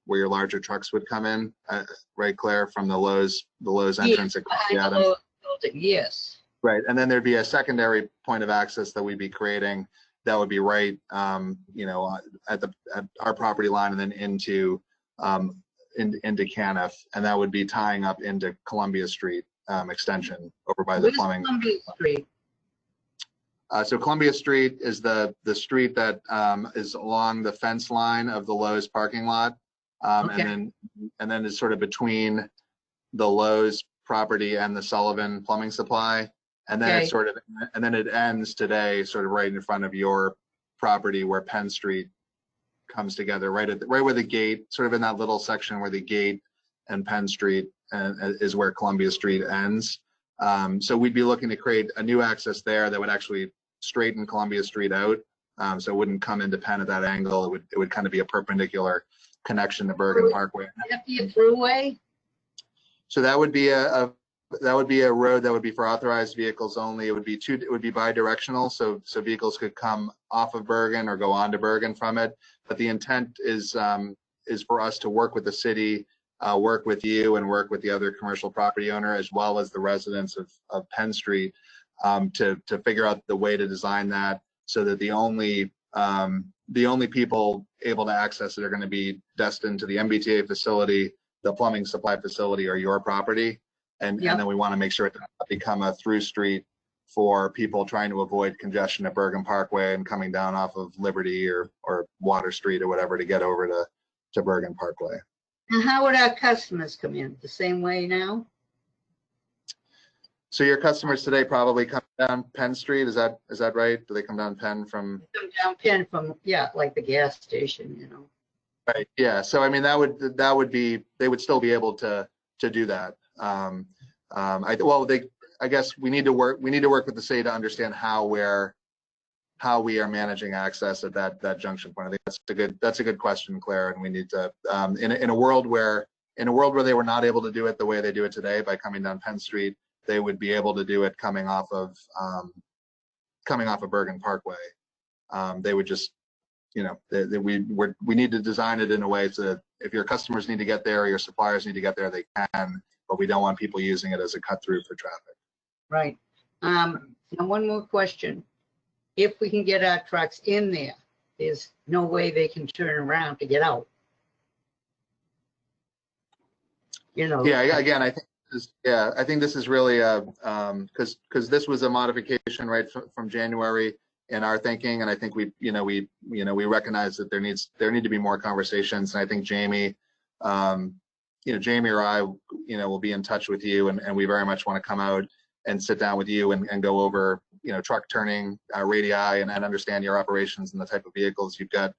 [SPEAKER 2] larger trucks would come in, right, Claire, from the Lowe's entrance at Quincy Adams.
[SPEAKER 18] Yes.
[SPEAKER 2] Right, and then there'd be a secondary point of access that we'd be creating that would be right, at our property line and then into Canif, and that would be tying up into Columbia Street extension over by the plumbing.
[SPEAKER 18] Columbia Street?
[SPEAKER 2] So Columbia Street is the street that is along the fence line of the Lowe's parking lot, and then is sort of between the Lowe's property and the Sullivan Plumbing Supply, and then it ends today sort of right in front of your property where Penn Street comes together, right where the gate, sort of in that little section where the gate and Penn Street is where Columbia Street ends. So we'd be looking to create a new access there that would actually straighten Columbia Street out. So it wouldn't come into Penn at that angle. It would kind of be a perpendicular connection to Bergen Parkway.
[SPEAKER 18] Would that be a throughway?
[SPEAKER 2] So that would be a road that would be for authorized vehicles only. It would be bi-directional, so vehicles could come off of Bergen or go on to Bergen from it. But the intent is for us to work with the city, work with you, and work with the other commercial property owner as well as the residents of Penn Street to figure out the way to design that so that the only people able to access it are going to be destined to the Mbta facility, the plumbing supply facility, or your property. And then we want to make sure it doesn't become a through street for people trying to avoid congestion at Bergen Parkway and coming down off of Liberty or Water Street or whatever to get over to Bergen Parkway.
[SPEAKER 18] And how would our customers come in? The same way now?
[SPEAKER 2] So your customers today probably come down Penn Street. Is that right? Do they come down Penn from?
[SPEAKER 18] Come down Penn from, yeah, like the gas station, you know.
[SPEAKER 2] Right. Yeah. So I mean, that would be, they would still be able to do that. I guess we need to work with the city to understand how we are managing access at that junction point. I think that's a good question, Claire, and we need to in a world where they were not able to do it the way they do it today by coming down Penn Street, they would be able to do it coming off of Bergen Parkway. They would just, you know, we need to design it in a way so that if your customers need to get there or your suppliers need to get there, they can, but we don't want people using it as a cut through for traffic.
[SPEAKER 18] Right. Now one more question. If we can get our trucks in there, there's no way they can turn around to get out. You know.
[SPEAKER 2] Yeah, again, I think this is really because this was a modification right from January in our thinking, and I think we recognize that there need to be more conversations, and I think Jamie or I will be in touch with you, and we very much want to come out and sit down with you and go over truck turning radii and understand your operations and the type of vehicles you've got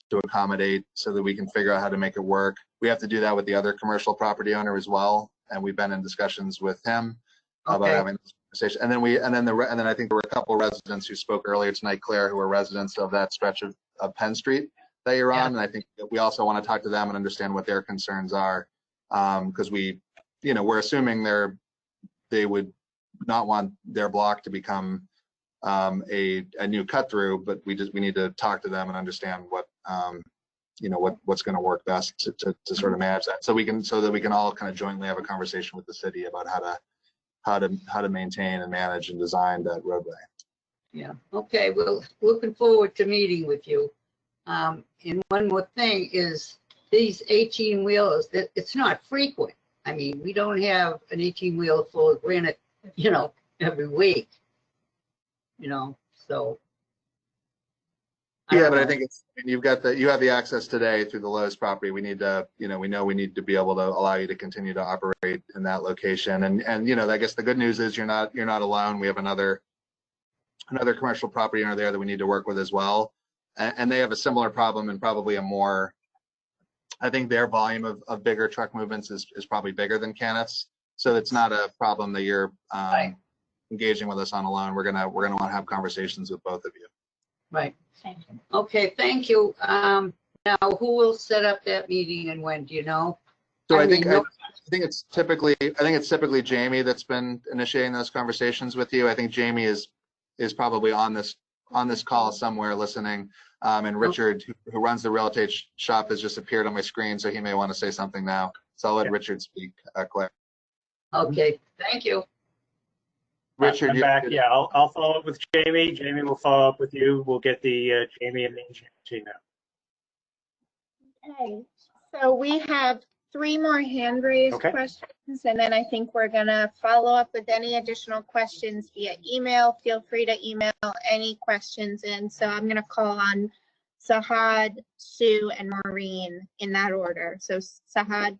[SPEAKER 2] to accommodate so that we can figure out how to make it work. We have to do that with the other commercial property owner as well, and we've been in discussions with him about having this conversation. And then I think there were a couple of residents who spoke earlier tonight, Claire, who are residents of that stretch of Penn Street that you're on, and I think that we also want to talk to them and understand what their concerns are, because we're assuming they would not want their block to become a new cut through, but we need to talk to them and understand what's going to work best to sort of manage that, so that we can all kind of jointly have a conversation with the city about how to maintain and manage and design that roadway.
[SPEAKER 18] Yeah. Okay. Well, looking forward to meeting with you. And one more thing is these 18-wheelers. It's not frequent. I mean, we don't have an 18-wheeler full of granite, every week. So.
[SPEAKER 2] Yeah, but I think you have the access today through the Lowe's property. We need to, we need to be able to allow you to continue to operate in that location. And I guess the good news is you're not alone. We have another commercial property owner there that we need to work with as well. And they have a similar problem and probably I think their volume of bigger truck movements is probably bigger than Canet's. So it's not a problem that you're engaging with us on alone. We're gonna want to have conversations with both of you.
[SPEAKER 18] Right. Okay, thank you. Now, who will set up that meeting and when? Do you know?
[SPEAKER 2] So I think it's typically Jamie that's been initiating those conversations with you. I think Jamie is probably on this call somewhere listening. And Richard, who runs the real estate shop, has just appeared on my screen, so he may want to say something now. So I'll let Richard speak, Claire.
[SPEAKER 18] Okay, thank you.
[SPEAKER 2] Richard,
[SPEAKER 11] I'm back. Yeah, I'll follow up with Jamie. Jamie will follow up with you. We'll get the Jamie and the engineer team out.
[SPEAKER 3] Okay, so we have 3 more hand raised questions, and then I think we're gonna follow up with any additional questions via email. Feel free to email any questions in. So I'm gonna call on Sahad, Sue, and Maureen in that order. So Sahad.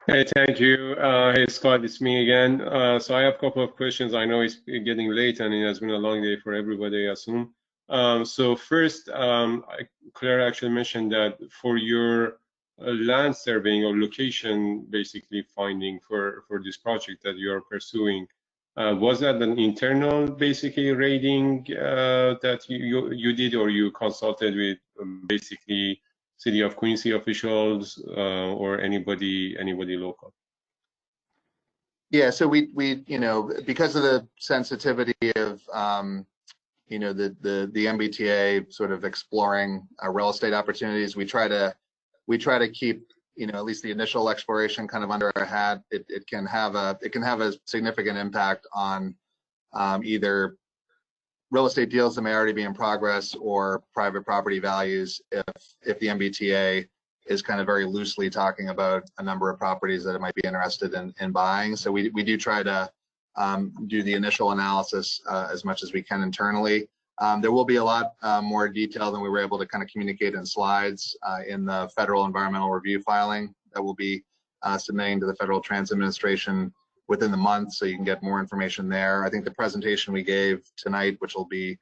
[SPEAKER 6] Hey, thank you. Hey, Scott, it's me again. So I have a couple of questions. I know it's getting late and it has been a long day for everybody, I assume. So first, Claire actually mentioned that for your land surveying or location basically finding for this project that you are pursuing. Was that an internal basically rating that you did, or you consulted with basically City of Quincy officials or anybody local?
[SPEAKER 2] Yeah, so we because of the sensitivity of the MBTA sort of exploring real estate opportunities, we try to keep at least the initial exploration kind of under our hat. It can have a significant impact on either real estate deals that may already be in progress or private property values if the MBTA is kind of very loosely talking about a number of properties that it might be interested in buying. So we do try to do the initial analysis as much as we can internally. There will be a lot more detail than we were able to kind of communicate in slides in the federal environmental review filing that we'll be submitting to the Federal Transit Administration within the month, so you can get more information there. I think the presentation we gave tonight, which will be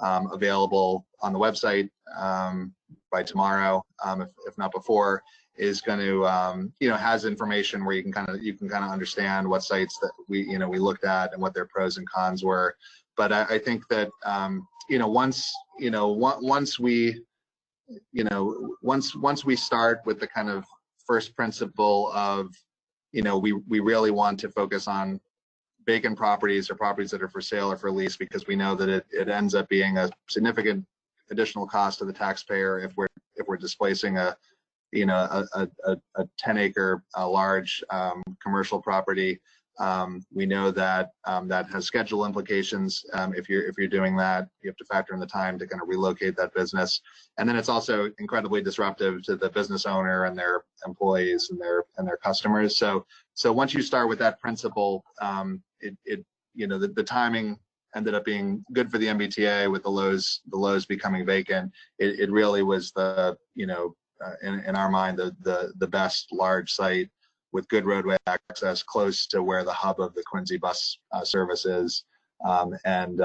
[SPEAKER 2] available on the website by tomorrow, if not before, is going to has information where you can kind of understand what sites that we looked at and what their pros and cons were. But I think that once we start with the kind of first principle of we really want to focus on vacant properties or properties that are for sale or for lease, because we know that it ends up being a significant additional cost to the taxpayer if we're displacing a 10-acre large commercial property. We know that that has schedule implications. If you're doing that, you have to factor in the time to kind of relocate that business, and then it's also incredibly disruptive to the business owner and their employees and their customers. So once you start with that principle, the timing ended up being good for the MBTA with the lows becoming vacant. It really was in our mind the best large site with good roadway access close to where the hub of the Quincy bus service is, and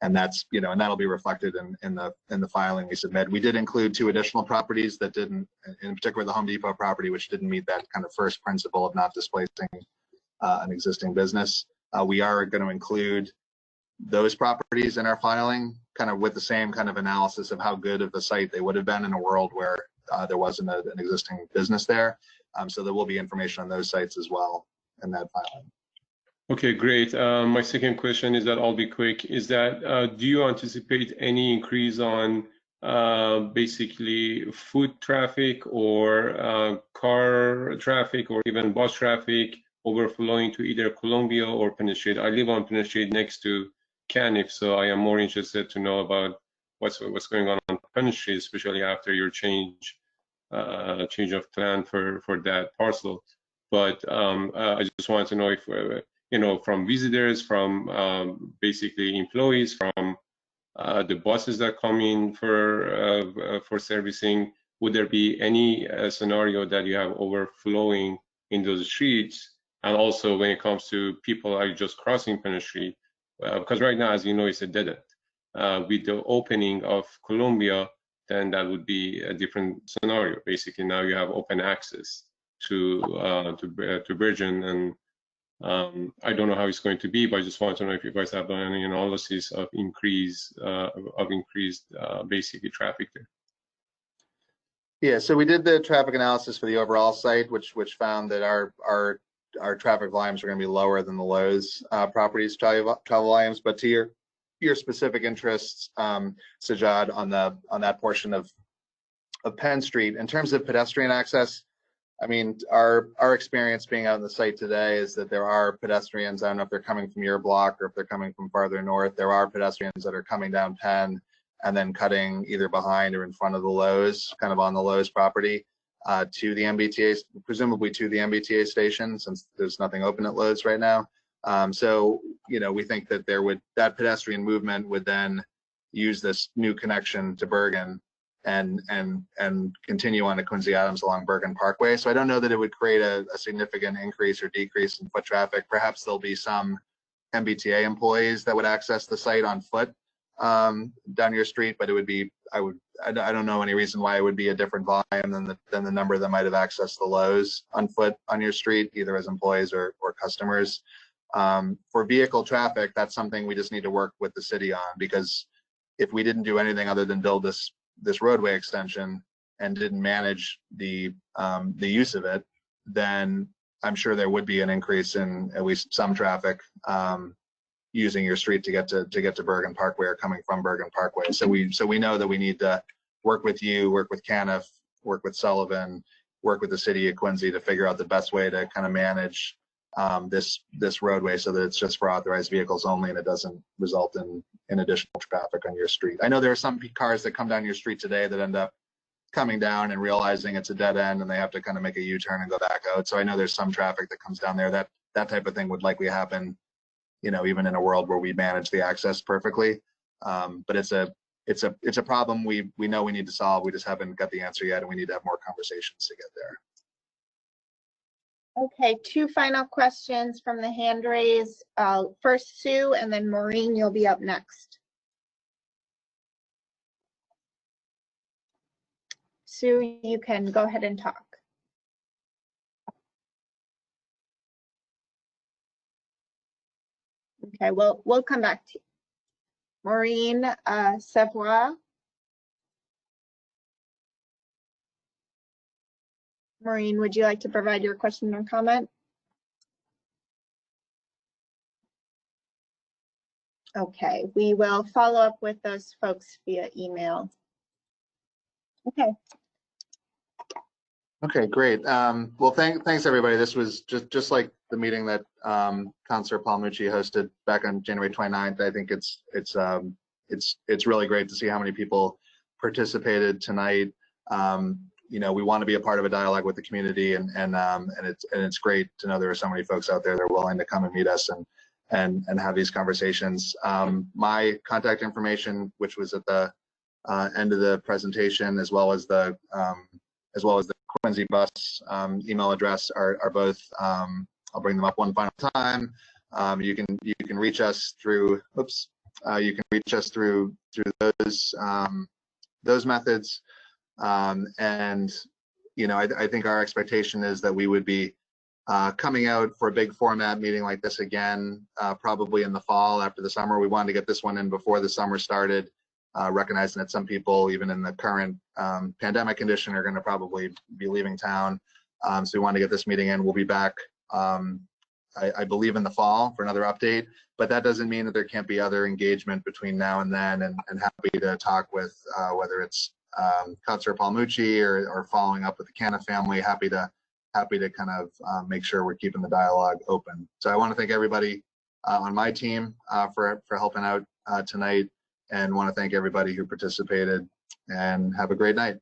[SPEAKER 2] that's and that'll be reflected in the filing we submit. We did include 2 additional properties that didn't, in particular the Home Depot property, which didn't meet that kind of first principle of not displacing an existing business. We are going to include those properties in our filing, kind of with the same kind of analysis of how good of a site they would have been in a world where there wasn't an existing business there. So there will be information on those sites as well in that filing.
[SPEAKER 6] Okay, great. My second question is that I'll be quick. Is that do you anticipate any increase on basically foot traffic or car traffic or even bus traffic overflowing to either Columbia or Penn Street? I live on Penn Street next to Canif, so I am more interested to know about what's going on Penn Street, especially after your change of plan for that parcel. But I just wanted to know if from visitors, from basically employees, from the buses that come in for servicing, would there be any scenario that you have overflowing in those streets? And also when it comes to people are just crossing Penn Street, because right now, as you know, it's a dead end. With the opening of Columbia, then that would be a different scenario. Basically, now you have open access to Virgin, and I don't know how it's going to be, but I just wanted to know if you guys have done any analysis of increased basically traffic there.
[SPEAKER 2] Yeah, so we did the traffic analysis for the overall site, which found that our traffic volumes are going to be lower than the Lowe's properties travel volumes. But to your specific interests, Sajad, on that portion of Penn Street, in terms of pedestrian access, I mean, our experience being out on the site today is that there are pedestrians. I don't know if they're coming from your block or if they're coming from farther north. There are pedestrians that are coming down Penn and then cutting either behind or in front of the Lowe's, kind of on the Lowe's property, to the MBTA, presumably to the MBTA station, since there's nothing open at Lowe's right now. So, we think that that pedestrian movement would then use this new connection to Bergen and continue on to Quincy Adams along Bergen Parkway. So I don't know that it would create a significant increase or decrease in foot traffic. Perhaps there'll be some MBTA employees that would access the site on foot, down your street, but it would be, I don't know any reason why it would be a different volume than the number that might have accessed the Lowe's on foot on your street, either as employees or customers. For vehicle traffic, that's something we just need to work with the city on, because if we didn't do anything other than build this roadway extension and didn't manage the use of it, then I'm sure there would be an increase in at least some traffic using your street to get to Bergen Parkway or coming from Bergen Parkway. So we know that we need to work with you, work with Caniff, work with Sullivan, work with the city of Quincy to figure out the best way to kind of manage this roadway so that it's just for authorized vehicles only and it doesn't result in additional traffic on your street. I know there are some cars that come down your street today that end up coming down and realizing it's a dead end and they have to kind of make a U-turn and go back out. So I know there's some traffic that comes down there. That type of thing would likely happen, you know, even in a world where we manage the access perfectly. But it's a problem we know we need to solve. We just haven't got the answer yet, and we need to have more conversations to get there.
[SPEAKER 3] Okay, 2 final questions from the hand raise. First Sue, and then Maureen, you'll be up next. Sue, you can go ahead and talk. Okay, we'll come back to you. Maureen Savoie. Maureen, would you like to provide your question or comment? Okay, we will follow up with those folks via email. Okay.
[SPEAKER 2] Okay, great. Well, thanks everybody. This was just like the meeting that Councilor Palmucci hosted back on January 29th. I think it's really great to see how many people participated tonight. You know, we want to be a part of a dialogue with the community, and it's great to know there are so many folks out there that are willing to come and meet us and have these conversations. My contact information, which was at the end of the presentation, as well as the Quincy Bus email address are both. I'll bring them up one final time. You can reach us through. You can reach us through those methods. And you know, I think our expectation is that we would be coming out for a big format meeting like this again, probably in the fall after the summer. We wanted to get this one in before the summer started, recognizing that some people, even in the current pandemic condition, are going to probably be leaving town. So we want to get this meeting in. We'll be back, I believe, in the fall for another update, but that doesn't mean that there can't be other engagement between now and then, and happy to talk with whether it's Councilor Palmucci or following up with the Caniff family. Happy to kind of make sure we're keeping the dialogue open. So I want to thank everybody on my team for helping out tonight, and want to thank everybody who participated, and have a great night.